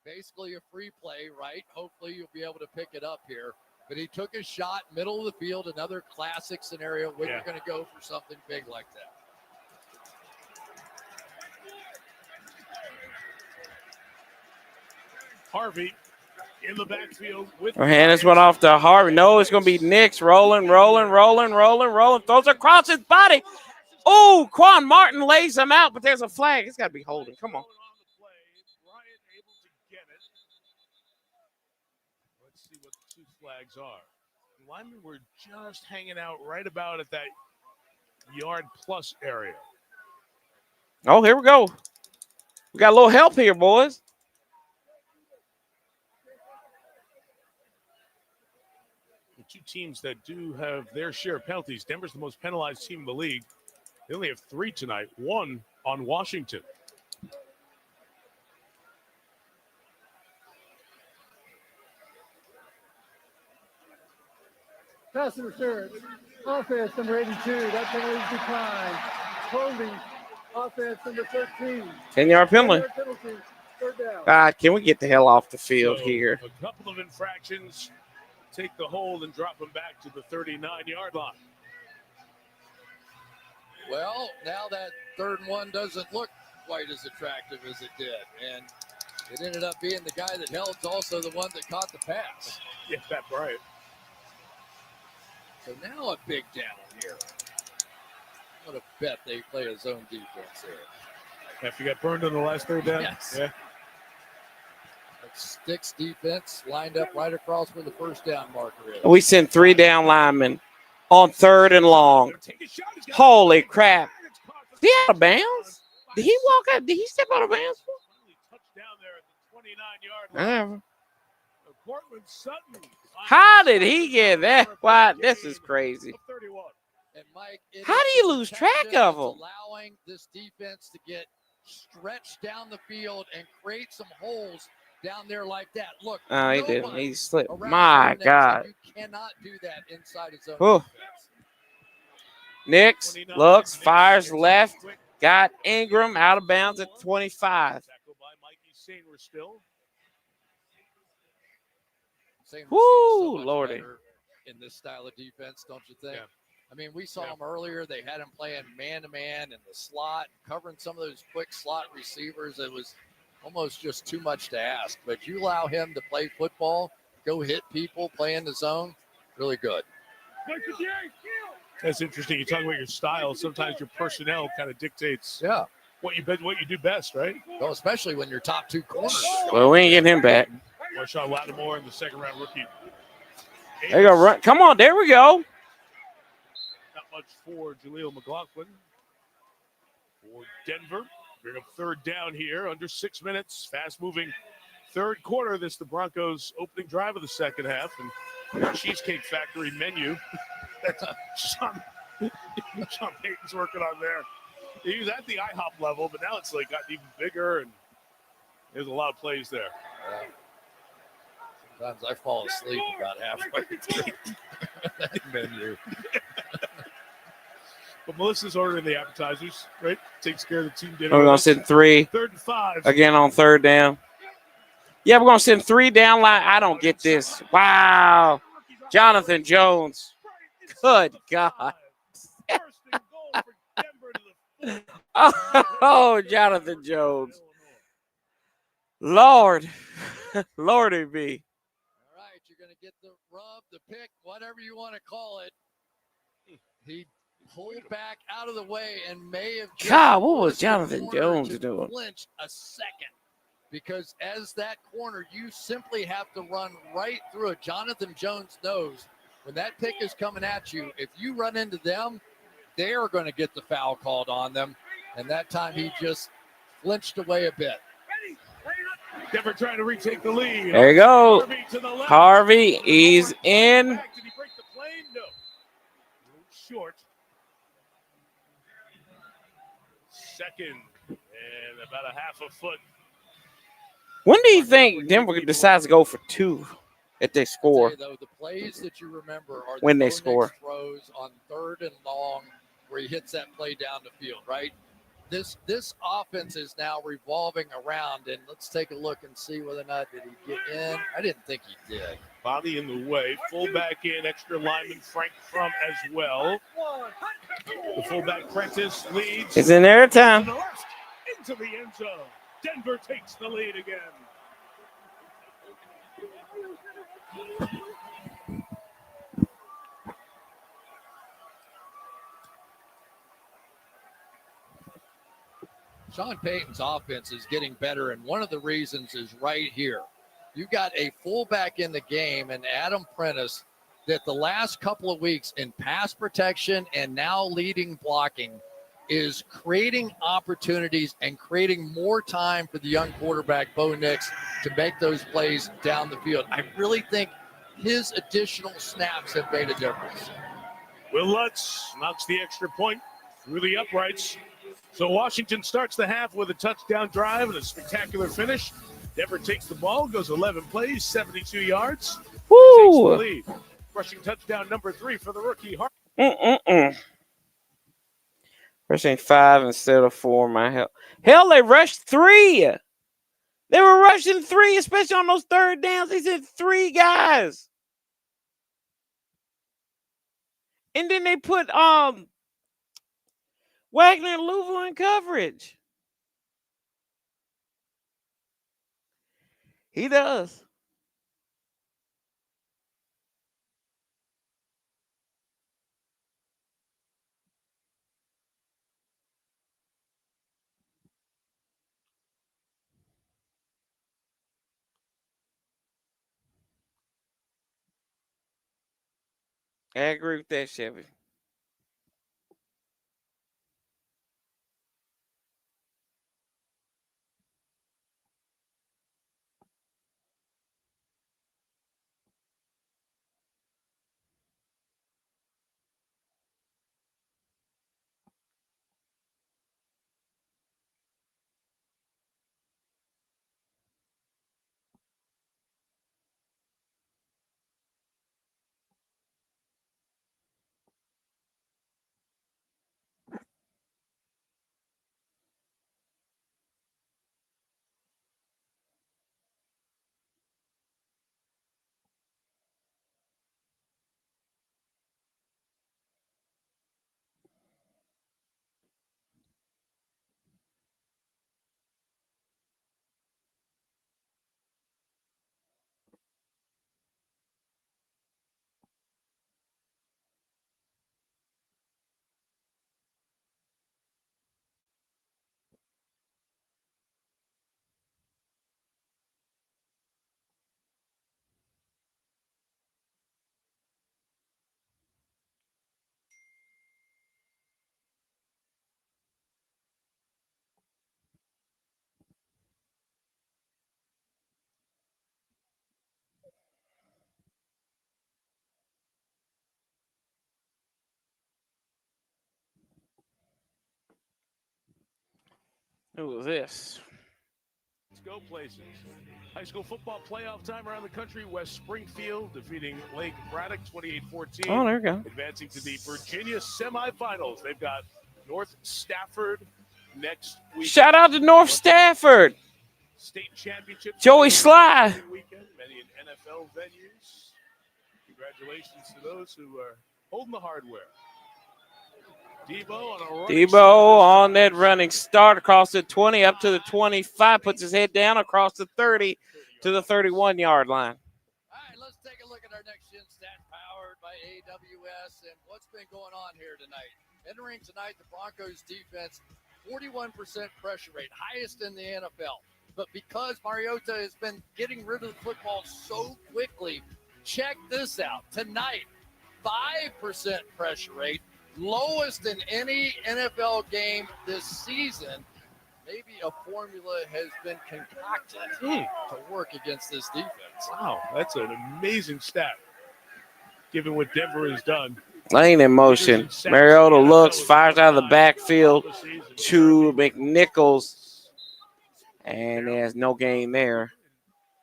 basically a free play, right? Hopefully you'll be able to pick it up here. But he took a shot, middle of the field, another classic scenario when you're going to go for something big like that. Harvey in the backfield with Hernandez went off to Harvey. No, it's going to be Nix rolling. Throws across his body. Oh, Quan Martin lays him out, but there's a flag. It's got to be holding. Come on. Let's see what the 2 flags are. The linemen were just hanging out right about at that yard-plus area. Oh, here we go. We got a little help here, boys. The 2 teams that do have their share of penalties. Denver's the most penalized team in the league. They only have 3 tonight, 1 on Washington. Pass interference. Offense number 82. That penalty is declined. Holding. Offense number 13. 10-yard penalty. 10-yard penalty. 3rd down. God, can we get the hell off the field So, here? A couple of infractions. Take the hold and drop them back to the 39-yard line. Well, now that 3rd and 1 doesn't look quite as attractive as it did. And it ended up being the guy that held is also the one that caught the pass. Yeah, that's right. So now a big down here. What a bet they play a zone defense here. After you got burned on the last 3rd down? Yes. Yeah. Sticks defense lined up right across where the 1st down marker is. We sent 3 down linemen on 3rd and long. Holy crap. Did he out of bounds? Did he walk out? Did he step out of bounds? Whatever. How did he get that? Why? This is crazy. And Mike, How do you lose track of them? Allowing this defense to get stretched down the field and create some holes down there like that. Look, Oh, he didn't. nobody He slipped. around My Bo Nix, God. and you cannot do that inside his own Whew. defense. Nix 29, looks, Nix fires gets left. quick. Got Ingram out of bounds at 25. Tackled by Mikey Sainer still. Saner's Woo, so much Lordy. better in this style of defense, don't you think? Yeah. I mean, we saw him earlier. They had him playing man-to-man in the slot, covering some of those quick slot receivers. It was almost just too much to ask. But you allow him to play football, go hit people, play in the zone, really good. That's interesting. You talk about your style. Sometimes your personnel kind of dictates what you do best, right? Well, especially when you're top two corners. Well, we ain't getting him back. Marshawn Lattimore in the second-round rookie. There you go. Run. Come on. There we go. Not much for Jaleel McLaughlin. For Denver, bring up third down here, under 6 minutes. Fast-moving third quarter. This is the Broncos' opening drive of the second half. And Cheesecake Factory menu that Sean Payton's working on there. He was at the IHOP level, but now it's like gotten even bigger, and there's a lot of plays there. Sometimes I fall asleep about halfway through that menu. But Melissa's ordering the appetizers, right? Takes care of the team dinner. We're going to send 3. 3rd and 5. Again on third down. Yeah, we're going to send 3 down line. I don't get this. Wow. Jonathan Jones. Good God. Oh, Jonathan Jones. Lord. Lordy be. All right, you're going to get the rub, the pick, whatever you want to call it. He pulled back out of the way and may have just God, what was forced the Jonathan corner Jones to doing? flinch a second. Because as that corner, you simply have to run right through it. Jonathan Jones knows when that pick is coming at you, if you run into them, they are going to get the foul called on them. And that time he just flinched away a bit. Denver trying to retake the lead. There you go. Harvey to the left. Harvey, he's in. Did he break the plane? No. Short. Second and about a half a foot. When do you think Denver decides to go for 2 if they score? Though, the plays that you remember are the When they Bo Nix score. throws on 3rd and long where he hits that play down the field, right? This offense is now revolving around, and let's take a look and see whether or not did he get in. I didn't think he did. Bobby in the way. Fullback in, extra lineman Frank Crum as well. The fullback Prentice leads. It's in there time. To the left, into the end zone. Denver takes the lead again. Sean Payton's offense is getting better, and one of the reasons is right here. You got a fullback in the game, and Adam Prentice, that the last couple of weeks in pass protection and now leading blocking is creating opportunities and creating more time for the young quarterback, Bo Nix, to make those plays down the field. I really think his additional snaps have made a difference. Will Lutz knocks the extra point through the uprights. So Washington starts the half with a touchdown drive and a spectacular finish. Denver takes the ball, goes 11 plays, 72 yards. Woo! Takes the lead. Rushing touchdown number 3 for the rookie. Rushing 5 instead of 4, my hell. Hell, they rushed 3. They were rushing 3, especially on those third downs. They said 3 guys. And then they put Wagner and Louisville in coverage. He does. I agree with that, Chevy. Who was this? Let's go places. High school football playoff time around the country. West Springfield defeating Lake Braddock 28-14. Oh, there you go. Advancing to the Virginia semifinals. They've got North Stafford next week. Shout out to North Stafford. State championship. Joey Sly. Weekend, many in NFL venues. Congratulations to those who are holding the hardware. Debo on that running start across the 20 up to the 25, puts his head down across the 30 to the 31-yard line. All right, let's take a look at our next gen stat powered by AWS and what's been going on here tonight. Entering tonight, the Broncos defense, 41% pressure rate, highest in the NFL. But because Mariota has been getting rid of the football so quickly, check this out. Tonight, 5% pressure rate, lowest in any NFL game this season. Maybe a formula has been concocted to work against this defense. Wow, that's an amazing stat, given what Denver has done. Lane in motion. Mariota looks, fires out of the backfield to McNichols, and there's no gain there.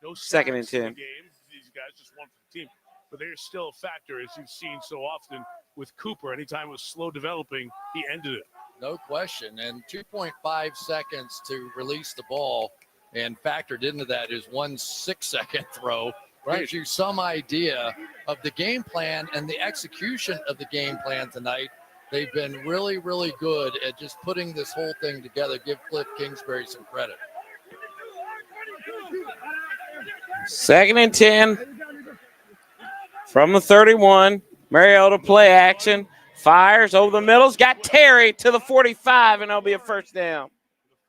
No Second and sacks in 10. the game. These guys just won for the team. But they're still a factor, as you've seen so often with Cooper. Anytime it was slow developing, he ended it. No question. And 2.5 seconds to release the ball, and factored into that is 1 6-second throw. Right. Gives you some idea of the game plan and the execution of the game plan tonight. They've been really, really good at just putting this whole thing together. Give Cliff Kingsbury some credit. Second and 10 from the 31. Mariota play action. Fires over the middle's got Terry to the 45, and it'll be a first down. The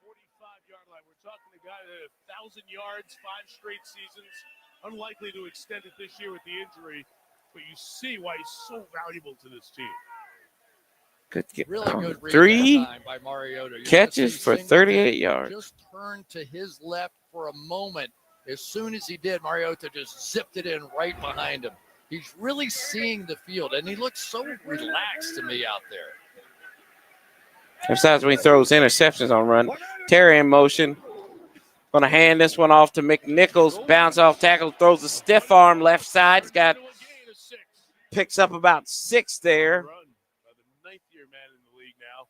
45-yard line. We're talking a guy that had 1,000 yards, 5 straight seasons. Unlikely to extend it this year with the injury, but you see why he's so valuable to this team. Really good read 3 that time by Mariota. You're catches gonna for see 38 yards. Just turned to his left for a moment. As soon as he did, Mariota just zipped it in right behind him. He's really seeing the field, and he looks so relaxed to me out there. Besides when he throws interceptions on run. Terry in motion. Going to hand this one off to McNichols. Bounce off tackle. Throws a stiff arm left side. He's got, picks up about 6 there. The 9th-year man in the league now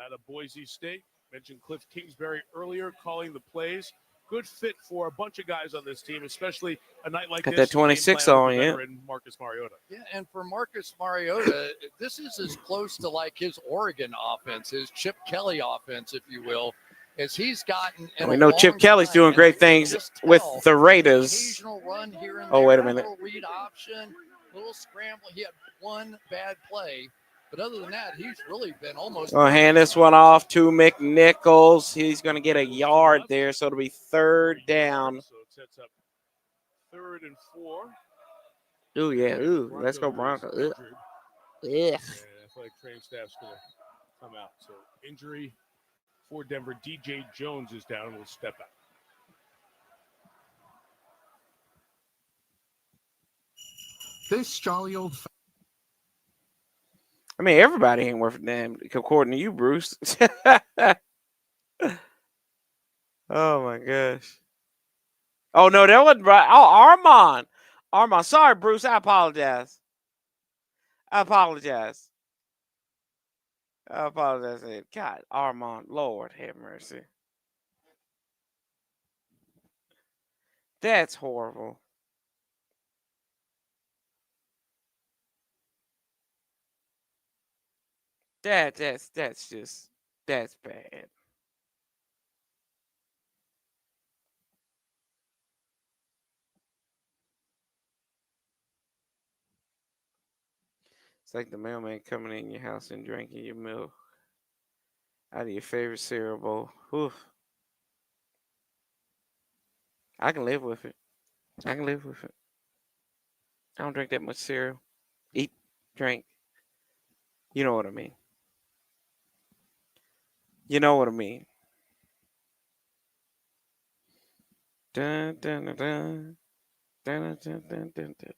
out of Boise State. Mentioned Cliff Kingsbury earlier calling the plays. Good fit for a bunch of guys on this team, especially a night like Got this. that 26 game plan on, with the yeah. veteran Marcus Mariota. Yeah, and for Marcus Mariota, this is as close to like his Oregon offense, his Chip Kelly offense, if you will, as he's gotten. We know Chip Kelly's doing great things with the Raiders. Occasional run here and Oh, there, wait a minute. little read option, little scramble. He had one bad play, but other than that, he's really been almost. Going to hand this one off to McNichols. He's going to get a yard there, so it'll be third down. So it sets up 3rd and 4. Ooh, yeah. Ooh, let's go Broncos. Ugh. Ugh. Athletic training staff's going to come out. So injury for Denver. DJ Jones is down and will step out. This jolly old. I mean, everybody ain't worth a damn, according to you, Bruce. Oh, my gosh. Oh, no, that wasn't right. Oh, Armand. Armand. Sorry, Bruce. I apologize. God, Armand. Lord have mercy. That's horrible. That's bad. It's like the mailman coming in your house and drinking your milk out of your favorite cereal bowl. Whew. I can live with it. I don't drink that much cereal. Eat, drink. You know what I mean. Dun, dun, dun, dun. Dun, dun, dun, dun, dun.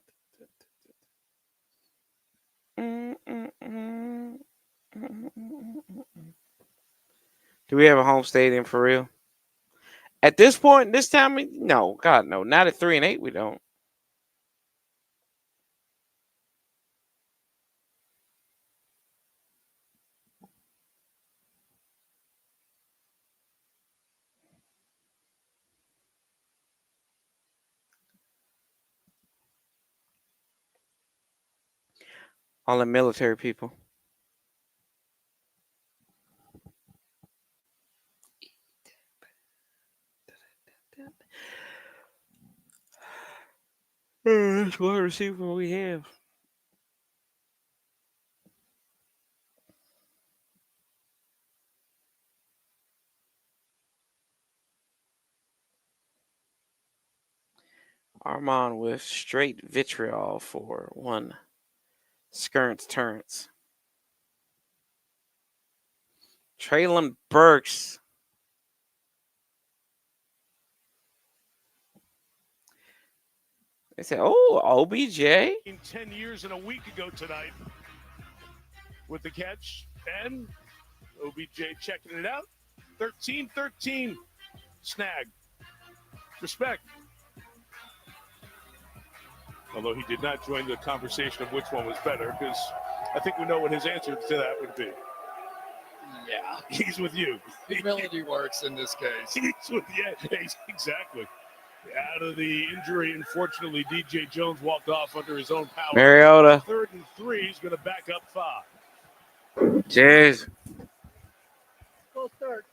Do we have a home stadium for real? At this point, this time, no. God, no. Not at 3-8, we don't. All the military people. That's wide receiver we have. Armand with straight vitriol for one. Skirts Turrence. Traylon Burks. They said, oh, OBJ. 10 years and a week ago tonight with the catch. And OBJ checking it out. 13-13 snag. Respect. Although he did not join the conversation of which one was better, because I think we know what his answer to that would be. Yeah. He's with you. Humility works in this case. He's with, yeah, exactly. Out of the injury, unfortunately, DJ Jones walked off under his own power. Mariota. 3rd and 3, he's going to back up 5. Cheers. Full start.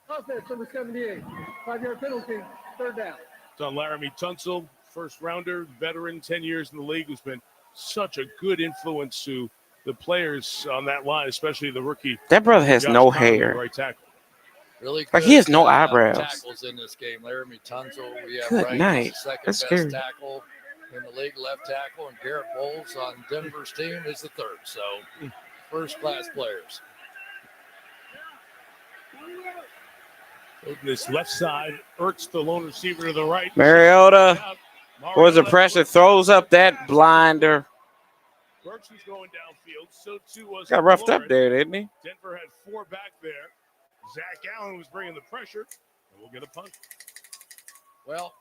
Offense, number 78. 5-yard penalty, 3rd down. It's on Laramie Tunsil, first rounder, veteran, 10 years in the league, who's been such a good influence to the players on that line, especially the rookie. That brother has Josh no Conley, hair. Right tackle. Really Like, he has no good, eyebrows. Tackles in this game. Laramie Tunsil, we have Good ranked night. as the second That's best scary. tackle in the league, left tackle, and Garrett Bowles on Denver's team is the 3rd. So, first-class players. This left side, Ertz, the lone receiver to the right. Mariota. Was the pressure, throws up that blinder. Burks was going downfield, so too was Got roughed up McLaurin. there, didn't he? Denver had 4 back there. Zach Allen was bringing the pressure, and we'll get a punt. Well,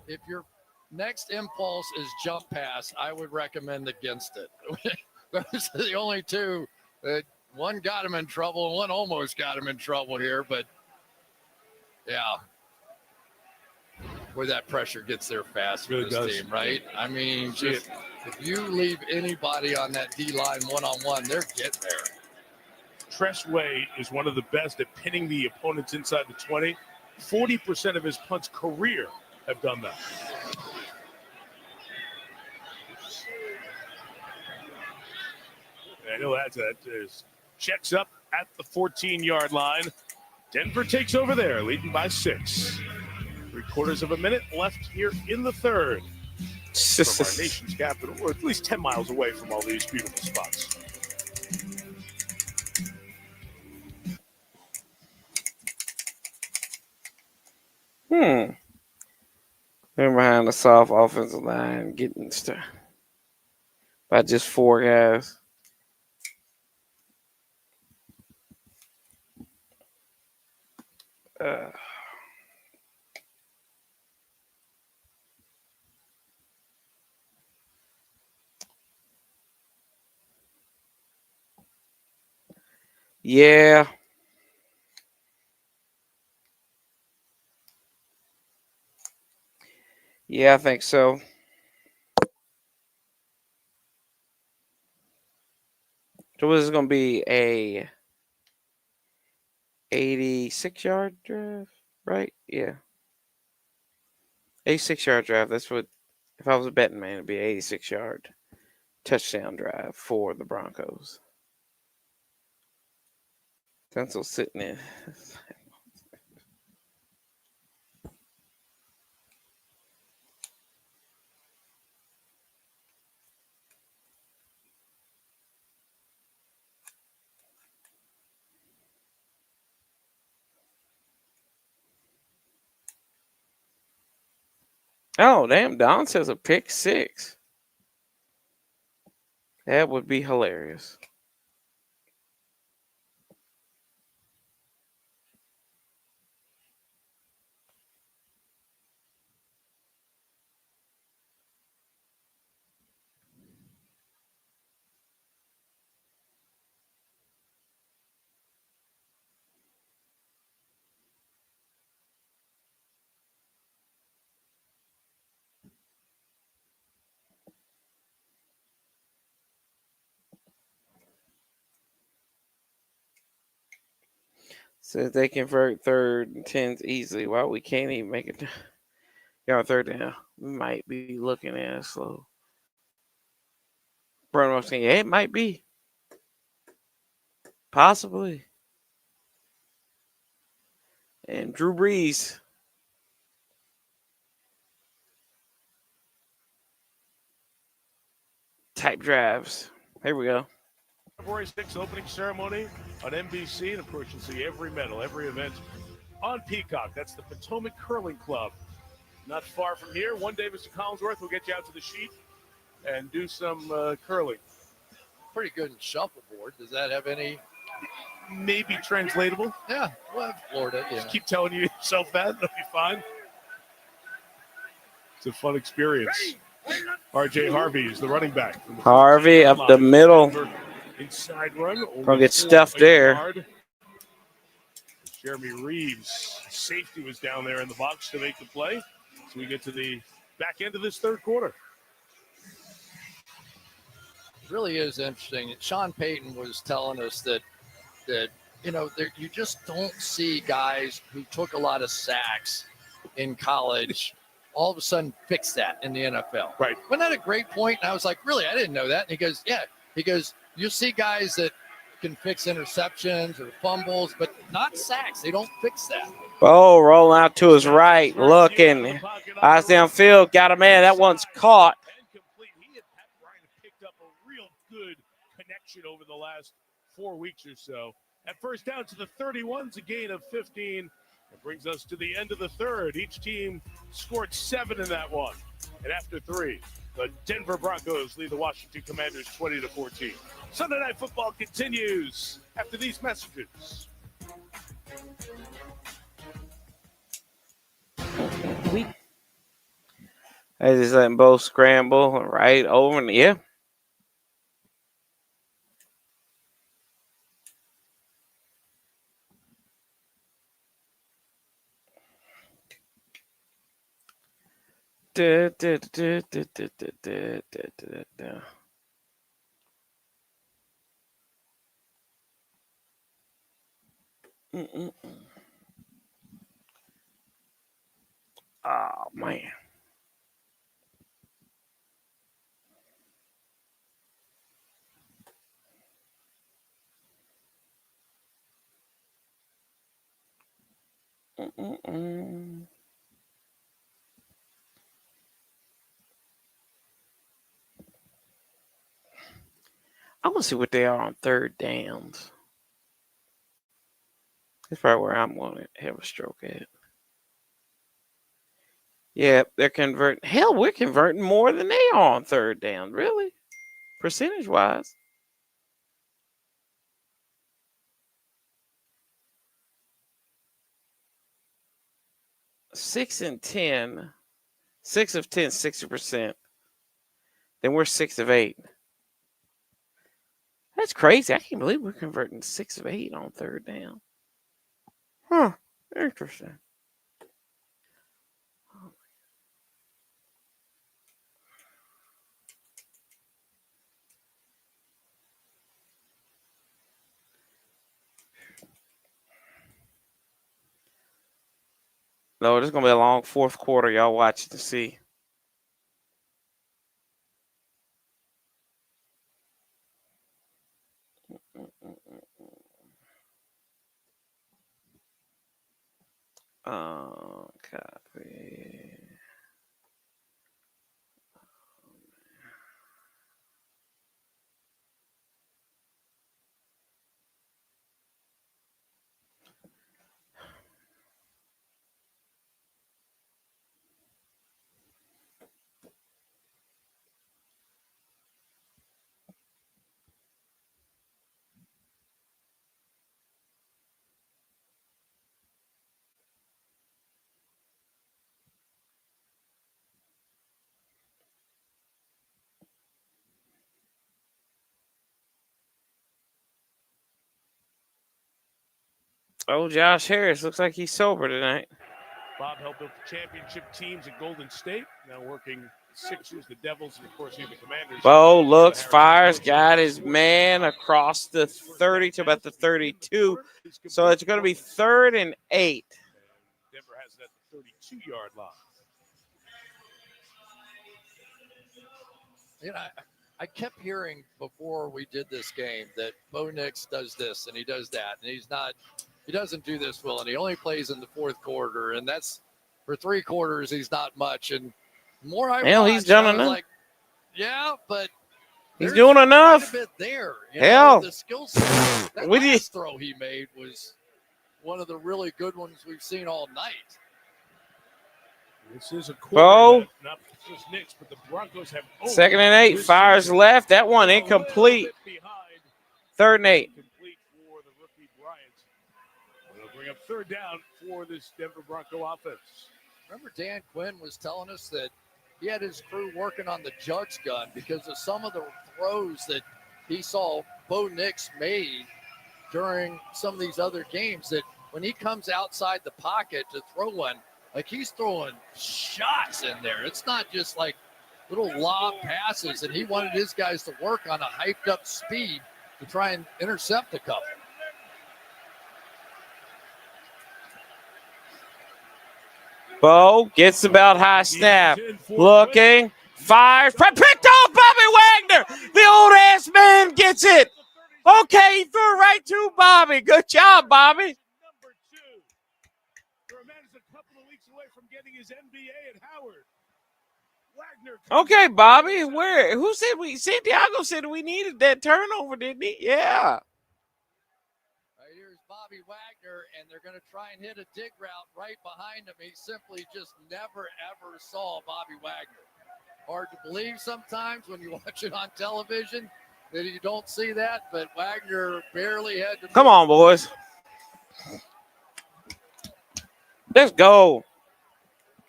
if your next impulse is jump pass, I would recommend against it. Those are the only two. One got him in trouble, and one almost got him in trouble here. But, yeah, where that pressure gets there fast for Really this does. team, right? I mean, just if you leave anybody on that D-line one-on-one, they're getting there. Tressway is one of the best at pinning the opponents inside the 20. 40% of his punts career have done that. I know that is checks up at the 14-yard line. Denver takes over there, leading by 6. 3/4 of a minute left here in the 3rd. From our nation's capital, or at least 10 miles away from all these beautiful spots. They're behind the soft offensive line, getting stuff by just 4 guys. Yeah. Yeah, I think so. So this is going to be a 86-yard drive, right? Yeah. 86-yard drive. That's what, if I was a betting man, it'd be an 86-yard touchdown drive for the Broncos. Tunsil's sitting in. Oh, damn. Don says a pick 6. That would be hilarious. Says they convert 3rd and 10s easily. Well, we can't even make it. Yeah, 3rd down. We might be looking at it slow. Bruno saying, yeah, it might be. Possibly. And Drew Brees. Type drives. Here we go. February 6th opening ceremony on NBC, and of course you'll see every medal, every event on Peacock. That's the Potomac Curling Club. Not far from here. One day, Mr. Collinsworth will get you out to the sheet and do some curling. Pretty good in shuffleboard. Does that have any? Maybe translatable. Yeah, well, Florida. Yeah. Just keep telling yourself that. It'll be fine. It's a fun experience. R.J. Harvey is the running back. Harvey up the middle. Inside run. Gonna get stuffed there. Yard. Jeremy Reeves, safety, was down there in the box to make the play. So we get to the back end of this 3rd quarter. It really is interesting. Sean Payton was telling us that you just don't see guys who took a lot of sacks in college all of a sudden fix that in the NFL. Right. Wasn't that a great point? And I was like, really? I didn't know that. And he goes, yeah. He goes, you see guys that can fix interceptions or fumbles, but not sacks. They don't fix that. Oh, rolling out to his right, looking. Eyes downfield, got a man. That one's caught. He and Pat Bryant have picked up a real good connection over the last 4 weeks or so. At first down to the 31's a gain of 15. It brings us to the end of the 3rd. Each team scored 7 in that one. And after 3, the Denver Broncos lead the Washington Commanders 20-14. Sunday Night Football continues after these messages. I just letting both scramble right over. And yeah. Da, da, da, da, da, da, da, da, da. Oh, man. I want to see what they are on 3rd downs. That's probably where I'm going to have a stroke at. Yeah, they're converting. Hell, we're converting more than they are on 3rd down. Really? Percentage-wise. Six of 10, 60%. Then we're 6 of 8. That's crazy. I can't believe we're converting 6 of 8 on 3rd down. Huh. Interesting. No, this is going to be a long 4th quarter. Y'all watch it to see. Copy. Oh, Josh Harris looks like he's sober tonight. Bob helped build the championship teams at Golden State. Now working Sixers, the Devils, and of course, you have the Commanders. Bo looks, fires, got his man across the 30 to about the 32. So it's going to be 3rd and 8. Denver has it at the 32-yard line. You know, I kept hearing before we did this game that Bo Nix does this and he does that, and he doesn't do this well, and he only plays in the fourth quarter, and that's for 3 quarters. He's not much, and more I Hell, watch, he's done I was enough. like, yeah, but He's there's doing enough. quite a bit there. You Hell, know, the skill set. That We did- last throw he made was one of the really good ones we've seen all night. This is a Bo. quarter, not just Knicks, but the Broncos have 2nd and 8, fires left. That one incomplete. 3rd and 8. Complete for the rookie Bryant. It'll bring up 3rd down for this Denver Bronco offense. Remember Dan Quinn was telling us that he had his crew working on the jugs gun because of some of the throws that he saw Bo Nix made during some of these other games, that when he comes outside the pocket to throw one, like he's throwing shots in there. It's not just like little lob passes, and he wanted his guys to work on a hyped up speed to try and intercept a couple. Bo gets about high snap. Looking, fires, picked off Bobby Wagner. The old ass man gets it. Okay, he threw it right to Bobby. Good job, Bobby. Number 2. The man is a couple of weeks away from getting his MBA at Howard. Wagner. Okay, Bobby. Who said Santiago said we needed that turnover, didn't he? Yeah. Right, here's Bobby Wagner, and they're going to try and hit a dig route right behind him. He simply just never, ever saw Bobby Wagner. Hard to believe sometimes when you watch it on television that you don't see that, but Wagner barely had to. Come on, boys. Let's go.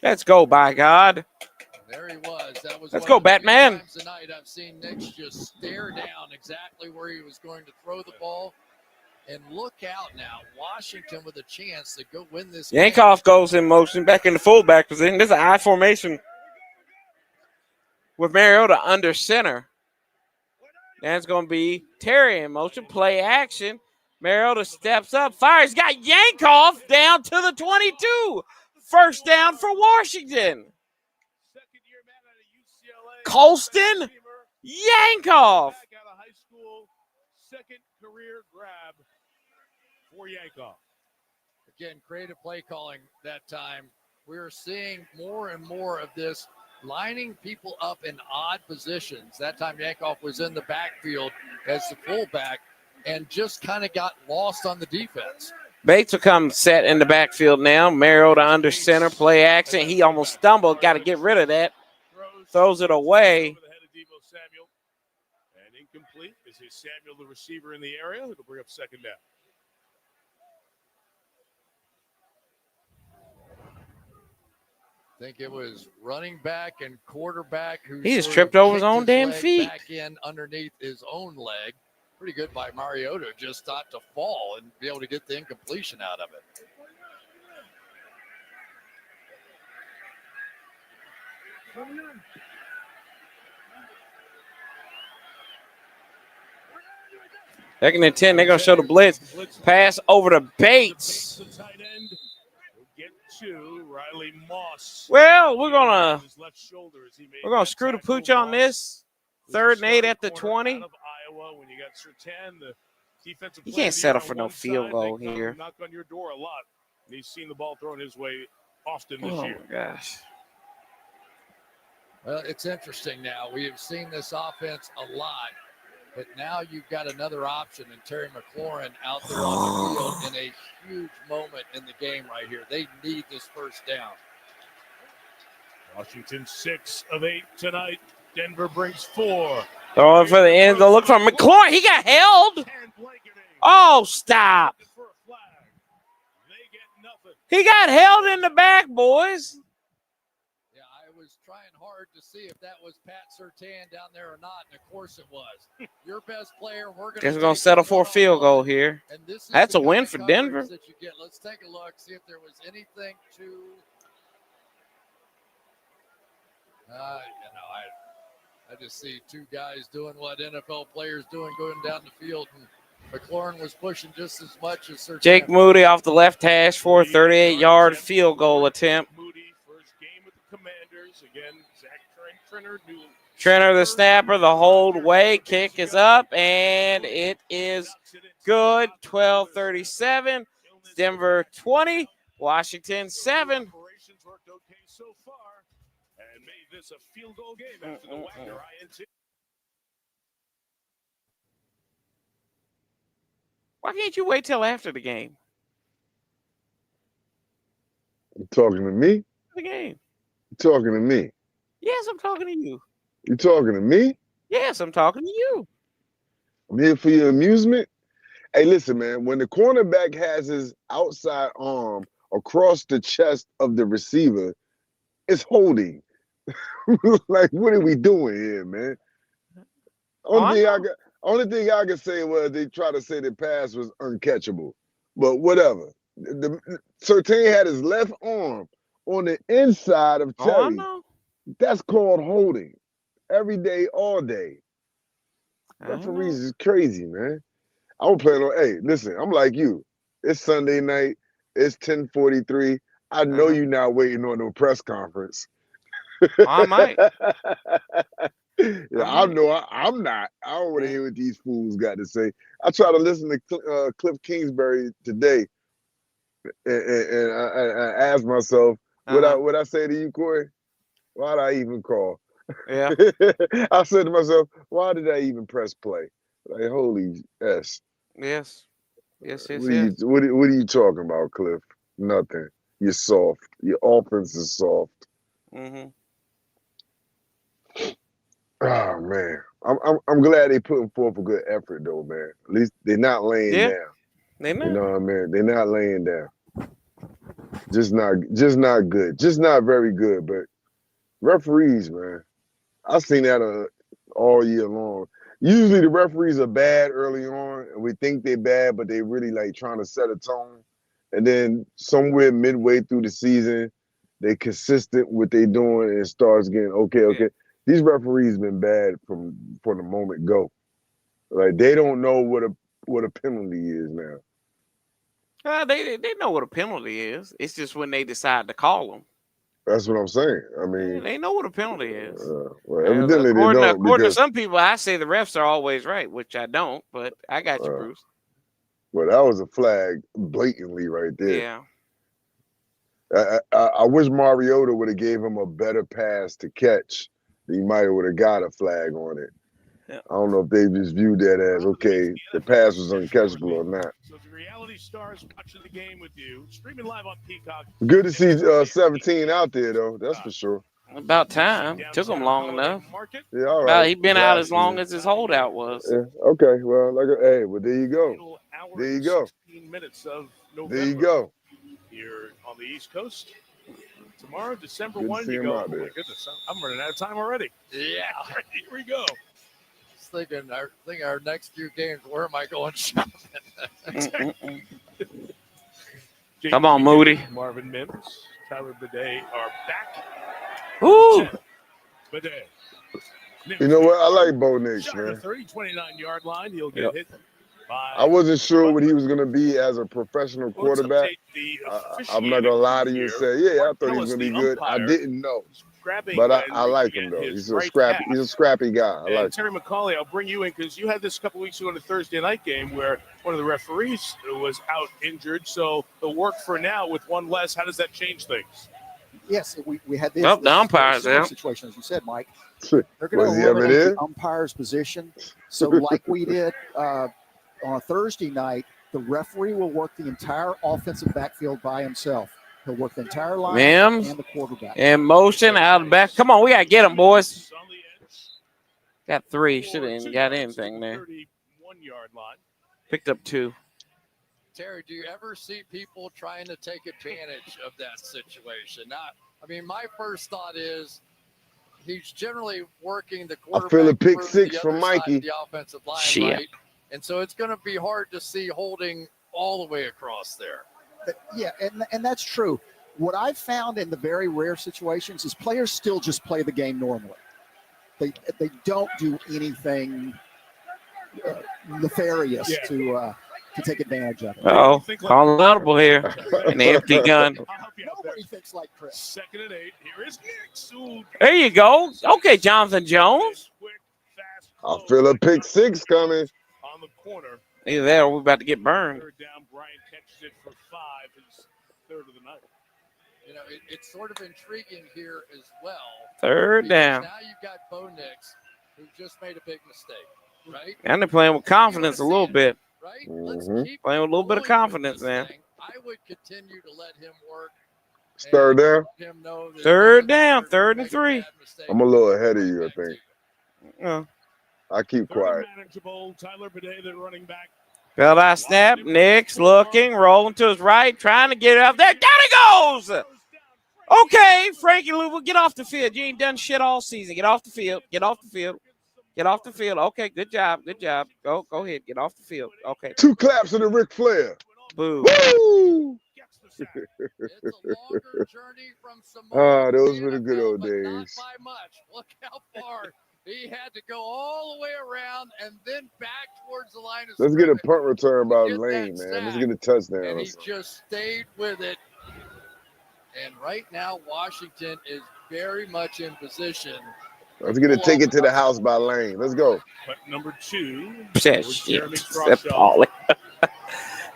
Let's go, by God. There he was. That was. Let's one go, of the few Batman. times tonight I've seen Nix just stare down exactly where he was going to throw the ball. And look out now. Washington with a chance to go win this game. Yankoff goes in motion back in the fullback position. This is an I formation with Mariota under center. That's going to be Terry in motion. Play action. Mariota steps up, fires. Got Yankoff down to the 22. 1st down for Washington. Colston Yankoff. Back out of high school, 2nd career grab for Yankoff. Again, creative play calling that time. We're seeing more and more of this, lining people up in odd positions. That time Yankoff was in the backfield as the fullback and just kind of got lost on the defense. Bates will come set in the backfield now. Mariota under center, play action. He almost stumbled. Got to get rid of that. Throws it away. Over the head of Deebo Samuel. And incomplete. This is Samuel, the receiver in the area. It'll bring up 2nd down. I think it was running back and quarterback who He just sort tripped of over his kicked own damn leg feet. back in underneath his own leg. Pretty good by Mariota, just not to fall and be able to get the incompletion out of it. Second and 10, they're going to show the blitz. Pass over to Bates. The tight end will get to Riley Moss. Well, we're gonna His left shoulder as he made screw the pooch on this. 3rd and 8 at the 20. Out of Iowa, when you got Surtain, the defensive You player can't of the settle year for on no one field side, goal they come here. Knock on your door a lot, and he's seen the ball thrown his way often this Oh year. my gosh. Well, it's interesting now. We have seen this offense a lot, but now you've got another option in Terry McLaurin out there on the field in a huge moment in the game right here. They need this 1st down. Washington 6 of 8 tonight. Denver brings 4. Throwing for the end zone. Look for McLaurin. He got held. Oh, stop. He got held in the back, boys. Yeah, I was trying hard to see if that was Pat Surtain down there or not, and of course it was. Your best player, we're going Guess we're going to settle for a field goal here. That's a win for Denver. That you get. Let's take a look, see if there was anything to I just see two guys doing what NFL players doing, going down the field, and McLaurin was pushing just as much as Sir Jake Moody off the left hash for a 38-yard field goal attempt. Moody, first game with the Commanders. Again, Zach Trenner, new Trenner, the snapper, the hold way. Kick is up, and it is good. 12:37. Denver 20, Washington 7. Operations worked okay so far and made this a field goal game after the Wagner INT. Why can't you wait till after the game? You talking to me? The game. You talking to me? Yes, I'm talking to you. You talking to me? Yes, I'm talking to you. I'm here for your amusement. Hey, listen, man. When the cornerback has his outside arm across the chest of the receiver, it's holding. Like, what are we doing here, man? Only thing I can say was they try to say the pass was uncatchable, but whatever. Surtain had his left arm on the inside of Terry. That's called holding. Every day, all day. Referees is crazy, man. I don't plan on. Hey, listen, I'm like you. It's Sunday night. It's 10:43. I know you're not waiting on no press conference. I might. Yeah, I know I'm not. I don't want to hear what these fools got to say. I try to listen to Cliff Kingsbury today, and I ask myself, what I say to you, Corey? Why did I even call? Yeah. I said to myself, why did I even press play? Like, holy S. Yes. Yes. What are you talking about, Cliff? Nothing. You're soft. Your offense is soft. Mm-hmm. Oh man, I'm glad they putting forth a good effort though, man. At least they're not laying down. They not. You know what I mean? They're not laying down. Just not good. Just not very good. But referees, man, I've seen that all year long. Usually the referees are bad early on, and we think they're bad, but they really like trying to set a tone. And then somewhere midway through the season, they consistent with what they doing and it starts getting okay. Yeah. These referees been bad from the moment go. Like they don't know what a penalty is now. They know what a penalty is. It's just when they decide to call them. That's what I'm saying. I mean, they know what a penalty is. Well, evidently they don't. According to some people, I say the refs are always right, which I don't. But I got you, Bruce. Well, that was a flag blatantly right there. Yeah. I wish Mariota would have gave him a better pass to catch. He might have would have got a flag on it. Yeah. I don't know if they just viewed that as okay, the pass was uncatchable or not. So the reality stars watching the game with you, streaming live on Peacock. Good to see 17 out there though. That's for sure. About time. Took him long enough. Yeah, all right. He's been out as long as his holdout was. Yeah. Okay. Well, well, there you go. There you go. 16 minutes of November. There you go. Here on the East Coast. Tomorrow, December 1, you go. Oh my goodness, I'm running out of time already. Yeah. Here we go. Just thinking our next few games, where am I going shopping? Come on, Moody. Marvin Mims, Tyler Bidet are back. Ooh. Bidet. You know what? I like Bo Nix, man. The 29-yard line, he'll get hit. I wasn't sure what he was going to be as a professional quarterback. I'm not going to lie to you and say, yeah, I thought he was going to be good. I didn't know. But I like him, though. He's a scrappy guy. I like Terry McCauley, I'll bring you in because you had this a couple weeks ago in a Thursday night game where one of the referees was out injured. So the work for now with one less, how does that change things? Yes, we had this the umpires situation, as you said, Mike. They're going to eliminate the umpire's position. So like we did on a Thursday night, the referee will work the entire offensive backfield by himself. He'll work the entire line and the quarterback. In motion, out of the back. Come on, we got to get him, boys. Got 3. Should have even got anything there. 31-yard line. Picked up 2. Terry, do you ever see people trying to take advantage of that situation? My first thought is he's generally working the quarterback. I feel a pick 6 from Mikey. The offensive line, right? And so it's going to be hard to see holding all the way across there. Yeah, and that's true. What I've found in the very rare situations is players still just play the game normally. They don't do anything nefarious to take advantage of it. Oh, calling audible here. An empty gun. Nobody thinks like Chris. 2nd and 8. Here is Nix. There you go. Okay, Jonathan Jones. I feel a pick 6 coming. On the corner. Either that or we're about to get burned. 3rd down. Bryant catches it for 5. His 3rd of the night. You know, it's sort of intriguing here as well. 3rd down. Now you've got Bo Nix, who just made a big mistake, right? And they're playing with confidence a little bit. Right? Let's keep playing with a little bit of confidence, man. I would continue to let him work. 3rd down. 3rd down. 3rd and 3. I'm a little ahead of you, I think. Yeah. I keep quiet. Manageable. Tyler Bidet, the running back. Fell out snap. Nix looking, rolling to his right, trying to get it up there. Down he goes. Okay, Frankie Louisville, get off the field. You ain't done shit all season. Get off the field. Get off the field. Get off the field. Okay, good job. Good job. Go ahead. Get off the field. Okay. 2 claps of the Ric Flair. Boo. Woo! It's a longer journey from Samoa. Those were the good old days. Not by much. Look how far he had to go all the way around and then back towards the line of Let's get a scrimmage punt return by to get Lane, that man. Let's sack. get a touchdown. And or he something. just stayed with it. And right now, Washington is very much in position. Let's get a ticket to the house by Lane. Let's go. But number 2. Shit. was Jeremy That Crawshaw. Paulie.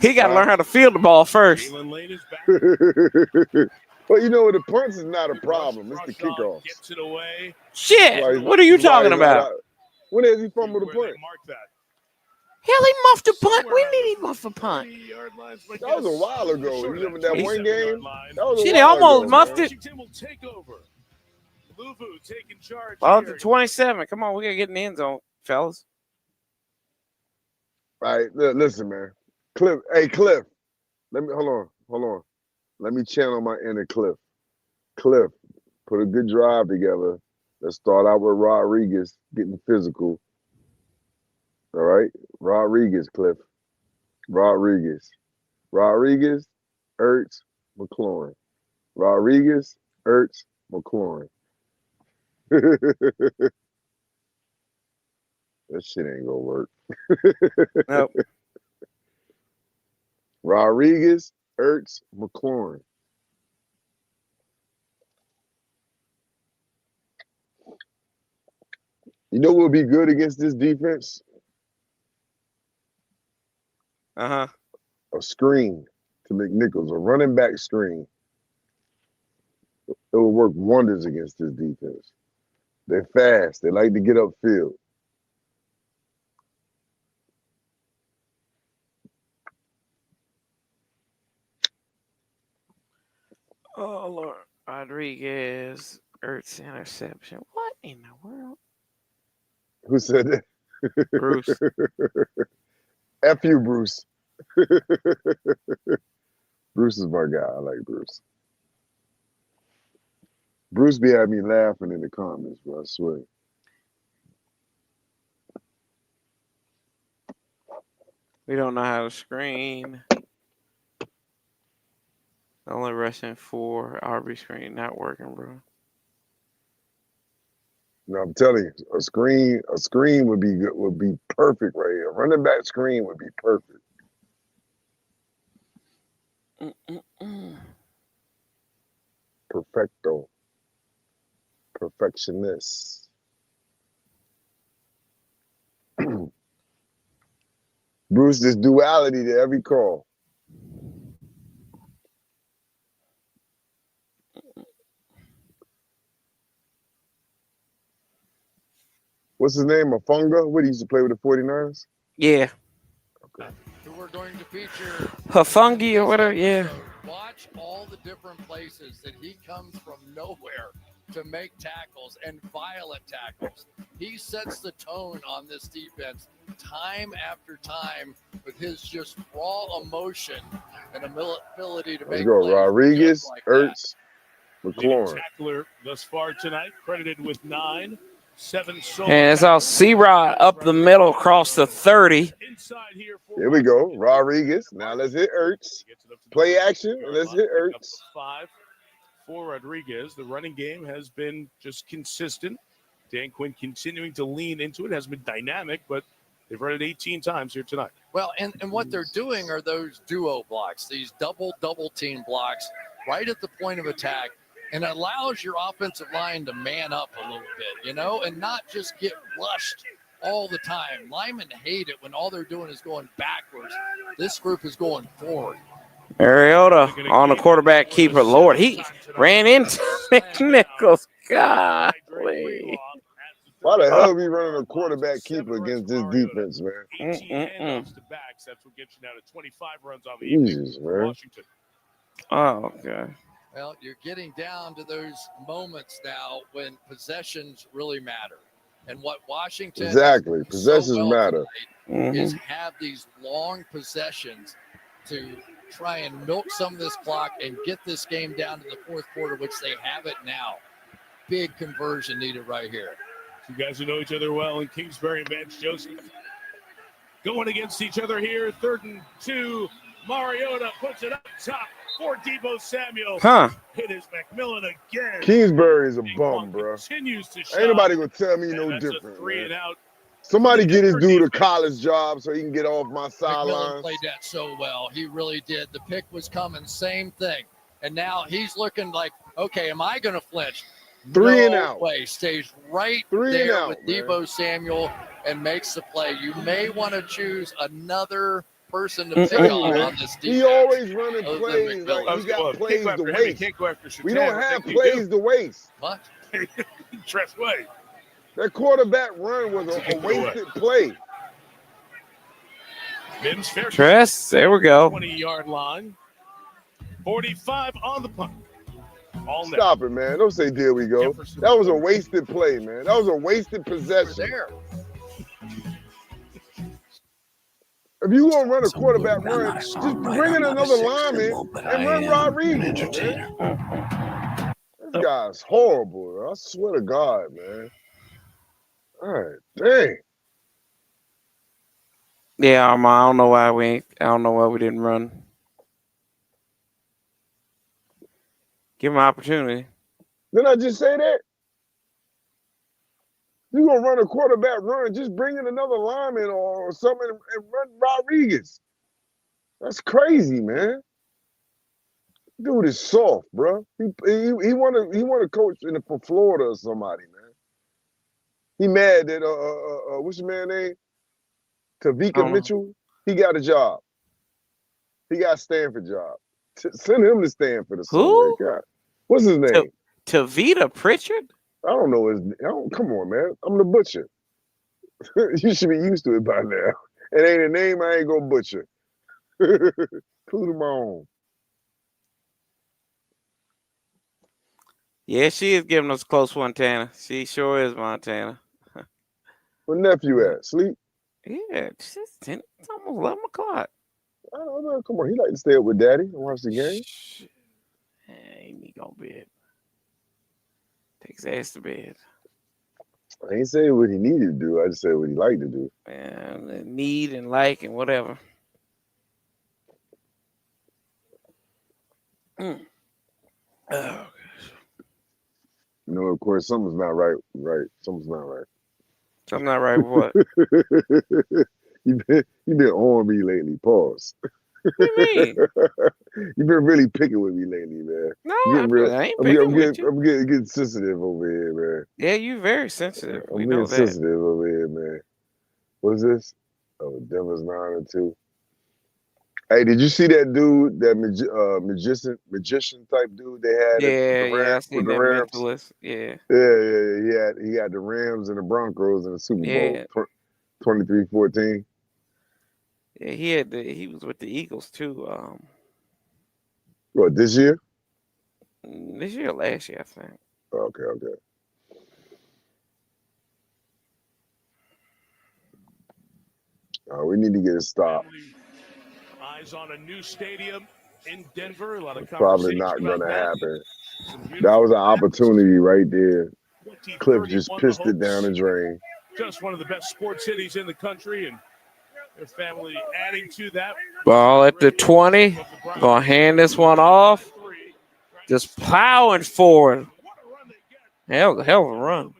He got to learn how to field the ball first. Jalen Lane is back. Well, you know, the punts is not a problem. It's the kickoffs. Gets it away. Shit. What are you talking about? When has he fumbled the punt? Mark that. Hell, he muffed a punt. We need he muffed a punt. That was a while ago. You remember that one game? That was a Shit, he while almost ago, muffed man. it. Washington will take over. Luvu taking charge. Ball here. to 27. Come on, we got to get in the end zone, fellas. All right, listen, man. Cliff, hey, Cliff. Hold on. Let me channel my inner Cliff. Cliff, put a good drive together. Let's start out with Rodriguez getting physical. All right, Rodriguez, Cliff. Rodriguez, Ertz, McLaurin. Rodriguez, Ertz, McLaurin. That shit ain't gonna work. Nope. Rodriguez, Ertz, McLaurin. You know what would be good against this defense? Uh-huh. A screen to McNichols, a running back screen. It will work wonders against this defense. They're fast. They like to get upfield. Oh, Lord. Rodriguez, Ertz interception. What in the world? Who said that? Bruce. F you, Bruce. Bruce is my guy. I like Bruce. Bruce be having me laughing in the comments, bro. I swear. We don't know how to screen. Only rushing 4 RB screen not working, bro. No, I'm telling you, a screen would be good, would be perfect right here. A running back screen would be perfect. Perfecto. Perfectionist. Bruce, this duality to every call. What's his name? Afunga? What, he used to play with the 49ers? Yeah. Okay. Who we're going to feature. Hafungi or whatever, yeah. Watch all the different places that he comes from nowhere to make tackles and violent tackles. He sets the tone on this defense time after time with his just raw emotion and ability to Let's make go. plays Rodriguez, just like Ertz, Leading McLaurin. tackler thus far tonight, credited with 9, 7 solo. And it's all C-Rod up the middle across the 30. Inside here for Here we go. Rodriguez. Now let's hit Ertz. Play action. And let's hit Ertz. 5. for Rodriguez. The running game has been just consistent. Dan Quinn continuing to lean into it. Hasn't been dynamic, but they've run it 18 times here tonight. Well, and what they're doing are those duo blocks, these double team blocks right at the point of attack, and it allows your offensive line to man up a little bit, and not just get rushed all the time. Linemen hate it when all they're doing is going backwards. This group is going forward. Mariota on the quarterback keeper. Lord, he ran into Nick Nichols. Golly. Why the hell are we running a quarterback keeper against this defense, man? 18 handoffs to backs. That's what gets you now to 25 runs on the evening for Washington. Oh, okay. Well, you're getting down to those moments now when possessions really matter. And what Washington Exactly. Possessions matter. Is have these long possessions to try and milk some of this clock and get this game down to the fourth quarter, which they have it now. Big conversion needed right here. Two guys who know each other well in Kingsbury and Vance Joseph going against each other here. 3rd and 2. Mariota puts it up top for Deebo Samuel. Hit his McMillan again. Kingsbury is a bum, bro. Continues to Ain't nobody gonna tell me no different. A 3 and out. Somebody get this dude a college job so he can get off my sidelines. McMillan played that so well. He really did. The pick was coming, same thing. And now he's looking like, okay, am I going to flinch? 3 and out. Way. Stays right 3 there and out, with man. Deebo Samuel and makes the play. You may want to choose another person to pick on this defense. He always running plays. Like he got plays to waste. We don't have plays to waste. What? Tress way. That quarterback run was a wasted play. Mims fair. Tress, there we go. 20-yard line. 45 on the punt. Stop it, man. Don't say there we go. That was a wasted play, man. That was a wasted possession. There. If you want to run a quarterback run, just bring in another lineman and run Rodriguez. This guy's horrible. I swear to God, man. All right, dang. Yeah, I don't know why we didn't run. Give him an opportunity. Didn't I just say that? You gonna run a quarterback run, just bring in another lineman or something and run Rodriguez. That's crazy, man. Dude is soft, bro. He want to coach for Florida or somebody, man. He mad that what's your man name? Tavika Mitchell. He got a job. He got a Stanford job. Send him to Stanford or something. Who? God. What's his name? Tavita Pritchard? I don't know his name. Come on, man. I'm the butcher. You should be used to it by now. It ain't a name I ain't gonna butcher. Clue to my own. Yeah, she is giving us a close one, Tana. She sure is, Montana. Where nephew at? Sleep? Yeah, it's 10. It's almost 11 o'clock. I don't know. Come on, he like to stay up with daddy and watch the game. Ain't he go to bed? Takes his ass to bed. I ain't saying what he needed to do. I just said what he liked to do. And need and like and whatever. Oh, you know, of course, something's not right. Right, something's not right. Something not right with what? you been on me lately. Pause. What do you mean? You've been really picking with me lately, man. No, I ain't picking with you. I'm getting sensitive over here, man. Yeah, you very sensitive. I'm getting sensitive over here, man. What is this? Oh, Denver's 9-2. Hey, did you see that dude, that magician type dude they had? Yeah, I seen that mentalist. Yeah. He had the Rams and the Broncos in the Super Bowl. 23-14. Yeah, he was with the Eagles too. What, this year? This year or last year, I think. Okay. We need to get it stopped. Eyes on a new stadium in Denver. A lot of probably not going to happen. That was an opportunity right there. Cliff just pissed it down the drain. Just one of the best sports cities in the country, and their family adding to that. Ball at the 20. Gonna hand this one off Just plowing forward. Hell of a run.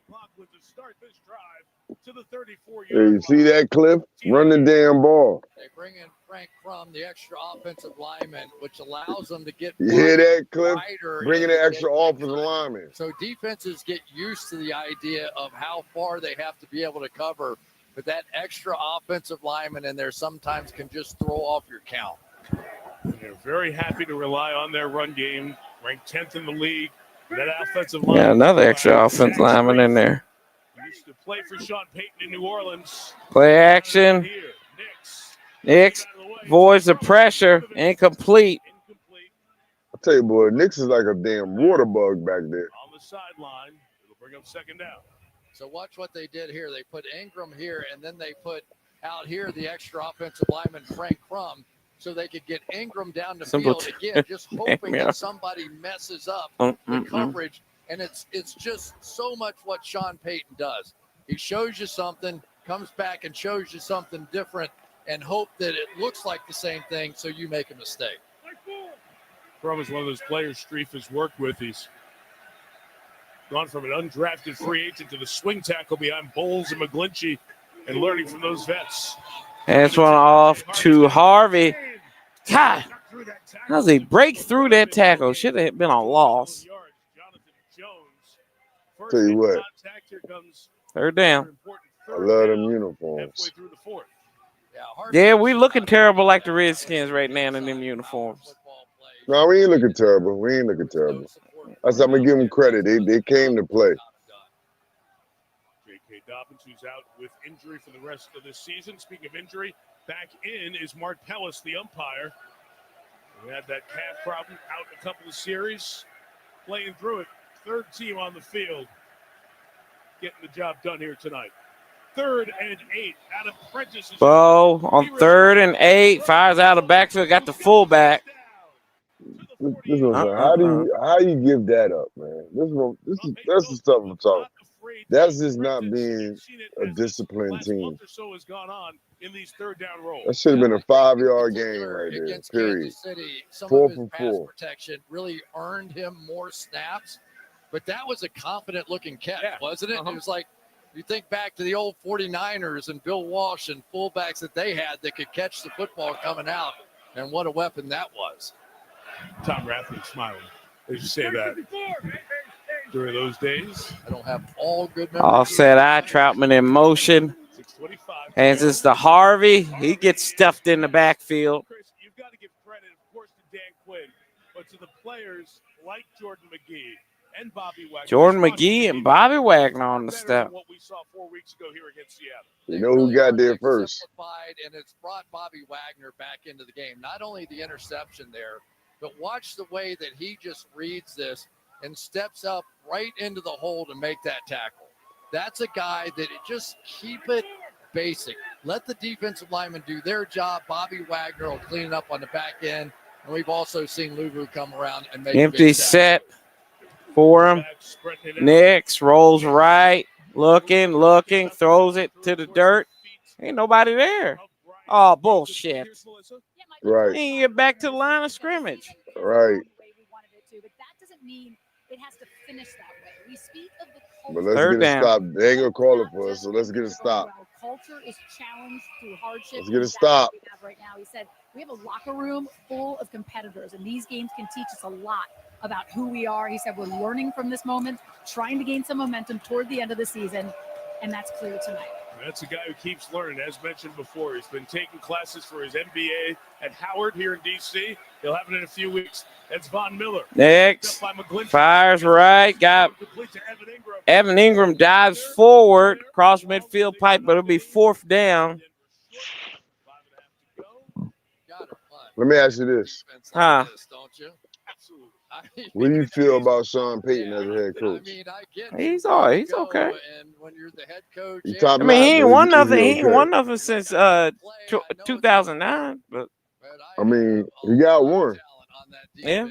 Hey, you see that, Cliff? Run the damn ball. They bring in Frank Crum, the extra offensive lineman, which allows them to get You hear that, Cliff? wider Bringing in an the extra game. offensive lineman. So defenses get used to the idea of how far they have to be able to cover, but that extra offensive lineman in there sometimes can just throw off your count. They're very happy to rely on their run game, ranked 10th in the league. That offensive line. Yeah, another extra offensive lineman in there. Used to play for Sean Payton in New Orleans. Play action. Nix voids the pressure. Incomplete. I tell you, boy, Nix is like a damn water bug back there. On the sideline, it'll bring up second down. So watch what they did here. They put Ingram here, and then they put out here the extra offensive lineman, Frank Crum, so they could get Ingram down the field again, just hoping that somebody messes up the coverage. And it's just so much what Sean Payton does. He shows you something, comes back and shows you something different, and hope that it looks like the same thing, so you make a mistake. Crum is one of those players Streif has worked with. He's gone from an undrafted free agent to the swing tackle behind Bowles and McGlinchey and learning from those vets. And it's one off to Harvey. God, how does he break through that tackle? Should have been a loss. Tell you what, third down. I love them uniforms. Yeah, we looking terrible like the Redskins right now in them uniforms. No, we ain't looking terrible. We ain't looking terrible. I'm gonna give them credit. They came to play. J.K. Dobbins, who's out with injury for the rest of this season. Speaking of injury, back in is Mark Pellis, the umpire. We had that calf problem out a couple of series. Playing through it. Third team on the field. Getting the job done here tonight. 3rd and 8. Adam Prentice. Bo on 3rd and 8. Fires out of backfield. Got the fullback. How do you give that up, man? That's the stuff I'm talking. That's just not being a disciplined team. So has gone on in these third down rolls. That should have been a 5-yard game right there. Against Period. Kansas City, some 4 of his from pass 4. protection really earned him more snaps, but that was a confident-looking catch, wasn't it? It was like, you think back to the old 49ers and Bill Walsh and fullbacks that they had that could catch the football coming out, and what a weapon that was. Tom Rathman smiling as you say that. During those days, I don't have all good memories. Offset eye, Troutman in motion. Hands this to Harvey. He gets stuffed in the backfield. Chris, you've got to give credit, of course, to Dan Quinn, but to the players like Jordan McGee and Bobby Wagner. Jordan McGee and Bobby Wagner on the step. What we saw 4 weeks ago here against Seattle. You know who got there first? And it's brought Bobby Wagner back into the game. Not only the interception there, but watch the way that he just reads this and steps up right into the hole to make that tackle. That's a guy that just keep it basic. Let the defensive linemen do their job. Bobby Wagner will clean it up on the back end. And we've also seen Luvu come around and make Empty set for him. Nix rolls right. Looking, throws it to the dirt. Ain't nobody there. Oh, bullshit. Right. He ain't get back to the line of scrimmage. Right. But that doesn't mean it has to finish that way. We speak of the But let's get it stopped. They ain't gonna call it for us, so let's get it stopped. Culture is challenged through hardship. Let's get it stopped. Right now, he said we have a locker room full of competitors, and these games can teach us a lot about who we are. He said we're learning from this moment, trying to gain some momentum toward the end of the season, and that's clear tonight. That's a guy who keeps learning. As mentioned before, he's been taking classes for his MBA at Howard here in D.C. He'll have it in a few weeks. That's Von Miller. Next, fires right. Got Evan Ingram dives forward, cross midfield pipe, but it'll be 4th down. Let me ask you this. Huh? What do you feel about Sean Payton as a head coach? He's all right. He's okay. And when you're the head coach, I mean, he ain't won nothing. He ain't won nothing since 2009. But I mean, he got one. Yeah.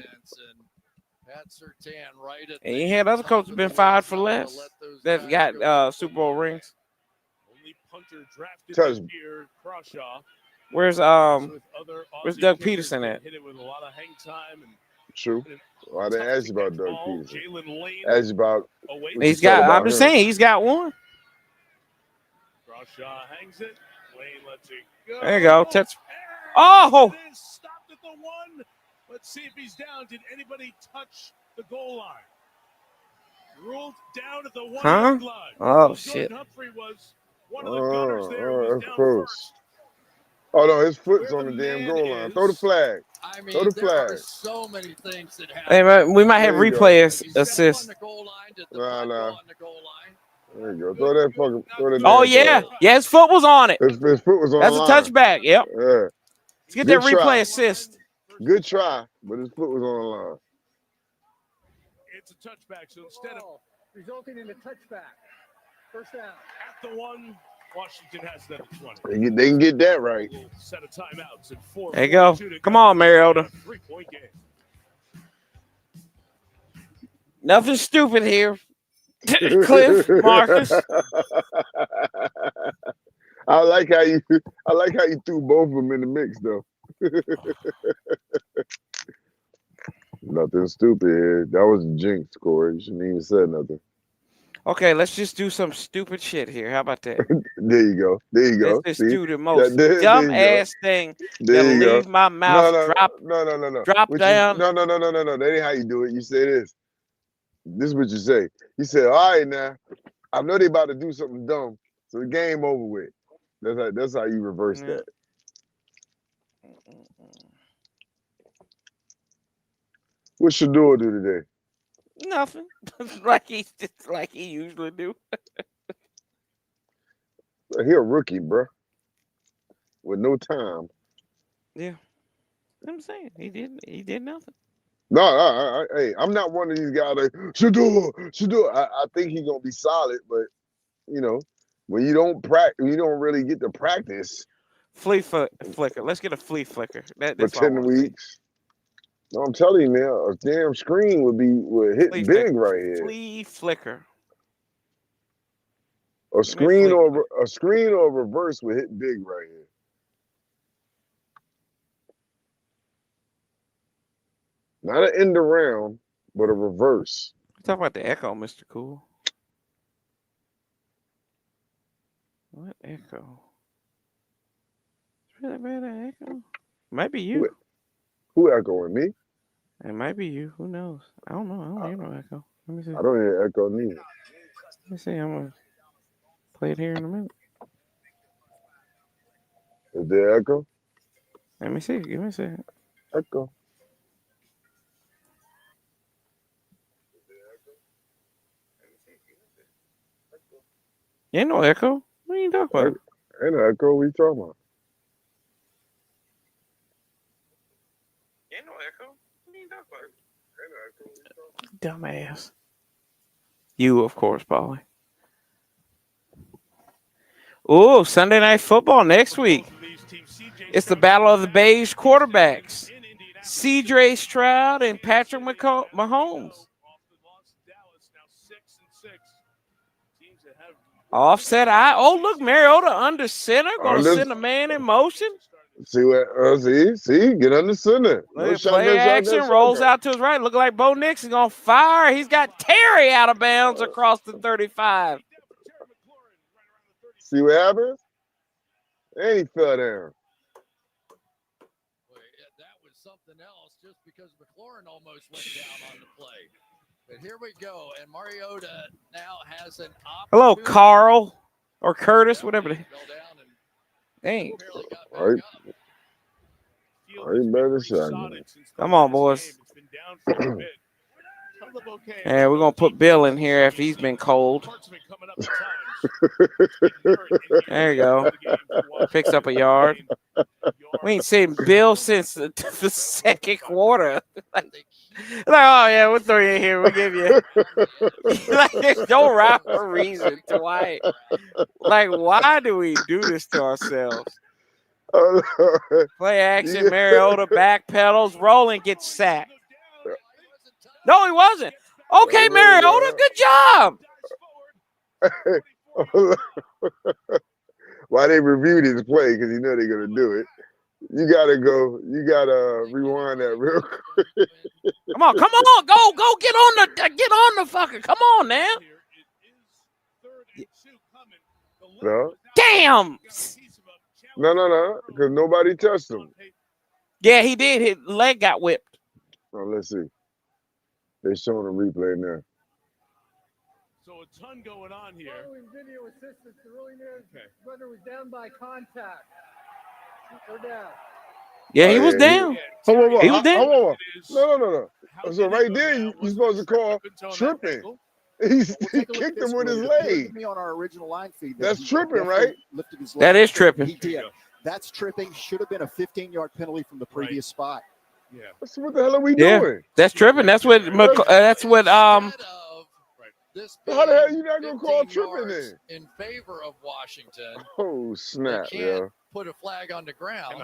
And he had other coaches been fired for less that got Super Bowl rings. Only punter drafted Touch. this year, Crawshaw. Where's Doug Peterson at? Hit it with a lot of hang time and True. Well, I didn't ask you about Doug Peterson. Jalen Lane Ask you about. what He's you thought got. about I'm just him. saying he's got one. Crawshaw hangs it. Lane lets it go. There you go. Touch. Oh. It is stopped at the 1. Let's see if he's down. Did anybody touch the goal line? Ruled down at the 1-yard line. Oh shit. Humphrey was one of the gunners there. Was That's down close. first. Oh no, his foot's on the damn goal line. Throw the flag. I mean, Throw the there flag. are so many things that happen. Hey, man, we might have There you replay go. assist. On the goal line, did the Nah, punt go nah. on the goal line? There you go. Throw that fucking. Throw that Oh damn yeah, flag. yeah. His foot was on it. His foot was on That's the a line. touchback. Yep. Yeah. Let's get that Good try. replay assist. Good try, but his foot was on the line. It's a touchback. So instead of resulting in a touchback. First down. at the 1, Washington has them at 20. They can get that right. Set of timeouts at 4. There you go. Come on, Mariota. 3-point game. Nothing stupid here. Cliff, Marcus. I like how you threw both of them in the mix though. Nothing stupid here. That was a jinx, Corey. You shouldn't even said nothing. Okay, let's just do some stupid shit here. How about that? There you go. There you go. Let's just See? do the most There you dumb go. ass thing There that'll you go. leave my mouth No. drop What you- down. No. That ain't how you do it. You say this. This is what you say. You say, all right now, I know they about to do something dumb, so the game over with. That's how you reverse that. What Shador do today? Nothing. like he usually do. He a rookie, bro. With no time. Yeah. I'm saying he did nothing. No, hey, I'm not one of these guys like Shador. I think he's gonna be solid, but you know, when you don't really get to practice. Flea flicker. Let's get a flea flicker. For That's all I 10 wanna see. weeks. No, I'm telling you, man, a damn screen would hit Flea big flicker. right here. Flea flicker. A screen or a reverse would hit big right here. Not an end around, but a reverse. Talk about the echo, Mr. Cool. What echo? Is really bad at echo? Might be you. Who echoing me? It might be you. Who knows? I don't know. I don't hear no echo. Let me see. I don't hear echo neither. Let me see. I'm gonna play it here in a minute. Is there echo? Let me see. Give me a second. Echo. Ain't no echo. What are you talking about? Ain't no echo. What you talking about? Ain't no echo. What are you talking about? Dumbass. You, of course, Polly. Oh, Sunday Night Football next week. It's the battle of the beige quarterbacks. C.J. Stroud and Patrick Mahomes. Offset eye. Oh, look, Mariota under center. Going to send a man in motion. See what? See, get under center. Look at play action. Rolls out to his right. Look like Bo Nix is going to fire. He's got Terry out of bounds across the 35. See what happens? And he fell down. That was something else just because McLaurin almost went down on the play. But here we go, and Mariota now has an opportunity. Hello, Carl or Curtis, whatever. Dang. All right, better shot. Come on, boys. And we're going to put Bill in here after he's been cold. There you go. Picks up a yard. We ain't seen Bill since the second quarter. like, oh, yeah, we'll throw you in here. We'll give you. like, there's no rhyme or reason to why. Like, why do we do this to ourselves? Play action, Mariota back pedals, rolling, gets sacked. No, he wasn't. Okay, Mariota, good job. Why they reviewed his play? Because you know they're gonna do it. You gotta go. You gotta rewind that real quick. Come on, go get on the fucker. Come on now. No, Damn. no, because nobody touched him. Yeah, he did. His leg got whipped. Oh, let's see. They're showing a replay now. So a ton going on here. Following video assistance, the ruling is runner was down by contact. They're down. Yeah, he was down. He was down. No. So right there, you're supposed to call tripping. He kicked him with his leg. Me on our original line feed. That's tripping, right? Lifted his leg. That is tripping. He did. That's tripping. Should have been a 15-yard penalty from the previous spot. Yeah. So what the hell are we doing? That's tripping. That's what. This How the hell you not gonna call tripping then? In favor of Washington. Oh snap, they yeah. can't put a flag on the ground.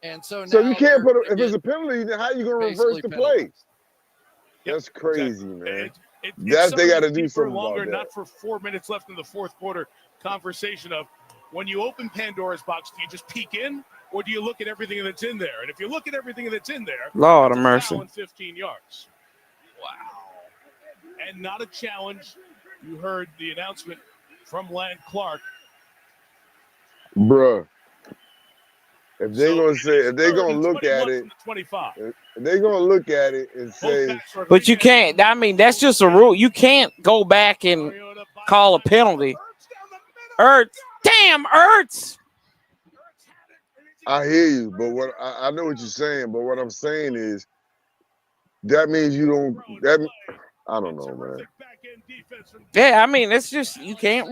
And so you can't put if it's a penalty, then how you gonna reverse the play? That's crazy, man. That's they got to do something longer, about that. not for 4 minutes left in the fourth quarter. Conversation of when you open Pandora's box, do you just peek in, or do you look at everything that's in there? And if you look at everything that's in there, Lord of it's a mercy. foul in 15 yards. Wow. And not a challenge. You heard the announcement from Land Clark. Bruh. If they're gonna look at it, 25. if they're gonna look at it and say, But you can't. I mean, that's just a rule. You can't go back and call a penalty. Ertz, damn Ertz. I hear you, but what I know what you're saying, but what I'm saying is that means you don't. I don't know, man. Yeah, I mean, it's just you can't.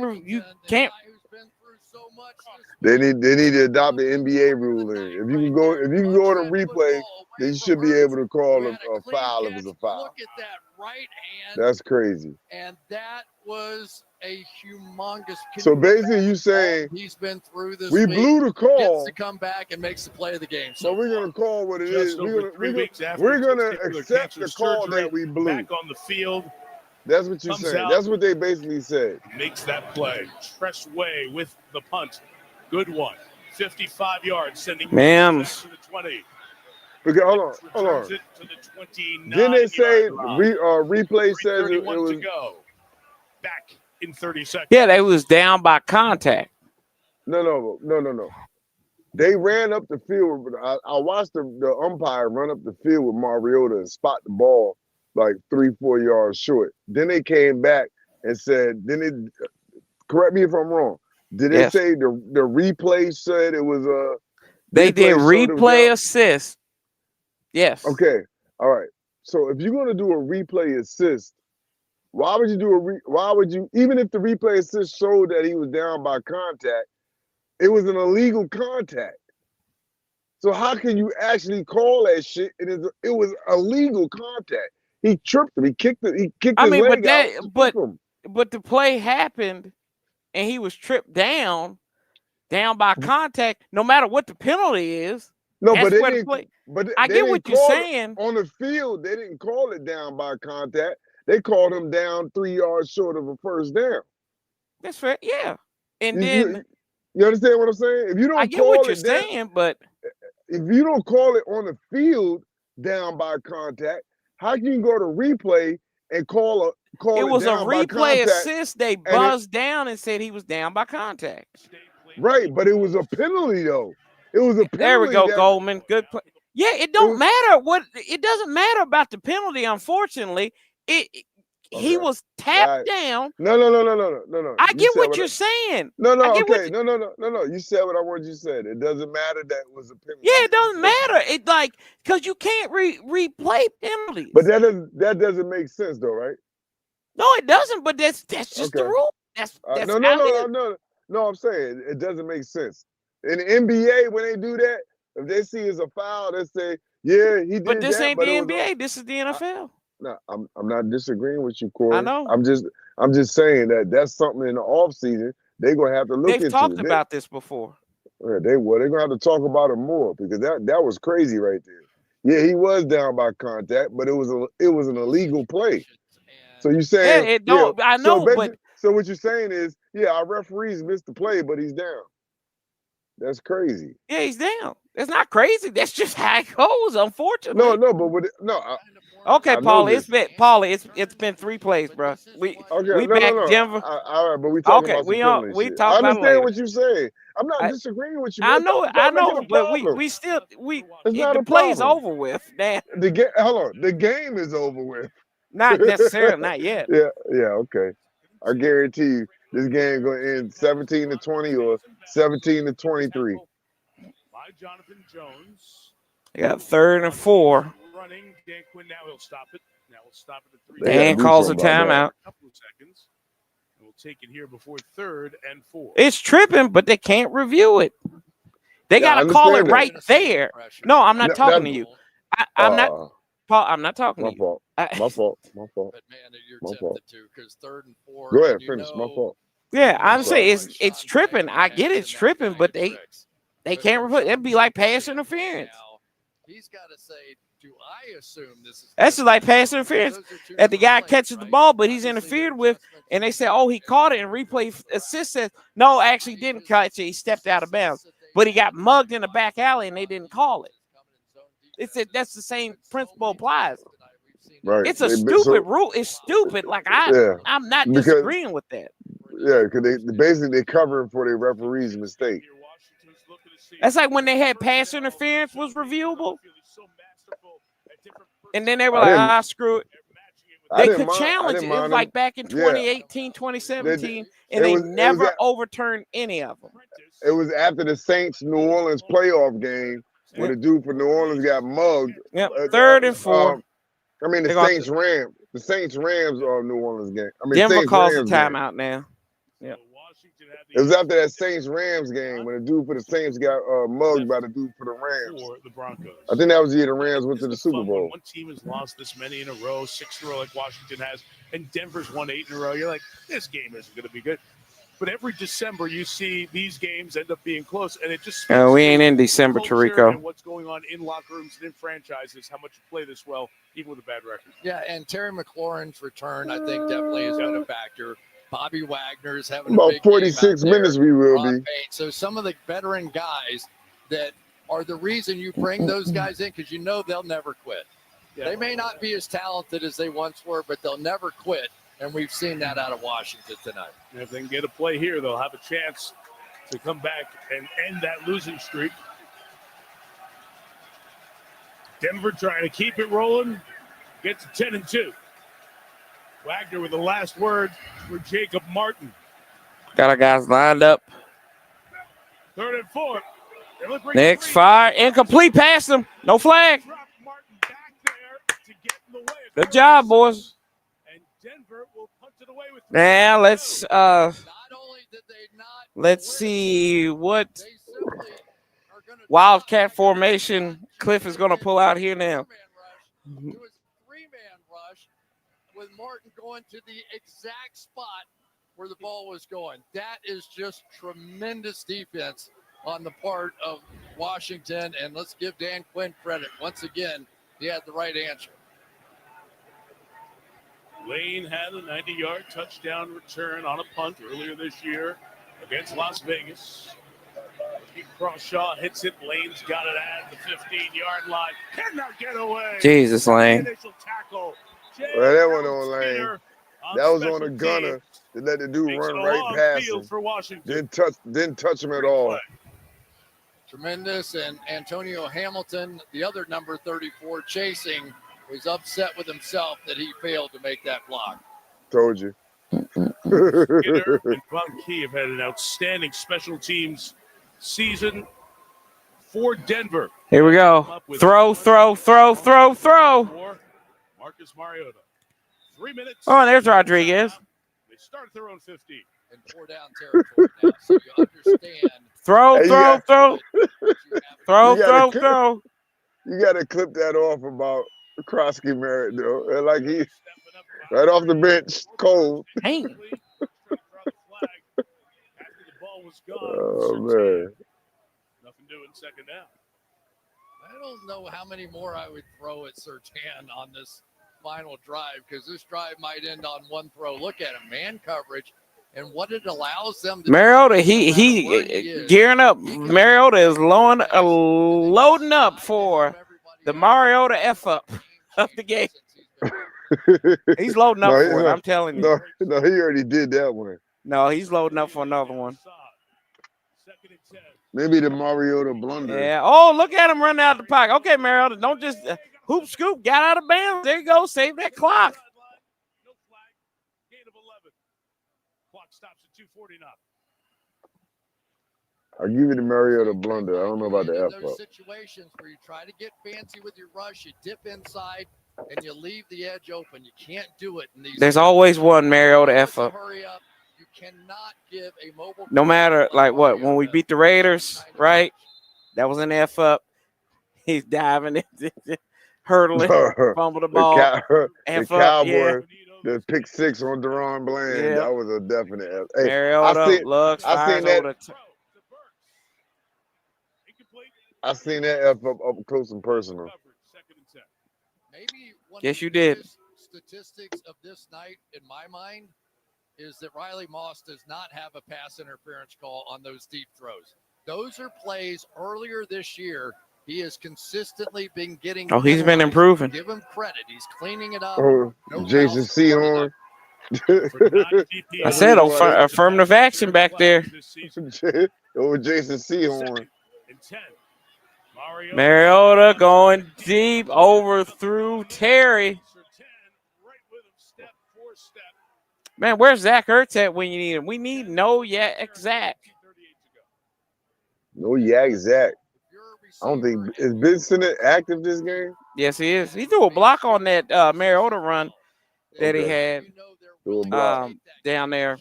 They need to adopt the NBA rule. If you can go on a replay, then you should be able to call a foul if it's a foul. Look at that right hand. That's crazy. And that was a humongous. So basically, you saying he's been through this. We week, blew the call. Gets to come back and makes the play of the game. So we're gonna call what it is. We're gonna accept the call that we blew. Back on the field. That's what you're saying. That's what they basically said. Makes that play. Tress Way with the punt. Good one. 55 yards, sending Mams. to the 20. Okay, hold on. It to the 29. Didn't they say replay says it 31 was to go. Back in 30 seconds. Yeah, they was down by contact. No. They ran up the field. I watched the umpire run up the field with Mariota and spot the ball like 3-4 yards short. Then they came back and said, correct me if I'm wrong. Did they say the replay said it was a They did replay assist. Yes. Okay. All right. So if you're gonna do a replay assist, why would you even if the replay assist showed that he was down by contact, it was an illegal contact. So how can you actually call that shit? It was illegal contact. He tripped him. He kicked his leg out. But the play happened and he was tripped down by contact, no matter what the penalty is. No, but they didn't. But I get what you're saying. On the field, they didn't call it down by contact. They called him down 3 yards short of a first down. That's fair, yeah. And you understand what I'm saying? If you don't, I get what you're saying, but if you don't call it on the field down by contact, how can you go to replay and call it? It was a down by replay contact assist. They buzzed down and said he was down by contact. Right, but it was a penalty though. It was a penalty. There we go, Goldman. Good play. Yeah, it don't matter what. It doesn't matter about the penalty. Unfortunately, he was tapped down. No. I get what you're saying. No. You said what I wanted you to say. It doesn't matter that it was a penalty. Yeah, it doesn't matter. It because you can't replay penalties. But that doesn't make sense though, right? No, it doesn't. But that's just the rule. That's No. I'm saying it doesn't make sense. In the NBA, when they do that, if they see it's a foul, they say, "Yeah, he did." But this ain't the NBA. NBA. This is the NFL. No, I'm not disagreeing with you, Corey. I know. I'm just saying that's something in the offseason they're gonna have to look into. They've talked about this before. Yeah, they're gonna have to talk about it more because that was crazy right there. Yeah, he was down by contact, but it was an illegal play. So you saying I know, so what you're saying is, our referees missed the play, but he's down. That's crazy. Yeah, he's down. It's not crazy. That's just how it goes, unfortunately. No, but Okay, I know Paulie, it's been 3 plays, bro. We okay, back no. Denver. All right, but we talking Okay, about some penalty we shit. talk I about it understand later. what you're saying. I'm not I- disagreeing with you, I man. know, Stop making a but problem. we still It's not the a play's problem. over with. Damn. Hold on. The game is over with. Not necessarily, not yet. Yeah, okay. I guarantee you this game gonna end 17-20 or 17-23. By Jonathan Jones. They got 3rd and 4. Running. Dan Quinn, now he'll stop it. Now we'll stop it at 3. They gotta Dan do calls a something about that. timeout. A couple of seconds. We'll take it here before 3rd and 4. It's tripping, but they can't review it. They Yeah, I gotta call it understand that. right there. No, I'm not talking to you. I'm not, Paul. I'm not talking to My you. fault. My fault. But man, you're My tempted fault. to because 3rd and 4. Go ahead, and finish. My fault. Yeah, I'm sorry. saying it's tripping. I get it's tripping, but they can't review it. It'd be like pass interference. He's got to say, do I assume this is? That's just like pass interference. That the guy catches the ball, but he's interfered with, and they say, "Oh, he caught it." And replay assist says, "No, actually he didn't catch it. He stepped out of bounds, but he got mugged in the back alley, and they didn't call it." That's the same principle applies. Right. It's a stupid rule. It's stupid. Like I'm not Because- disagreeing with that. Yeah, because they covering for their referee's mistake. That's like when they had pass interference was reviewable, and then they were I like, didn't- screw it. I They didn't could mind- I challenge didn't it. It was mind like them. back in Yeah. 2018, 2017, and It they was- it was never at- overturned any of them. It was after the Saints New Orleans playoff game where the dude from New Orleans got mugged. Yep, 3rd and 4. I mean the They're gonna- Saints Rams. The Saints Rams New Orleans game. I mean Denver Saints calls the Rams game. timeout now. Yep. It was after that Saints Rams game when the dude for the Saints got mugged by the dude for the Rams. For the Broncos. I think that was the year the Rams went to the Super When Bowl. one team has lost this many in a row, 6 in a row like Washington has, and Denver's won 8 in a row, you're like, this game isn't going to be good. But every December, you see these games end up being close, and it just We ain't in December, culture Tarico. and what's going on in locker rooms and in franchises, how much you play this well, even with a bad record. Yeah, and Terry McLaurin's return, I think, definitely has been a factor. Bobby Wagner's having About a big game 46 out there. minutes we will Ron be. Payne. So some of the veteran guys that are the reason you bring those guys in because you know they'll never quit. Yeah. They may not be as talented as they once were, but they'll never quit. And we've seen that out of Washington tonight. And if they can get a play here, they'll have a chance to come back and end that losing streak. Denver trying to keep it rolling. Gets to 10-2. Wagner with the last word for Jacob Martin. Got our guys lined up. 3rd and 4. They look ready Next to fire, incomplete past them. No flag. drop Martin back there to get in the way. Good job, boys. And Denver will punch it away with Now let's see what Wildcat formation Cliff is gonna pull out here now. It was a 3-man rush with Martin going to the exact spot where the ball was going. That is just tremendous defense on the part of Washington. And let's give Dan Quinn credit. Once again, he had the right answer. Lane had a 90-yard touchdown return on a punt earlier this year against Las Vegas. Crawshaw hits it. Lane's got it at the 15-yard line. Cannot get away. Jesus, Lane. Initial tackle. Well, that one on Lane. Skinner That was special on a gunner teams. to let the dude Makes run it a right long past field him. for Washington. Didn't touch him at all. Tremendous. And Antonio Hamilton, the other number 34, chasing, was upset with himself that he failed to make that block. Told you. Skinner and Von Key have had an outstanding special teams season for Denver. Here we go. Throw. For Marcus Mariota. 3 minutes. Oh, there's Rodriguez. They start at their own 50. And 4-down territory now, so you understand. Throw. You got to clip that off about Krosky Merritt, though. Like he right off the bench, cold. Dang. Oh man. Nothing doing second down. I don't know how many more I would throw at Surtain on this final drive because this drive might end on one throw. Look at him, man coverage, and what it allows them to Mariota, do, no matter where he he is, gearing up. Mariota is loading up for the Mariota F up of the game. He's loading up for it. I'm telling you. No, he already did that one. No, he's loading up for another one. Maybe the Mariota blunder. Yeah. Oh, look at him running out the pocket. Okay, Mariota, don't just hoop scoop. Got out of bounds. There you go. Save that clock. Gain of 11. Clock stops at 2:49. I'll give you the Mariota blunder. I don't know about the F those up. situations where you try to get fancy with your rush, you dip inside, and you leave the edge open. You can't do it in these. There's always one Mariota F up. Hurry up. You cannot give a mobile. No matter like what, when we beat the Raiders, right? That was an F up. He's diving, hurdling, fumble the ball. The F Cowboy, yeah. the pick six on Deron Bland. Yeah. That was a definite F. Hey, Mariota looks, I seen that. I Incomplete. seen that F up close and personal. Maybe one Yes, of you the did. biggest statistics of this night, in my mind, is that Riley Moss does not have a pass interference call on those deep throws. Those are plays earlier this year. He has consistently been getting. Oh, he's been penalized. improving. Give him credit. He's cleaning it up. Oh, No Jason fouls. Sehorn. I said affirmative action back there. Oh, Jason Sehorn. And 10. Mariota going deep, overthrew Terry. Man, where's Zach Ertz at when you need him? We need no Zach. No Yak Zach. I don't think is Benson active this game. Yes, he is. He threw a block on that Mariota run that he had down there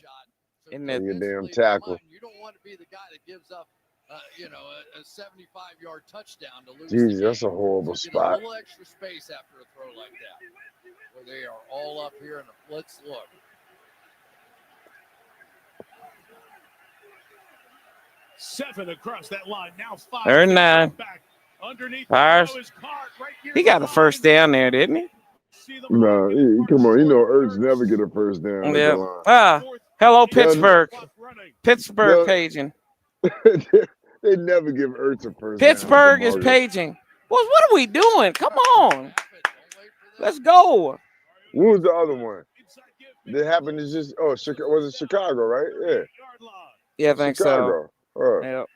in that damn tackle. You don't want to be the guy that gives up, a 75-yard touchdown to lose. Jeez, that's a horrible So get spot. a little extra space after a throw like that, where they are all up here in a blitz look. Seven across that line. Now 5. Third and 9. Underneath Fires. He got a first down there, didn't he? No, come on. You know Ertz never get a first down. At Yeah. the line. Hello, Pittsburgh. Pittsburgh No. paging. They never give Ertz a first Pittsburgh down. is paging. Boys, what are we doing? Come on. Let's go. What was the other one? That happened to just was it Chicago, right? Yeah. Yeah, I think Chicago. so. Yep.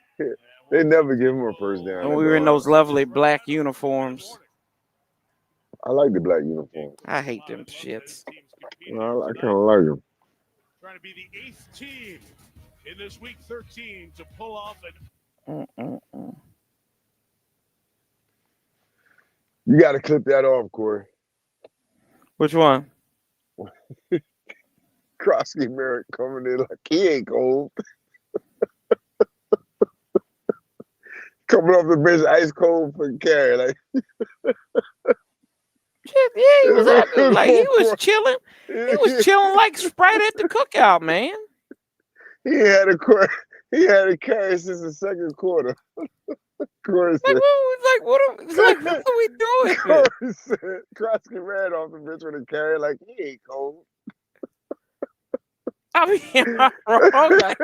They never give him a first down. And we were in those lovely black uniforms. I like the black uniform. I hate them shits. I kind of like them. Trying to be the 8th team in this week 13 to pull off an. You got to clip that off, Corey. Which one? Krosky Merritt coming in like he ain't cold. Coming off the bench, ice cold for carry. Like, shit, yeah, he was acting like he was chilling. He was chilling like Sprite at the cookout, man. He had a carry since the second quarter. Corey said, what are we doing? Corey said, Krosky ran off the bench with a carry like he ain't cold. I mean, I'm wrong. Like,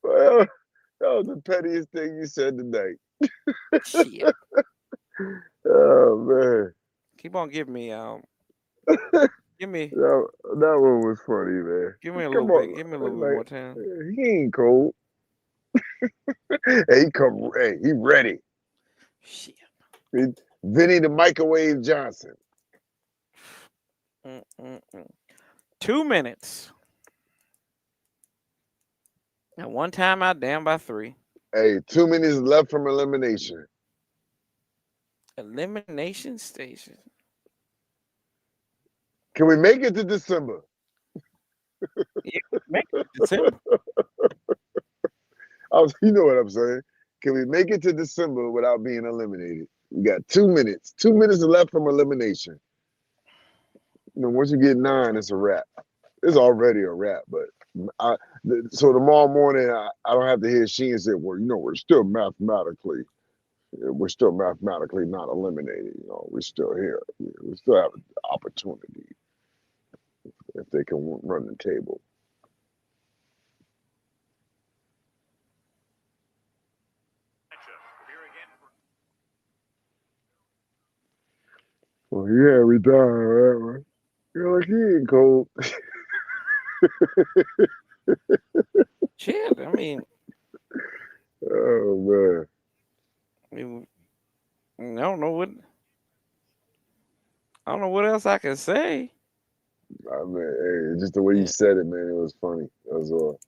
well, that was the pettiest thing you said tonight. Shit. Oh man. Keep on giving me give me that one was funny, man. Give me a little bit. Give me a little bit more time. He ain't cold. Hey, he ready. Shit. Vinny the Microwave Johnson. 2 minutes. And one time out, down by 3. Hey, 2 minutes left from elimination. Elimination station. Can we make it to December? Yeah, make it to December. You know what I'm saying? Can we make it to December without being eliminated? We got 2 minutes. 2 minutes left from elimination. Once you get 9, it's a wrap. It's already a wrap, but so tomorrow morning I don't have to hear Sheen say, "Well, we're still mathematically not eliminated. We're still here. We still have an opportunity." if they can run the table. Well, yeah, we done. Right? You're like, he ain't cold. Shit, I mean, Oh I don't know what else I can say. man, I mean, hey, just the way you said it, man, it was funny. That was all.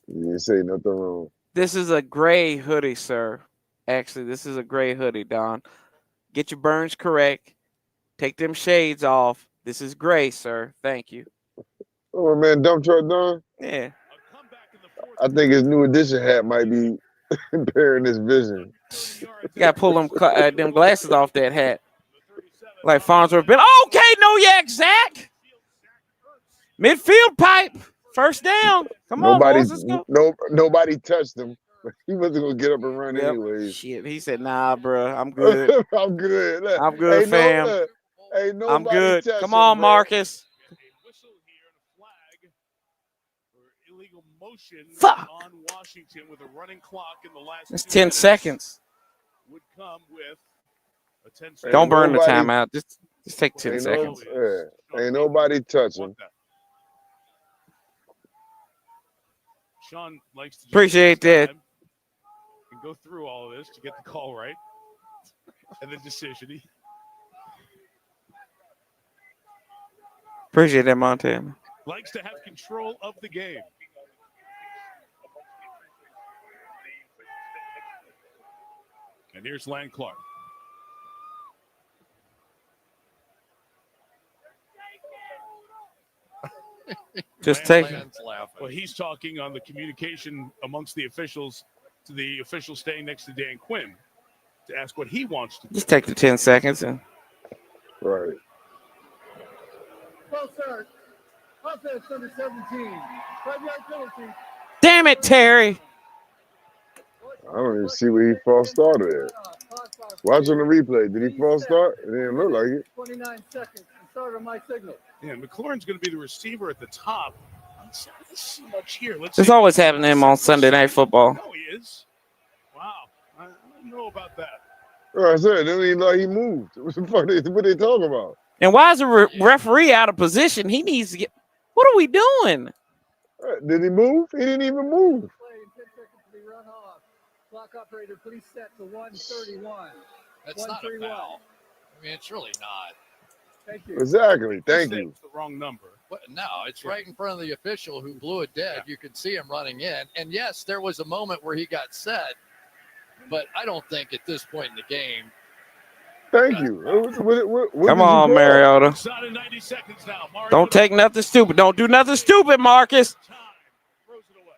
You didn't say nothing wrong. This is a gray hoodie, sir. Actually, this is a gray hoodie, Don. Get your burns correct. Take them shades off. This is gray, sir. Thank you. Oh man, dump truck done. Yeah. I think his new edition hat might be impairing his vision. You gotta pull them glasses off that hat. Like Farnsworth been okay, no yak, Zach. Midfield pipe. First down. Come on, boys. Let's go. Nobody touched him. He wasn't gonna get up and run anyways. Shit. He said, nah, bro. I'm good. I'm good. Look, I'm good, hey, fam. Hey, nobody I'm good. touched Come him, on, bro. Marcus. Illegal motion Fuck. on Washington with a running clock in the last. It's 2 10 minutes seconds. Would come with a 10 Don't burn the timeout. Just take 10 seconds. Ain't nobody touching. Sean likes to Appreciate that. and go through all of this to get the call right and the decision. Appreciate that, Montana. Likes to have control of the game. And here's Lang Clark. Just take it. Well, he's talking on the communication amongst the officials to the official staying next to Dan Quinn to ask what he wants to do. Just take the 10 seconds and Right. False start. Offense number 17. 5-yard penalty. damn it, Terry. I don't even see where he false started at. Watching the replay, did he false start? It didn't look like it. 29 seconds. And start on my signal. Yeah, McLaurin's going to be the receiver at the top. Let's see much here. It's always happening to him on Sunday Night Football. No, he is. Wow. I don't know about that. I said, it didn't like he moved. What the fuck? What they talking about? And why is the referee out of position? He needs to get. What are we doing? Did he move? He didn't even move. Play in 10 seconds to be run off. Clock operator, please set to 1:31. That's not a foul. I mean, it's really not. Thank you. Exactly. Thank you. It's the wrong number. But no, it's right in front of the official who blew it dead. You could see him running in. And yes, there was a moment where he got set, but I don't think at this point in the game. Thank you. What Come on, Mariota. It's not in 90 seconds now. Mariota Don't take nothing stupid. Don't do nothing stupid, Marcus. throws it away.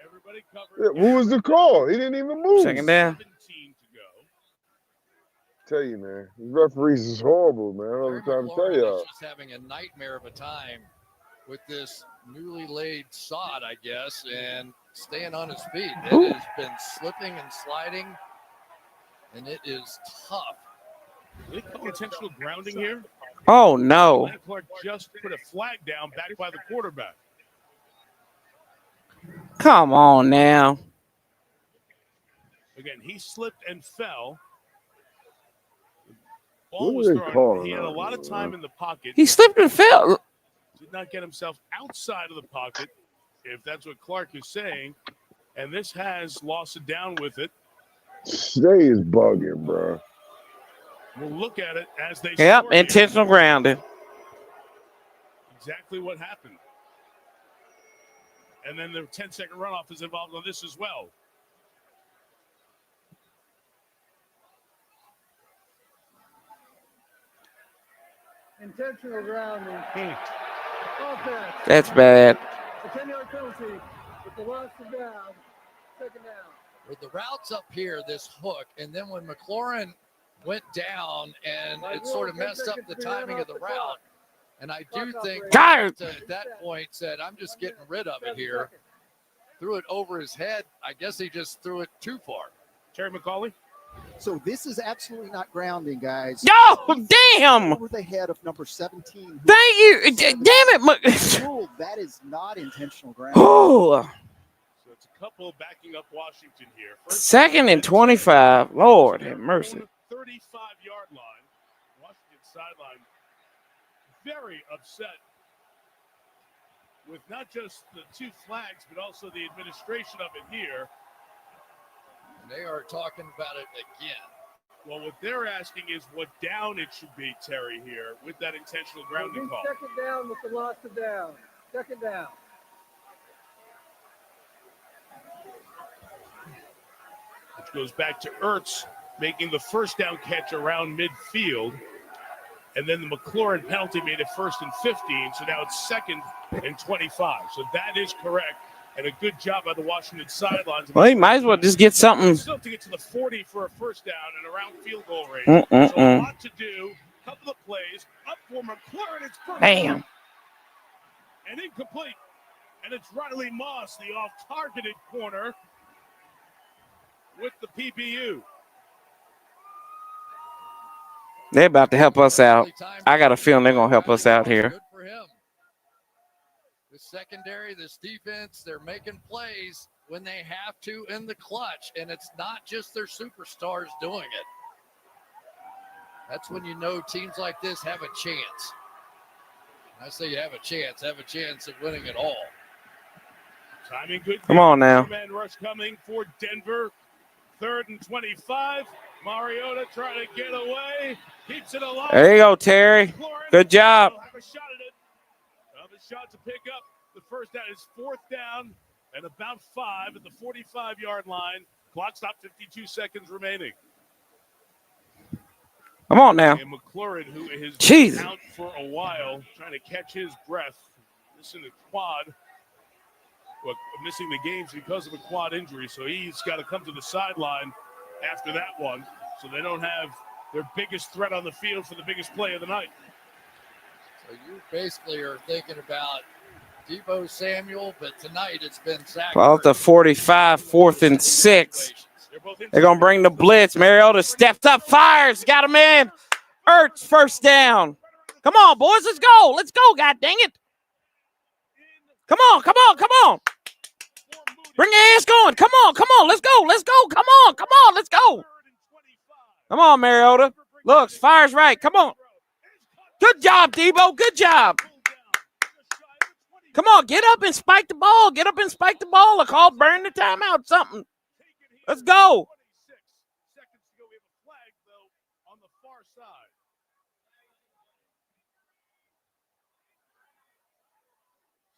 Everybody Yeah, who was the call? He didn't even move. Second down. 17 to go. Tell you, man, these referees is horrible, man. All the time to tell y'all. Is just having a nightmare of a time with this newly laid sod, I guess, and staying on his feet. It has been slipping and sliding, and it is tough. Did they call intentional grounding here? Oh, no. Lang Clark just put a flag down back by the quarterback. Come on now. Again, he slipped and fell. The What ball are was they thrown. calling He had a out lot of here, time man? in the pocket. He slipped and fell. Did not get himself outside of the pocket, if that's what Clark is saying. And this has lost it down with it. They is bugging, bro. We'll look at it as they Yep, sort it. intentional grounding. Exactly what happened. And then the 10-second runoff is involved on this as well. Intentional grounding. Offense. That's bad. A 10-yard penalty with the loss of down. Second down. With the routes up here, this hook, and then when McLaurin went down and it sort of messed up the timing of the route. And I do think God. at that point said, I'm just getting rid of it here. Threw it over his head. I guess he just threw it too far. Terry McCauley? So this is absolutely not grounding, guys. Yo, damn! Over the head of number 17. Thank you. Damn it. Ruled that is not intentional grounding. Oh. So it's a couple backing up Washington here. Second and 25. Lord have mercy. 35-yard line. Washington sideline very upset with not just the two flags, but also the administration of it here. They are talking about it again. Well, what they're asking is what down it should be, Terry, here with that intentional grounding call. Second down with the loss of down. Second down. Which goes back to Ertz making the first down catch around midfield. And then the McLaurin penalty made it 1st and 15. So now it's 2nd and 25. So that is correct. And a good job by the Washington sidelines. Well, he might as well just get something. Still have to get to the 40 for a first down and around field goal range. So a lot to do. Couple of plays. Up for McLaurin. It's perfect. Damn. And incomplete. And it's Riley Moss, the off-targeted corner with the PBU. They're about to help us out. I got a feeling they're going to help us out here. Good for him. The secondary, this defense, they're making plays when they have to in the clutch, and it's not just their superstars doing it. That's when you know teams like this have a chance. I say you have a chance of winning it all. Timing good. Come on now. Man rush coming for Denver. 3rd and 25. Mariota trying to get away. Keeps it alive. There you go, Terry. Good job. Have a shot at it. Have a shot to pick up. The first down is 4th down and about 5 at the 45-yard line. Clock stop, 52 seconds remaining. Come on now. And McLaurin, who has Jeez. been out for a while, trying to catch his breath. Missing the quad. Well, missing the games because of a quad injury. So he's got to come to the sideline after that one. So they don't have their biggest threat on the field for the biggest play of the night. So you basically are thinking about Deebo Samuel, but tonight it's been Zach. Well, the 45, 4th and 6. They're going to bring the blitz. Mariota stepped up, fires, got him in. Ertz, first down. Come on, boys, let's go. Let's go, God dang it. Come on, come on, come on. Bring your ass going. Come on, let's go, let's go. Come on, let's go. Come on, Mariota. Looks, fires right. Come on. Good job, Deebo. Good job. Come on, get up and spike the ball. Get up and spike the ball. Or call burn the timeout, something. Let's go. 26 seconds to go. We have a flag, though, on the far side.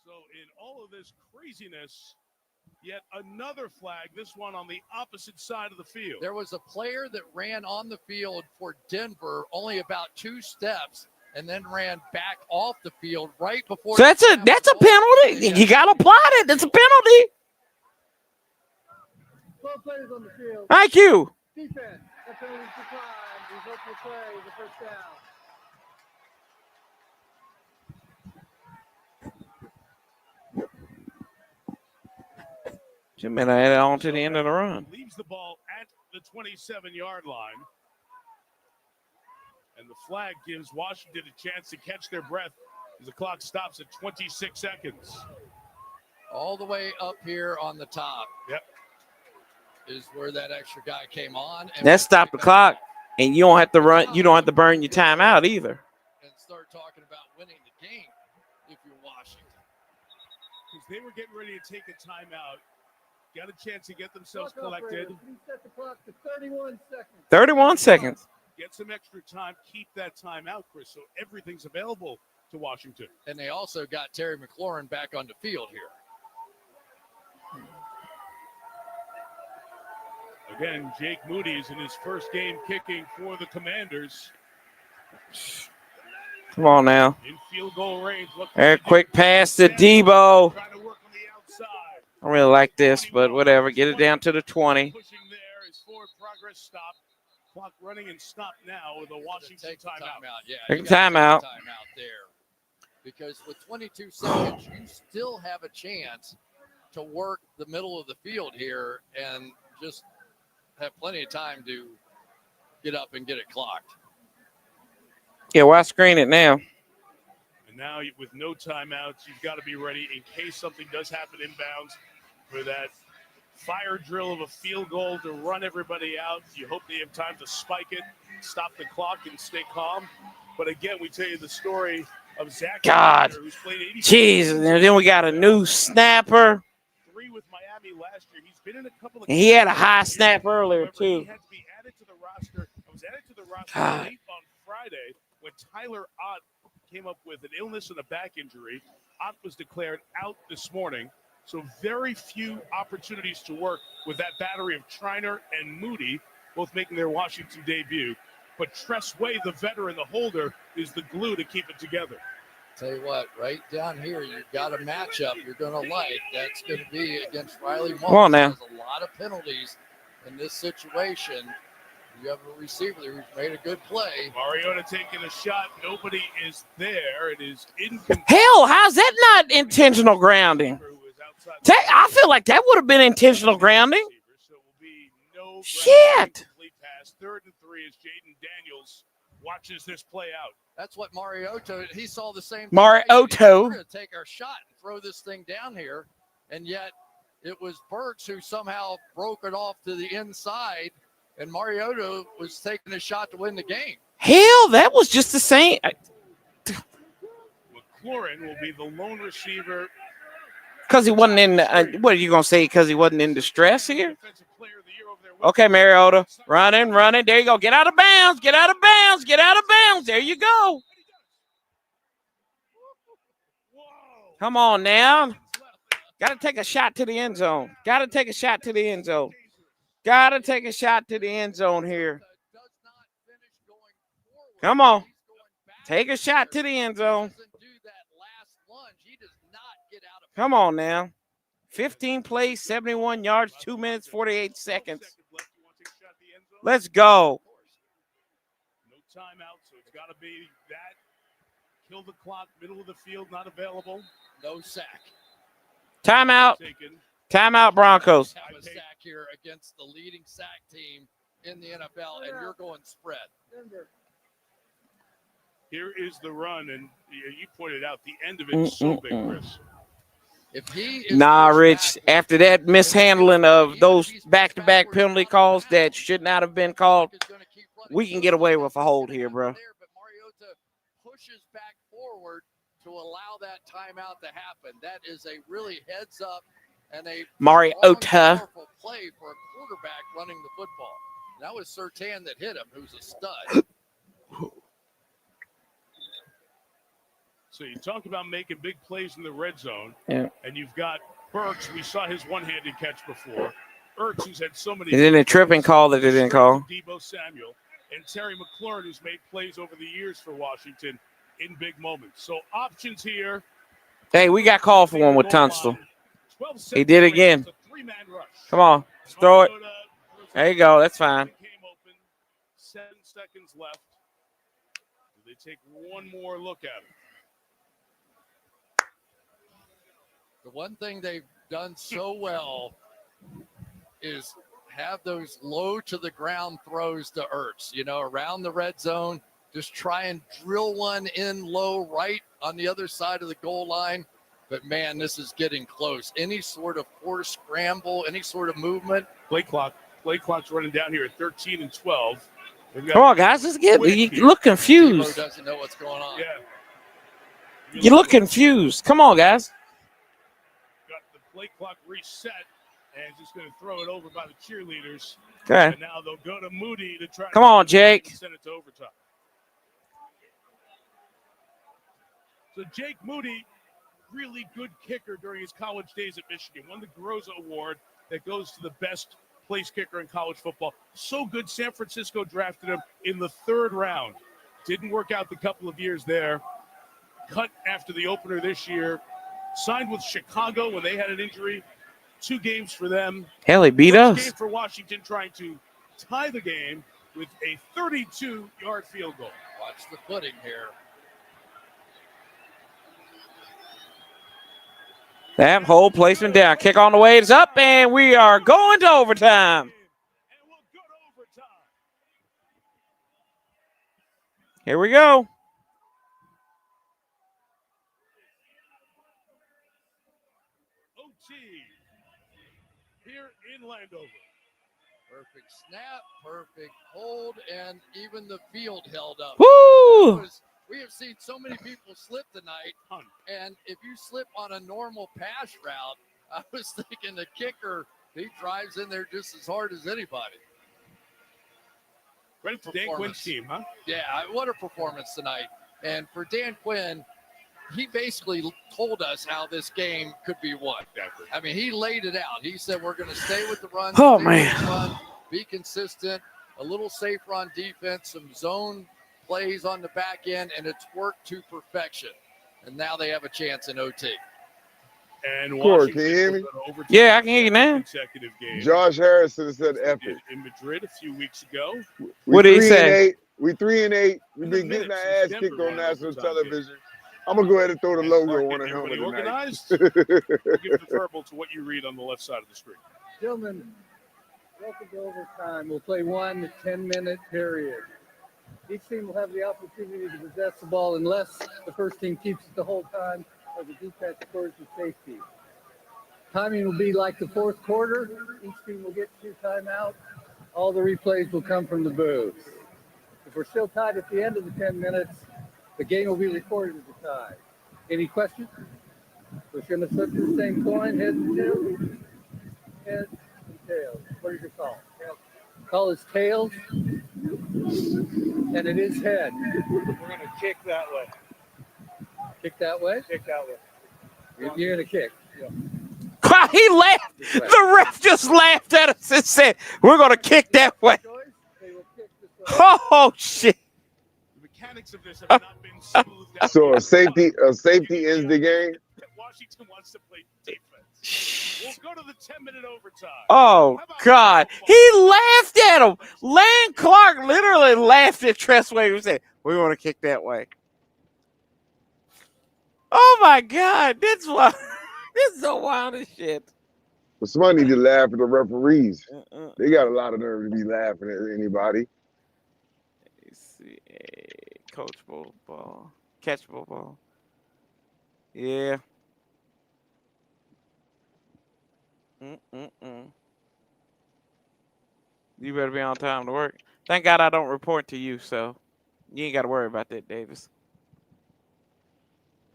So in all of this craziness, yet another flag, this one on the opposite side of the field. There was a player that ran on the field for Denver only about 2 steps and then ran back off the field right before. So that's a penalty. You got to apply it. That's a penalty. 12 players on the field. Thank you. Defense. That penalty is declined. Result of the play is a first down. Just a minute, add it on to the end of the run. Leaves the ball at the 27-yard line. And the flag gives Washington a chance to catch their breath as the clock stops at 26 seconds. All the way up here on the top. Yep. Is where that extra guy came on. And Let's stop the clock, and you don't have to run. You don't have to burn your timeout either. And start talking about winning the game if you're Washington. Because they were getting ready to take a timeout. Got a chance to get themselves collected. Set the clock to 31 seconds. 31 seconds. Get some extra time. Keep that time out, Chris. So everything's available to Washington. And they also got Terry McLaurin back on the field here. Again, Jake Moody is in his first game kicking for the Commanders. Come on now. In field goal range. There, quick pass to Deebo. I really like this, but whatever. Get it down to the 20. Pushing there is forward progress stop. Clock running and stop now with a Washington timeout. Yeah, Take a timeout. Timeout there. Because with 22 seconds, you still have a chance to work the middle of the field here and just have plenty of time to get up and get it clocked. Yeah, why screen it now? And now with no timeouts, you've got to be ready in case something does happen inbounds for that fire drill of a field goal to run everybody out. You hope they have time to spike it, stop the clock, and stay calm. But again, we tell you the story of Zach God. Jr., who's played 80 Jeez, and then we got a new snapper. 3 with Miami last year. He's been in a couple of And he had a games high this year. snap earlier, However, he too. had to be added to the roster. Was added to the roster God. late on Friday when Tyler Ott came up with an illness and a back injury. Ott was declared out this morning. So very few opportunities to work with that battery of Triner and Moody, both making their Washington debut. But Tress Way, the veteran, the holder, is the glue to keep it together. Tell you what, right down here, you've got a matchup you're going to like. That's going to be against Riley Moss. Come on now. There's a lot of penalties in this situation. You have a receiver who's made a good play. Mariota taking a shot. Nobody is there. It is incomplete. Hell, how's that not intentional grounding? I feel like that would have been intentional grounding. Shit. Pass. 3rd and 3 as Jaden Daniels watches this play out. That's what Mariota, he saw the same thing. Mariota. We're going to take our shot and throw this thing down here. And yet it was Burks who somehow broke it off to the inside. And Mariota was taking a shot to win the game. Hell, that was just the same. McLaurin will be the lone receiver. Because he wasn't in, what are you going to say? Because he wasn't in distress here? Okay, Mariota. Running. There you go. Get out of bounds. Get out of bounds. There you go. Come on now. Got to take a shot to the end zone. Got to take a shot to the end zone here. Come on. Take a shot to the end zone. Come on now. 15 plays, 71 yards, 2 minutes, 48 seconds. Let's go. No timeout, so it's got to be that. Kill the clock, middle of the field, not available. No sack. Timeout. Timeout, Broncos. Have a sack here against the leading sack team in the NFL, and you're going spread. Here is the run, and you pointed out the end of it is so big, Chris. Nah, Rich, after that mishandling of those back-to-back penalty calls that should not have been called, we can get away with a hold here, bro. But Mariota pushes back forward to allow that timeout to happen. That is a really heads-up and a powerful play for a quarterback running the football. That was Surtain that hit him, who's a stud. So you talk about making big plays in the red zone, yeah. And you've got Burks. We saw his one-handed catch before. Ertz, who's had so many. And then a tripping call that they didn't call. Deebo Samuel and Terry McLaurin, who's made plays over the years for Washington in big moments. So options here. Hey, we got called for one with Tunstall. He did again. Come on, throw it. There you go. That's fine. 7 seconds left. They take one more look at it. The one thing they've done so well is have those low to the ground throws to Ertz, around the red zone. Just try and drill one in low right on the other side of the goal line. But, man, this is getting close. Any sort of forced scramble, any sort of movement. Play clock's running down here at 13 and 12. Come on, guys. Let's get it. You look confused. Deebo doesn't know what's going on. Yeah. You look confused. Come on, guys. Got the play clock reset and just going to throw it over by the cheerleaders. Okay. And now they'll go to Moody to try. Come on, Jake. Send it to overtime. So Jake Moody, really good kicker during his college days at Michigan. Won the Groza Award that goes to the best place kicker in college football. So good, San Francisco drafted him in the 3rd round. Didn't work out the couple of years there. Cut after the opener this year. Signed with Chicago when they had an injury. 2 games for them. Hell, he beat First us. game for Washington, trying to tie the game with a 32-yard field goal. Watch the footing here. That whole placement down. Kick on the way. It's up, and we are going to overtime. Here we go. OT here in Landover. Perfect snap, perfect hold, and even the field held up. Woo! We have seen so many people slip tonight, and if you slip on a normal pass route, I was thinking the kicker, he drives in there just as hard as anybody. Great Dan Quinn's team, huh? Yeah, what a performance tonight. And for Dan Quinn, he basically told us how this game could be won. Exactly. I mean, he laid it out. He said, we're going to stay with the run. Oh, stay man. with the run, be consistent, a little safer on defense, some zone plays on the back end, and it's worked to perfection. And now they have a chance in OT. And Corey, Washington can you hear me? was on overtime Yeah, I can hear you for now. consecutive games. Josh Harrison said They epic. did in Madrid a few weeks ago. What did he 3 say? and 8. We 3 and 8. We've In the been getting minutes our ass since kicked Denver on ran national overtime game. television. I'm gonna go ahead and throw the And logo start on getting the helmet everybody tonight. organized. We'll give the verbal to what you read on the left side of the screen. Gentlemen, welcome to overtime. We'll play 1 10-minute period. Each team will have the opportunity to possess the ball unless the first team keeps it the whole time or the defense scores the safety. Timing will be like the fourth quarter. Each team will get 2 timeouts. All the replays will come from the booth. If we're still tied at the end of the 10 minutes, the game will be recorded as a tie. Any questions? We're going to flip the same coin, heads and tails. Heads and tails. What is your call? Call is tails, and it is head. We're going to kick that way. Kick that way? Kick that way. You're going to kick. Yeah. He laughed. The ref just laughed at us and said, we're going to kick that way. Oh, shit. The mechanics of this have not been smoothed out. So a safety ends the game. Washington wants to play defense. We'll go to the 10-minute overtime. Oh, God. He laughed at him. Lane Clark literally laughed at Tressway and said, we want to kick that way. Oh, my God. That's wild. This is so wild as shit. But somebody need to laugh at the referees. They got a lot of nerve to be laughing at anybody. Let's see. Coachable ball. Catchable ball. Yeah. You better be on time to work. Thank God I don't report to you, so you ain't got to worry about that, Davis.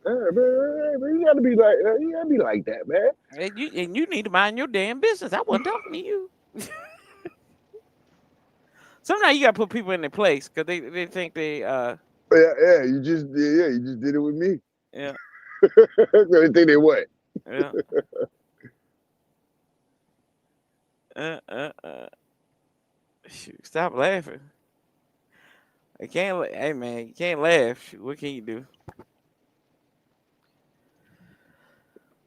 Yeah, man, you gotta be like that, man. And you need to mind your damn business. I wasn't talking to you. Sometimes you gotta put people in their place because they think they you just did it with me. Yeah. They think they what? Yeah. Shoot, stop laughing. I can't. Hey man, you can't laugh. Shoot, what can you do?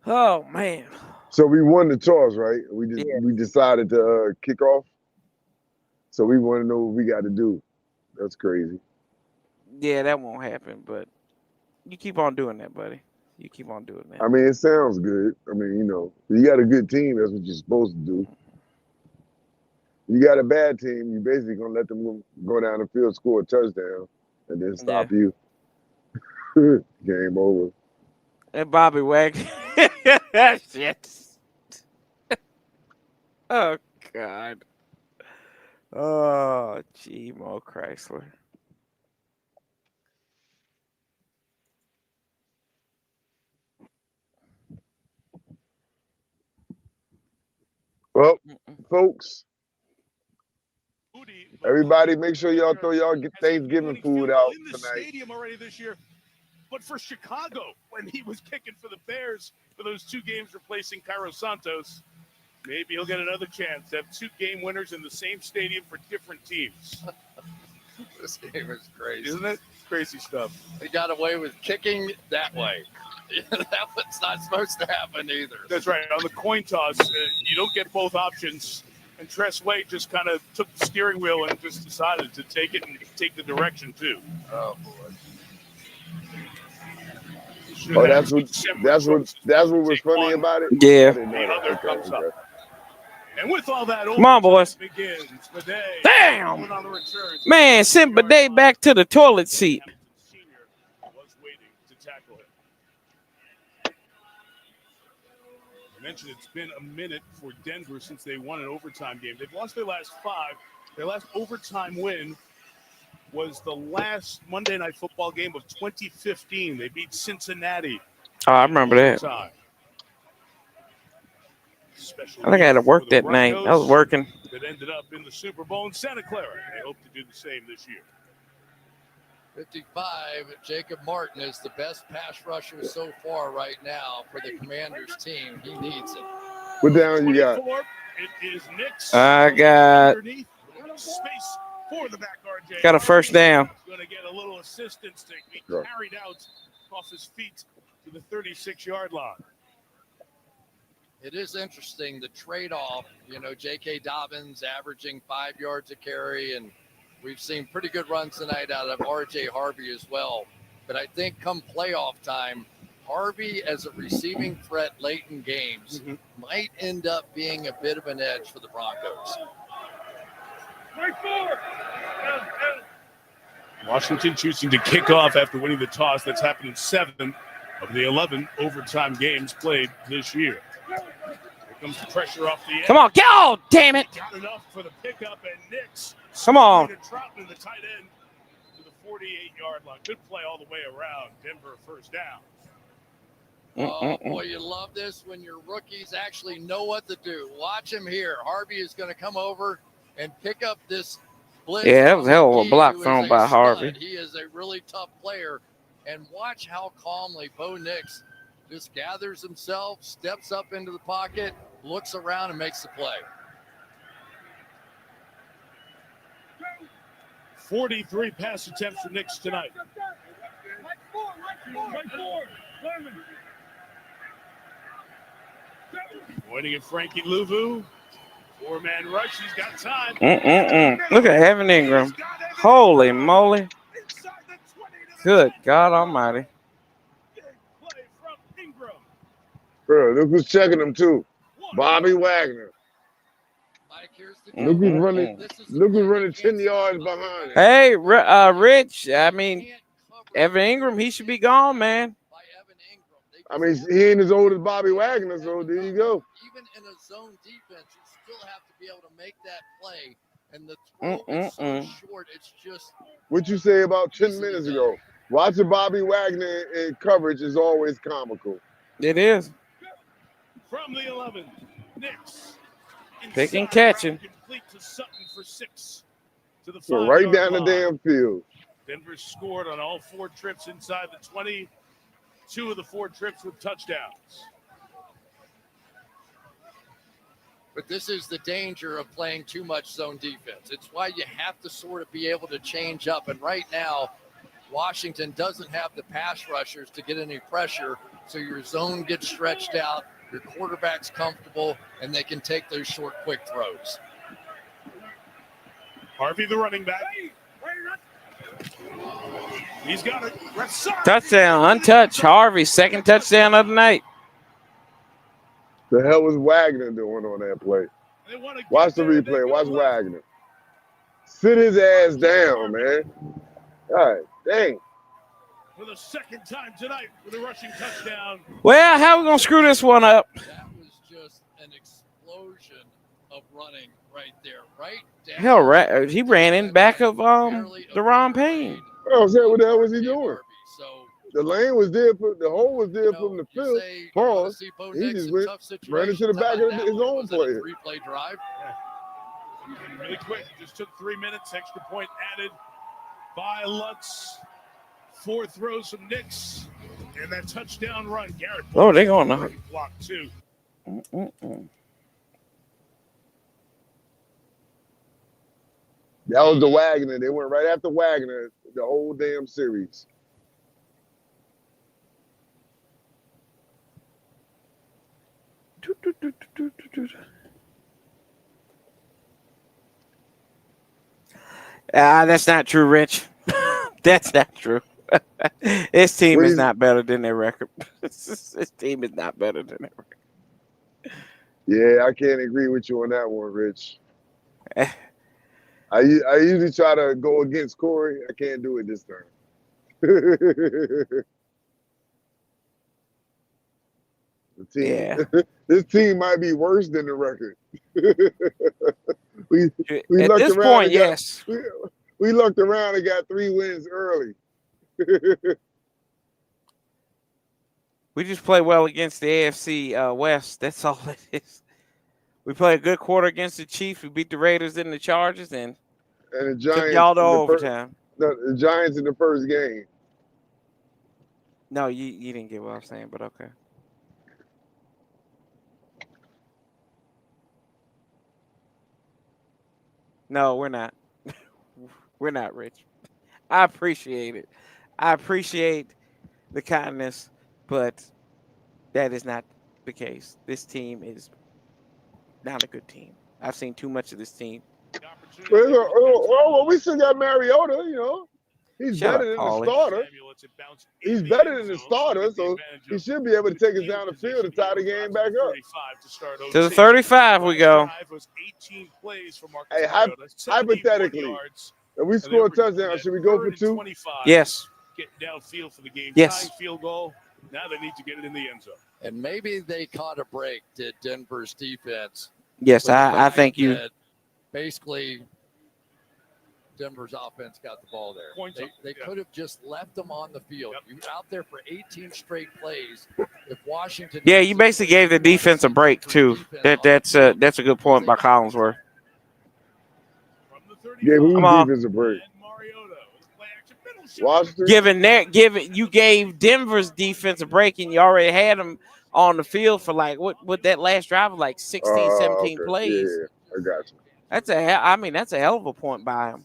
Oh man. So we won the toss, right? We decided to kick off. So we want to know what we got to do. That's crazy. Yeah, that won't happen. But you keep on doing that, buddy. You keep on doing that. I mean, it sounds good. I mean, you got a good team. That's what you're supposed to do. You got a bad team. You basically gonna let them go down the field, score a touchdown, and then stop you. Game over. And Bobby Wagner. Shit. Oh God. Oh, gee, Mo Chrysler. Well, folks, everybody make sure y'all throw y'all Thanksgiving food out in the tonight. stadium already this year. But for Chicago, when he was kicking for the Bears for those 2 games replacing Cairo Santos, maybe he'll get another chance to have 2 game winners in the same stadium for different teams. This game is crazy. Isn't it? Crazy stuff. They got away with kicking that way. That was not supposed to happen either. That's right. On the coin toss, you don't get both options. And Tressway just kind of took the steering wheel and just decided to take it and take the direction, too. Oh, boy. Oh, that's what was funny about it. Yeah. The other comes up. And with all that, Come on, boys. begins. Bidet Damn. on the return. Man, send Bidet back to the toilet seat. Senior was waiting to tackle him. I mentioned it's been a minute for Denver since they won an overtime game. They've lost their last 5. Their last overtime win was the last Monday Night Football game of 2015. They beat Cincinnati. Oh, I remember that. Overtime. I think I had to work that night. I was working. That ended up in the Super Bowl in Santa Clara. They hope to do the same this year. 55, Jacob Martin is the best pass rusher so far right now for the Commanders team. He needs it. What down you got? It is Nick's. I got space for the back RJ. got a first down. Going to get a little assistance to be carried out off his feet to the 36-yard line. It is interesting, the trade-off, J.K. Dobbins averaging 5 yards a carry, and we've seen pretty good runs tonight out of R.J. Harvey as well. But I think come playoff time, Harvey as a receiving threat late in games might end up being a bit of an edge for the Broncos. Washington choosing to kick off after winning the toss. That's happened in 7 of the 11 overtime games played this year. Here comes the pressure off the edge. Come on, go! Damn it! Got enough for the pickup, and Nix. Come on. Troutman, the tight end, to the 48-yard line. Good play all the way around. Denver first down. Oh, boy, you love this when your rookies actually know what to do. Watch him here. Harvey is going to come over and pick up this blitz. Yeah, that was a hell of a block thrown by Harvey. He is a really tough player. And watch how calmly Bo Nix just gathers himself, steps up into the pocket, looks around, and makes the play. 43 pass attempts for Nix tonight. Pointing at Frankie Louvu. 4-man rush. He's got time. Look at Evan Ingram. Holy moly. Good God Almighty. Bro, look who's checking him too. Bobby Wagner. Look who's running. Look who's running 10 yards behind him. Hey, Rich. I mean, Evan Ingram, he should be gone, man. I mean, he ain't as old as Bobby Wagner, so there you go. Even in a zone defense, you still have to be able to make that play. And the throw is so short, it's just. What you say about 10 minutes ago? Watching Bobby Wagner in coverage is always comical. It is. From the 11, Nix. Picking, catching. Complete to Sutton for 6 to the 5. So right down the damn field. Denver scored on all 4 trips inside the 20. 2 of the 4 trips with touchdowns. But this is the danger of playing too much zone defense. It's why you have to sort of be able to change up. And right now, Washington doesn't have the pass rushers to get any pressure. So your zone gets stretched out, your quarterback's comfortable, and they can take those short, quick throws. Harvey, the running back. He's got it. Touchdown, untouched. Harvey, second touchdown of the night. The hell was Wagner doing on that play? Watch the replay. Watch Wagner. Sit his ass down, man. God dang. For the second time tonight with a rushing touchdown. Well, how are we going to screw this one up? That was just an explosion of running right there. Right down. Hell, he ran in back of Deron Payne. Oh, so what the hell was he doing? The lane was there, the hole was there from the field. Pause. He just went, ran into the back of his own player. Replay drive. Really quick. Just took 3 minutes. Extra point added by Lutz. 4 throws from Nix. And that touchdown run. Garrett. Oh, they're going to block 2. That was the Wagner. They went right after Wagner the whole damn series. That's not true, Rich. That's not true. This team is not better than their record. This team is not better than their record. Yeah, I can't agree with you on that one, Rich. I usually try to go against Corey. I can't do it this time. The team, Yeah. this team might be worse than the record. we At lucked this around point, and got yes. we lucked around and got 3 wins early. We just play well against the AFC West. That's all it is. We played a good quarter against the Chiefs. We beat the Raiders and the Chargers, and And the took Giants y'all to in the overtime. the Giants in the first game. No, you didn't get what I was saying, but okay. No, we're not. We're not, Rich. I appreciate it. I appreciate the kindness, but that is not the case. This team is not a good team. I've seen too much of this team. Well, we still got Mariota, you know. He's Shut better up, than the Paulie. starter. He's better than the starter, so he should be able to take us down the field and tie the game back up. To the 35 we go. Hey, hypothetically, if we score a touchdown, should we go for 2? Yes. Getting downfield for the game. Yes. Tying field goal. Now they need to get it in the end zone. And maybe they caught a break to Denver's defense. Yes, with the I fact think you. that basically, Denver's offense got the ball there. They could have just left them on the field. You were out there for 18 straight plays. If Washington, Yeah, you basically gave the defense a break too. That's a good point by Collinsworth. Yeah, who Come on. defense a break? Washington. You gave Denver's defense a break, and you already had them on the field for like what that last drive of like 16, 17 Okay. plays. Yeah, I got you. That's a hell of a point by him.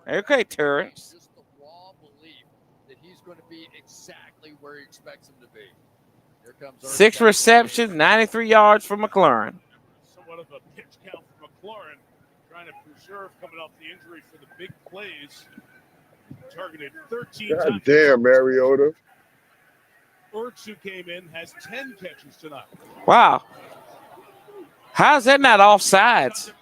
Okay, Terrence. Just the raw belief that he's going to be exactly where he expects him to be. Here comes 6 receptions, 93 yards for McLaurin. Somewhat of a pitch count for McLaurin, trying to preserve coming off the injury for the big plays. Targeted 13 God times. damn, Mariota. Ertz, who came in, has 10 catches tonight. Wow. How's that not offsides?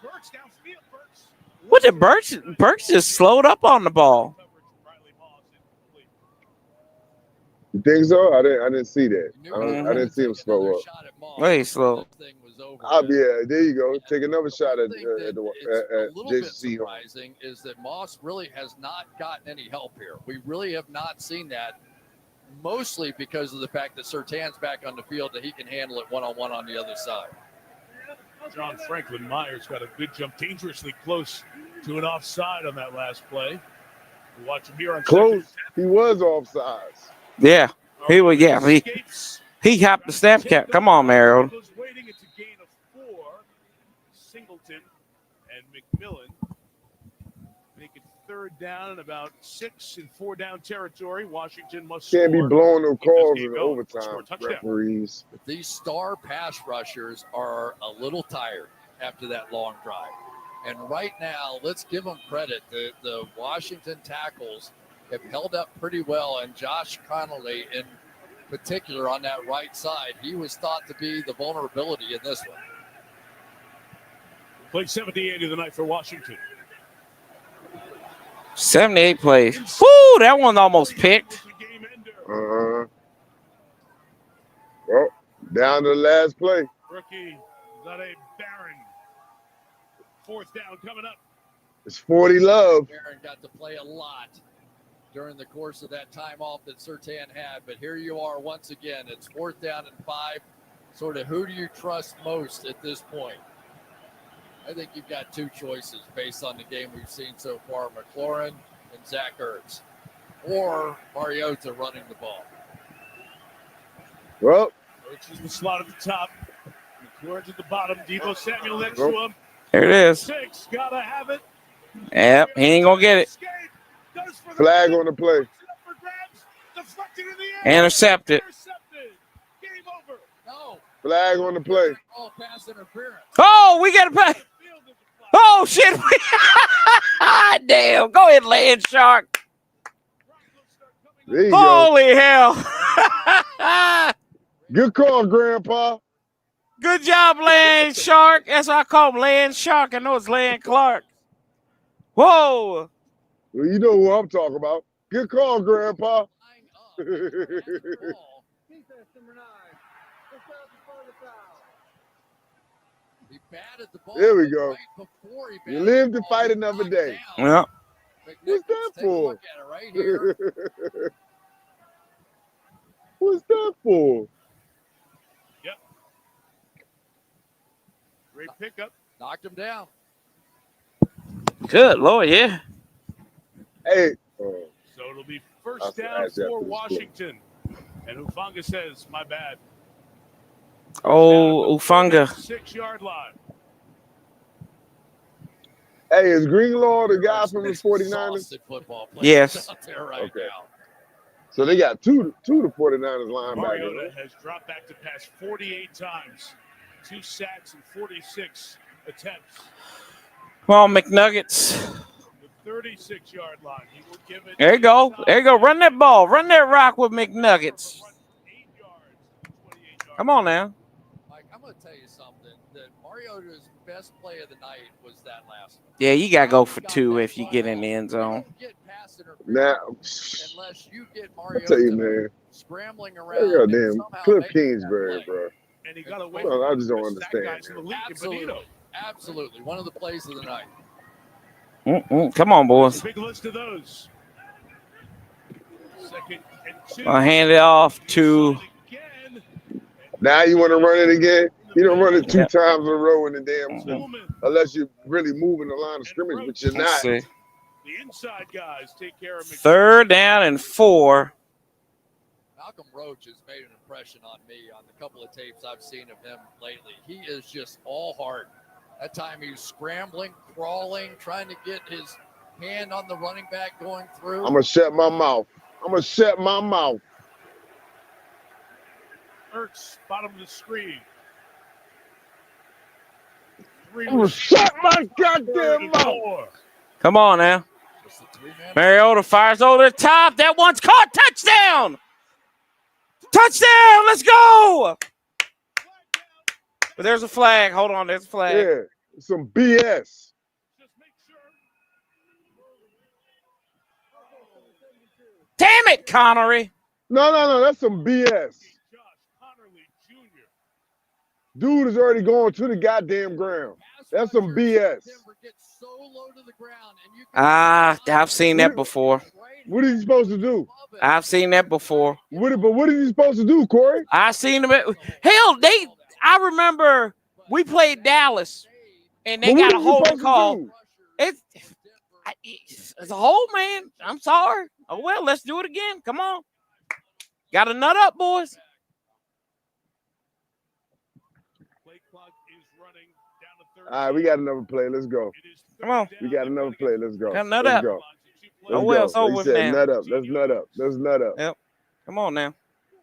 What did Burks just slowed up on the ball? You think so? I didn't see that. I didn't see him slow up. Well, he's slow. Yeah, there you go. Take another shot at A little bit JC. surprising is that Moss really has not gotten any help here. We really have not seen that, mostly because of the fact that Surtain's back on the field, that he can handle it one-on-one on the other side. John Franklin Myers got a good jump, dangerously close to an offside on that last play. We'll watch him here on Close. He was offsides. Yeah, he was. Yeah, he hopped the snap count. Come on, Mariota. Waiting, it's a gain of 4. Singleton and McMillan make it 3rd down and about 6 in 4-down territory. Washington must Can't be score. blowing no calls in Score a overtime, touchdown. referees. These star pass rushers are a little tired after that long drive. And right now, let's give them credit. The Washington tackles have held up pretty well, and Josh Connolly in particular on that right side, he was thought to be the vulnerability in this one. Played 78 of the night for Washington. 78 plays. Woo, that one almost picked. Well, down to the last play. Rookie Zade Barron. 4th down coming up. It's 40 love. Barron got to play a lot during the course of that time off that Surtain had, but here you are once again. It's 4th down and 5. Sort of who do you trust most at this point? I think you've got 2 choices based on the game we've seen so far, McLaurin and Zach Ertz, or Mariota running the ball. Well, Ertz is the slot at the top. McLaurin's at the bottom. Deebo Samuel next to him. There it is. 6, gotta have it. Yep, he ain't gonna get it. Flag on the play. Intercepted. No. Flag on the play. Oh, pass interference. Oh, we got to play. Oh, shit. Damn. Go ahead, Land Shark. There you Holy hell. Good call, Grandpa. Good job, Land Shark. That's what I call him, Land Shark. I know it's Land Clark. Whoa. Well, you know who I'm talking about. Good call, Grandpa. Defense number 9. Just out before the foul. He batted the ball. There we go. Right before he You batted live the to ball, fight he another knocked day. down. Yeah. What's that Take a for? look at it right here. What's that for? Yep. Great pickup. Knocked him down. Good Lord, yeah. Hey. So it'll be first down for Washington. And Hufanga says, my bad. Oh, Ufanga. 6-yard line. Hey, is Greenlaw the guy from the 49ers? Football Yes. out there right Okay. now. So they got two the 49ers linebackers. Mariota has dropped back to pass 48 times. 2 sacks and 46 attempts. Come on, McNuggets. The 36-yard line. He will give it. There you go. There you go. Run that ball. Run that rock with McNuggets. Come on now. Mike, I'm going to tell you something. That Mariota's best play of the night was that last one. Yeah, you got to go for 2 if you get in the end zone. Now, Unless you get I tell you, Mariota man. scrambling Hey, around. goddamn Cliff Kingsbury, bro. And he got away Well, I just don't understand. Absolutely. Absolutely. One of the plays of the night. Come on, boys. Big list of those. 2nd and 2. I'll hand it off to. Now you want to run it again? You don't run it 2 times in a row in the damn school. Unless you're really moving the line of scrimmage, but you're Let's not. see. The inside guys take care of 3rd down and 4. Malcolm Roach has made an impression on me on the couple of tapes I've seen of him lately. He is just all heart. That time he was scrambling, crawling, trying to get his hand on the running back going through. I'm going to shut my mouth. Ertz, bottom of the screen. I'm going to shut my goddamn mouth. Come on now. Mariota fires over the top. That one's caught. Touchdown. Touchdown. Let's go. But there's a flag. Hold on. There's a flag. Yeah, some BS. Damn it, Connery. No. That's some BS. Dude is already going to the goddamn ground. That's some BS. I've seen that before. What is he supposed to do? I've seen that before. But what is he supposed to do, Corey? I seen them. Hell, I remember we played Dallas, and they got a holding call. It's a hold, man. I'm sorry. Oh well, let's do it again. Come on. Got to nut up, boys. All right, we got another play. Let's go. Come on. We got another play. Let's go. Got nut Let's up. go. Oh well, it's over He with said now. nut up. Let's nut up. Let's nut up. Yep. Come on now.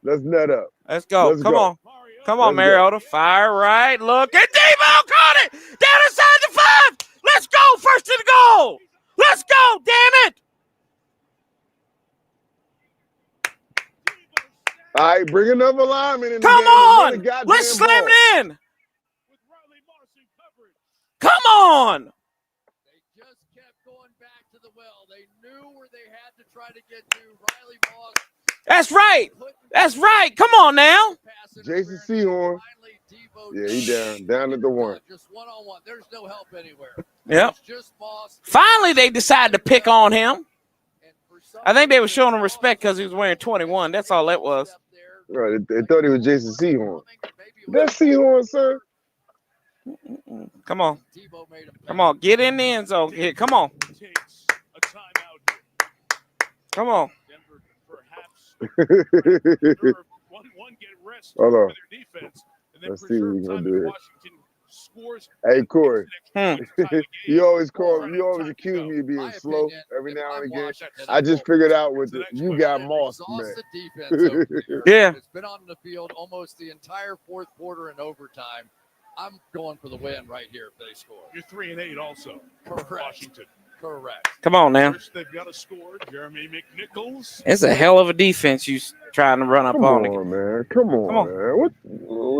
Let's nut up. Let's go. Let's Come go. on. Come on, Let's Mariota. Fire right. Look at Devo. Caught it. Down inside the 5. Let's go. First to the goal. Let's go. Damn it. All right, bring another lineman in. Come on. Let's slam it in. Come on. They just kept going back to the well. They knew where they had to try to get to. Riley Moss. That's right. That's right. Come on now. Jason Sehorn. Yeah, he down at the 1. Just one-on-one. There's no help anywhere. Yep. Just Moss. Finally, they decided to pick on him. I think they were showing him respect because he was wearing 21. That's all that was. Right, they thought he was Jason Sehorn. That's Sehorn, sir. Come on. Come on. Get in the end zone. Here, come on. Come on. Hold on. Let's see what he's going to do here. Hey, Corey. You always accuse me of being slow every now and again. I just figured out with it. You got Moss, man. Yeah. It's been on the field almost the entire 4th quarter and overtime. I'm going for the win right here if they score. You're 3-8 also for Washington. Correct. Come on now. First, they've got to score. Jeremy McNichols. It's a hell of a defense you trying to run up Come on. on, man. Come on, man. What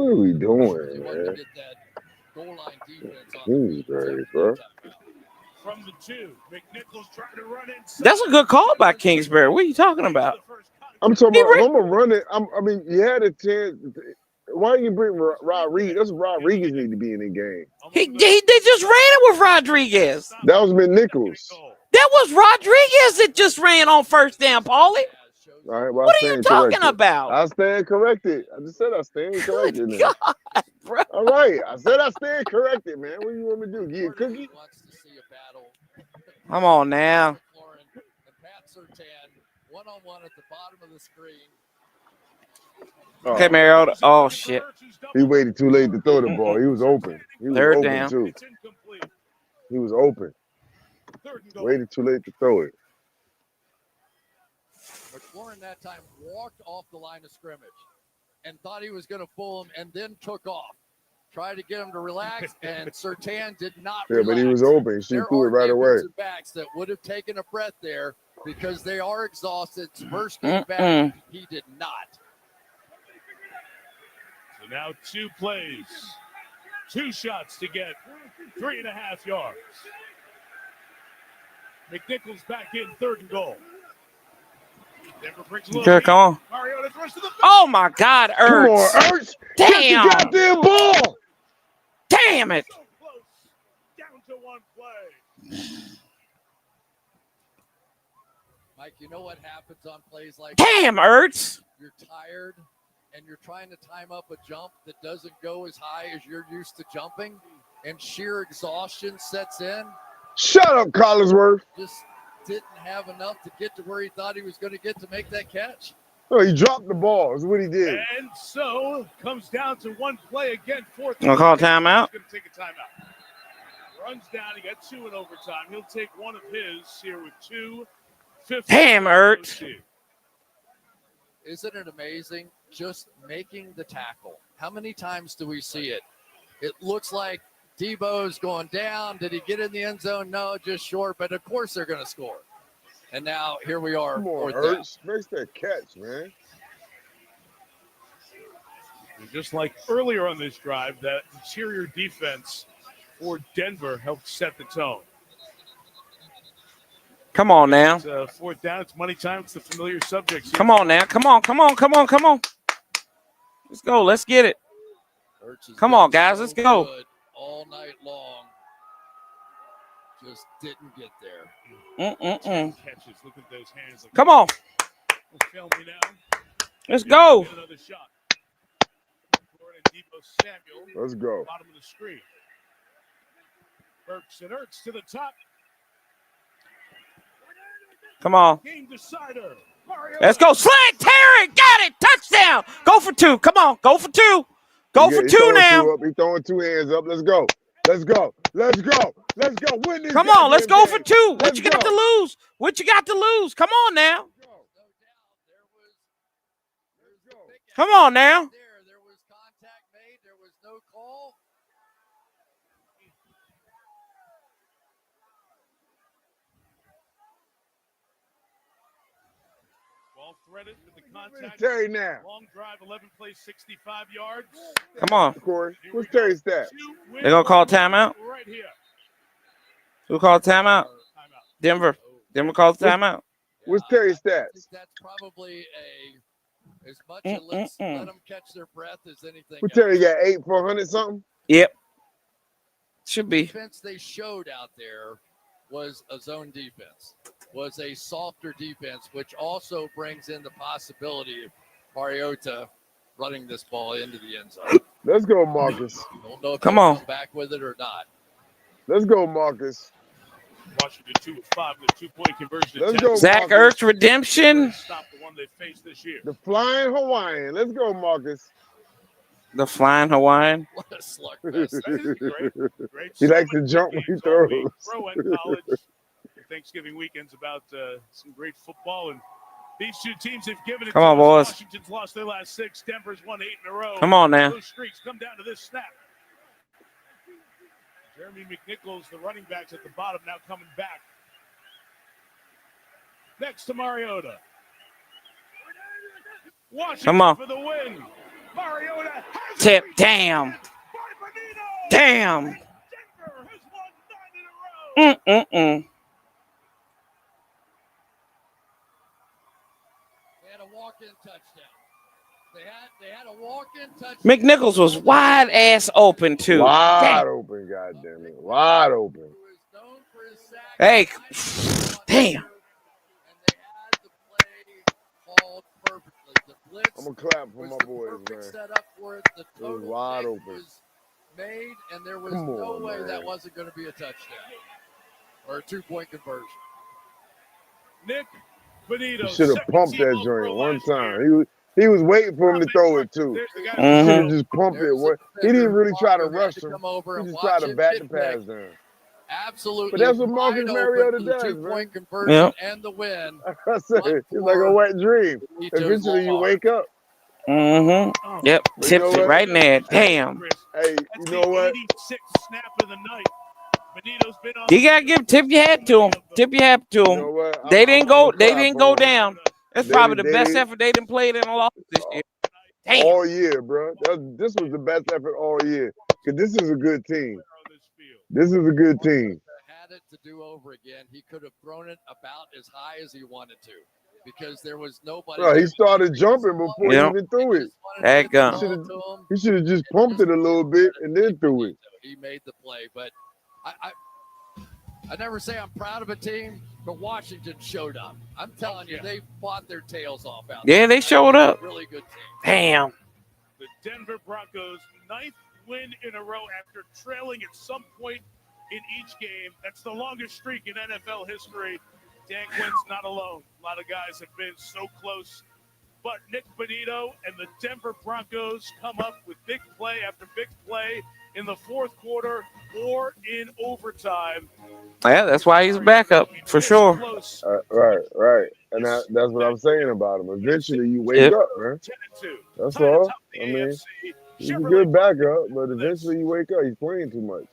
are we doing, man? Goal line defense on Jesus Christ, bro. From the 2, McNichols trying to run inside. That's a good call by Kingsbury. What are you talking about? I'm talking about if I'm gonna run it. I mean, you had a chance. Why you bring Rodriguez? That's Rodriguez need to be in the game. They just ran it with Rodriguez. That was McNichols. That was Rodriguez that just ran on first down, Paulie. All right, well, What are you talking about? I stand corrected. I just said I stand corrected. Good God, bro. All right, I said I stand corrected, man. What do you want me to do? Give you a cookie? Come on now. And Pat Surtain, one-on-one at the bottom of the screen. Okay, Mariota. Oh, shit. He waited too late to throw the ball. He was open. He was Third open, down. too. He was open. Waited too late to throw it. McLaurin that time walked off the line of scrimmage and thought he was going to fool him and then took off. Tried to get him to relax, and Surtain did not Yeah, relax. but he was open. She threw it right away. Defensive backs that would have taken a breath there because they are exhausted. It's first game back. He did not. So now 2 plays. 2 shots to get 3.5 yards. McNichols back in 3rd and goal. Denver brings a little Okay, come on. Mariota throws to the Oh, my God, Ertz. Come on, Ertz. Damn. Get the goddamn ball. Damn it. so close. Down to 1 play. Mike, you know what happens on plays like Damn, Ertz. You're tired, and you're trying to time up a jump that doesn't go as high as you're used to jumping, and sheer exhaustion sets in. Shut up, Collinsworth. Just didn't have enough to get to where he thought he was going to get to make that catch. Oh, he dropped the ball. Is what he did. And so comes down to 1 play again. 4th. Gonna call timeout? He's going to take a timeout. Runs down. He got 2 in overtime. He'll take one of his here with 2:50. Damn, Ertz. Isn't it amazing? Just making the tackle. How many times do we see it? It looks like Debo's going down. Did he get in the end zone? No, just short. But of course they're going to score. And now here we are. Come on, 4th down. Ertz. Makes that catch, man. And just like earlier on this drive, that interior defense for Denver helped set the tone. Come on now. It's 4th down. It's money time. It's the familiar subjects. Come on now. Come on. Let's go. Let's get it. Come on, guys. Let's go. All night long. Just didn't get there. Catches. Look at those hands. Come on. Film me now. Let's go. Get another shot. Florida Debo Samuel. Let's go. Bottom of the screen. Burks and Ertz to the top. Come on. Game decider. Let's go. Slant. Terry. Got it. Touchdown. Go for 2. Come on. Go for 2. Go for 2 now. He's throwing 2 hands up. Let's go. Let's go. Let's go. Let's go. Win this. Come on. Let's go for 2. What Let's you got to lose? What you got to lose? Come on now. Come on now. There was contact made. There was no call. Ball threaded with the contact. Terry now. Long drive, 11 plays, 65 yards. Come on. Corey, what's Terry's stats? They're going to call timeout? Right here. Who called timeout? Denver. Denver calls timeout. What's Terry's stats? That's probably as much let them catch their breath as anything. What Terry got 8 for 100 something? Yep. Should be. The defense they showed out there was a zone defense, was a softer defense, which also brings in the possibility of Mariota running this ball into the end zone. Let's go, Marcus. Don't know if Come he'll on. come back with it or not. Let's go, Marcus. Washington 2 with 5 with a 2-point conversion. Let's go, Zach Marcus. Ertz redemption. Stop the one they faced this year. The Flying Hawaiian. Let's go, Marcus. The Flying Hawaiian. What a slugfest. Great He likes to jump when he games all week. throws. Pro at college. Thanksgiving weekend's about some great football, and these 2 teams have given it Come to on, us. boys. Washington's lost their last 6. Denver's won 8 in a row. Come on now. Those streaks come down to this snap. Jeremy McNichols, the running backs at the bottom, now coming back. next to Mariota. Washington Come on. for the win. Mariota has Tip. Damn. Damn. Denver has won 9 in a row. Mm-mm-mm. They had a walk-in touchdown. They had a walk-in touchdown. McNichols was wide ass open too. Wide open, goddamn it. Wide open. Hey, damn. Called perfectly. The blitz I'm gonna clap for was my the boys, perfect man. setup for it. The It was total wide hit open. was made, and there was Come no on, way man. that wasn't going to be a touchdown or a 2-point conversion. Nick Benito. He should have pumped that joint one time. He was waiting for him to throw it too. There's the guy He should have just pumped it. He didn't really try to Bronco had rush to him. come over He and just watch tried to him bat hit the pass Nick. down. Absolutely. But that's what wide Marcus open Mariota for the does, 2-point man. conversion Yep. and the win. I said it's like a wet dream. Eventually you wake up. Mm-hmm. Yep. But you know Tips it what? right in there. Damn. Hey, you know what? 86th snap of the night. Benito's been on. You gotta give tip your hat to him. Tip your hat to You him. know what? They didn't go. I'ma They clap didn't for go 'em. down. That's They probably did- the they best did- effort they done played in a loss this year. Damn. All year, bro. This was the best effort all year. Because this is a good team. This is a good team. Had it to do over again, he could have thrown it about as high as he wanted to because there was nobody. No, he there. started jumping before he Yep. even threw it. That gun. He should have just pumped it a little bit and then threw it. He made the play, but I never say I'm proud of a team, but Washington showed up. I'm telling you, they fought their tails off out there. Yeah, they showed up. Really good team. Damn. The Denver Broncos' 9th win in a row after trailing at some point in each game. That's the longest streak in NFL history. Dan Quinn's not alone. A lot of guys have been so close. But Nick Benito and the Denver Broncos come up with big play after big play in the fourth quarter or in overtime. Yeah, that's why he's a backup for sure. Right. And that's what I'm saying about him. Eventually you wake up, man. That's all. I mean, he's a good backup, but eventually you wake up. He's playing too much.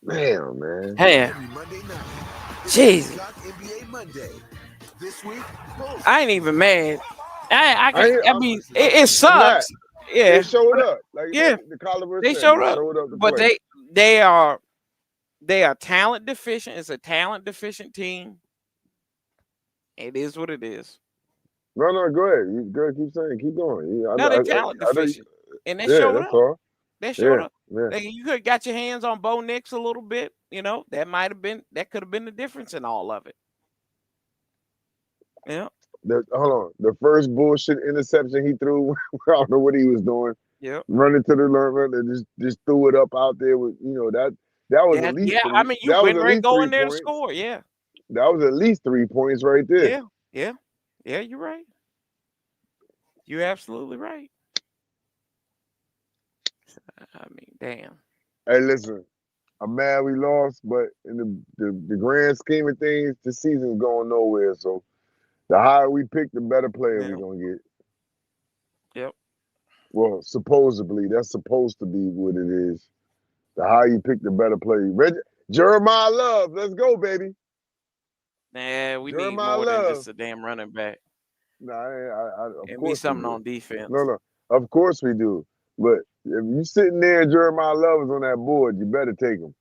Damn, man. Hey. Jeez. NBA Monday. This week, I ain't even mad. I mean, it sucks. Yeah. They showed up. Like yeah. The caliber they said, showed they up. showed up to But play. they are talent deficient. It's a talent deficient team. It is what it is. No, go ahead. You go ahead, keep saying, keep going. No, they're talent deficient. And they showed up. All. They showed up. Yeah. You could have got your hands on Bo Nix a little bit. You know, that could have been the difference in all of it. Yeah. Hold on. The first bullshit interception he threw, I don't know what he was doing. Yeah. Running to the learner and just threw it up out there with, that was at least three. I mean, you went right go in there to score. Yeah. That was at least 3 points right there. Yeah, you're right. You're absolutely right. I mean, damn. Hey, listen, I'm mad we lost, but in the grand scheme of things, the season's going nowhere. So the higher we pick, the better player we're going to get. Yep. Well, supposedly, that's supposed to be what it is. The higher you pick, the better player. Jeremiah Love, let's go, baby. Nah, we need Jeremiah more Love. than just a damn running back. Nah, of It course needs something we do. on defense. No, of course we do. But if you sitting there and Jeremiah Love is on that board, you better take him.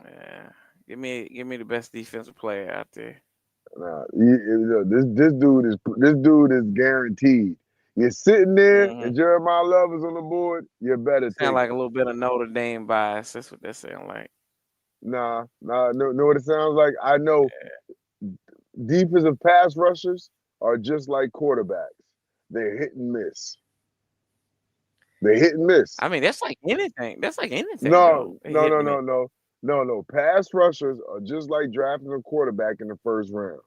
Yeah, give me the best defensive player out there. Nah, this dude is guaranteed. You're sitting there and Jeremiah Love is on the board, you better take Sound like him. a little bit of Notre Dame bias. That's what that sound like. Nah, know what it sounds like? I know defensive pass rushers are just like quarterbacks. They're hit and miss. They hit and miss. I mean, that's like anything. No. though. Pass rushers are just like drafting a quarterback in the first round.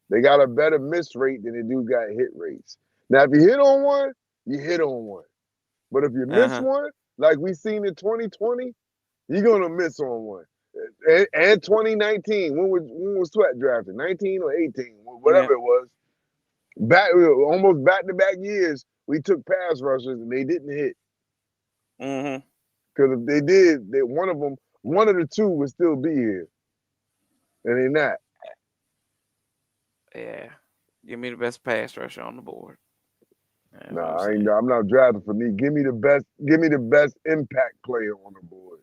They got a better miss rate than they do got hit rates. Now, if you hit on one, you hit on one. But if you miss one, like we seen in 2020, you're gonna miss on one. And 2019, when was Sweat drafted? 19 or 18, whatever it was. Almost back-to-back years, we took pass rushers and they didn't hit. Because if they did, one of the two would still be here. and they're not. Yeah. Give me the best pass rusher on the board. That's what Nah, I'm I'm not drafting for me. Give me the best impact player on the board.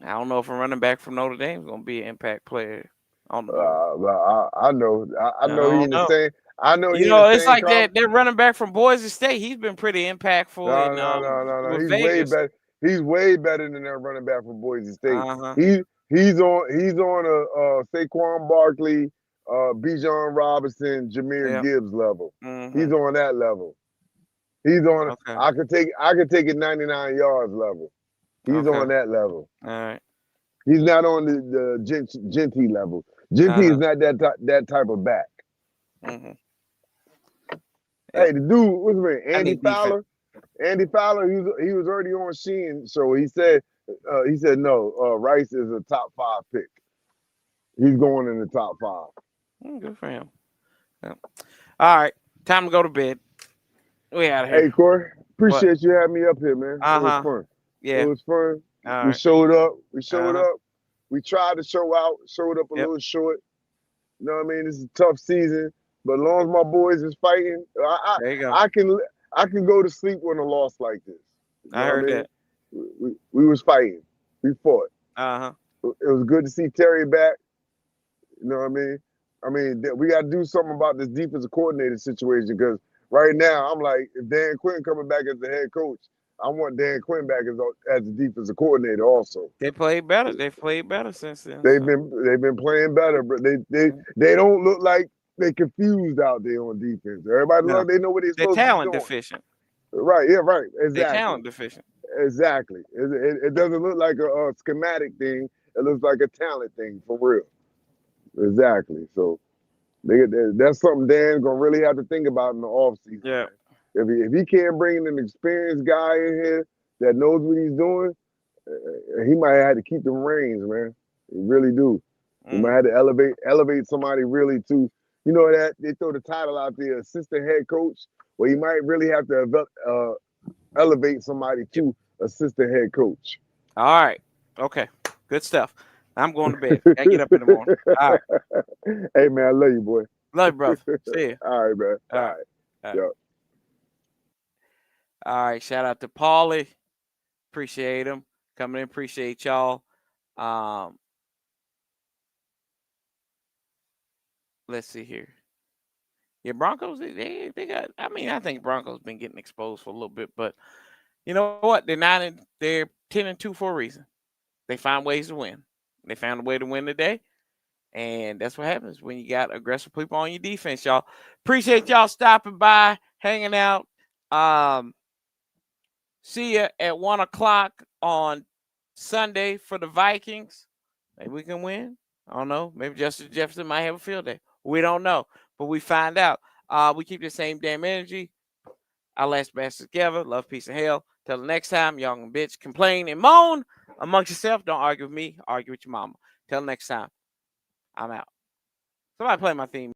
I don't know if a running back from Notre Dame is going to be an impact player on the board. Well, I know. I know he don't in the know. same. I know he You in the know, it's same like that running back from Boise State. He's been pretty impactful in No. with He's way Vegas. better. He's way better than that running back from Boise State. Uh-huh. He's on a Saquon Barkley, Bijan Robinson, Jahmyr Yep. Gibbs level. Mhm. He's on that level. He's on. Okay. I could take it 99 yards level. He's Okay. on that level. All right. He's not on the Genty level. Genty is not that type of back. Mm-hmm. Hey, the dude, what's his name? I Andy need defense. Fowler. Andy Fowler, he was already on Sheen, so he said no. Rice is a top 5 pick. He's going in the top 5. Good for him. Yeah. All right, time to go to bed. We out of here. Hey, Corey, appreciate you having me up here, man. It was fun. Yeah, it was fun. All We right. showed up. We tried to showed up a little short. You know what I mean? This is a tough season, but as long as my boys is fighting, There you go. I can go to sleep on a loss like this. You know I heard what I that. mean? We was fighting. We fought. It was good to see Terry back. You know what I mean? We got to do something about this defensive coordinator situation because right now I'm like, if Dan Quinn coming back as the head coach, I want Dan Quinn back as the defensive coordinator also. They played better. They've played better since then. They've been playing better, but they don't look like they confused out there on defense. Everybody No. they know what they're supposed talent to be doing. deficient. Right, yeah, right. Exactly. They're talent deficient. Exactly. It doesn't look like a schematic thing. It looks like a talent thing for real. Exactly. So that's something Dan's gonna really have to think about in the offseason. Yeah. If he can't bring an experienced guy in here that knows what he's doing, he might have to keep the reins, man. He really do. He might have to elevate somebody really to, that they throw the title out there, assistant head coach. Well, you might really have to elevate somebody to assistant head coach. All right. Okay. Good stuff. I'm going to bed. I get up in the morning. All right. Hey, man, I love you, boy. Love you, brother. See you. All right, man. All right. Yep. All right. Shout out to Paulie. Appreciate him coming in. Appreciate y'all. Let's see here. Yeah, Broncos, they got, I think Broncos been getting exposed for a little bit, but you know what? They're 10-2 for a reason. They find ways to win. They found a way to win today. And that's what happens when you got aggressive people on your defense, y'all. Appreciate y'all stopping by, hanging out. See you at 1:00 on Sunday for the Vikings. Maybe we can win. I don't know. Maybe Justin Jefferson might have a field day. We don't know, but we find out. We keep the same damn energy. Our last best together. Love, peace, and hell. Till the next time, y'all can bitch, complain, and moan amongst yourself. Don't argue with me. Argue with your mama. Till next time, I'm out. Somebody play my theme.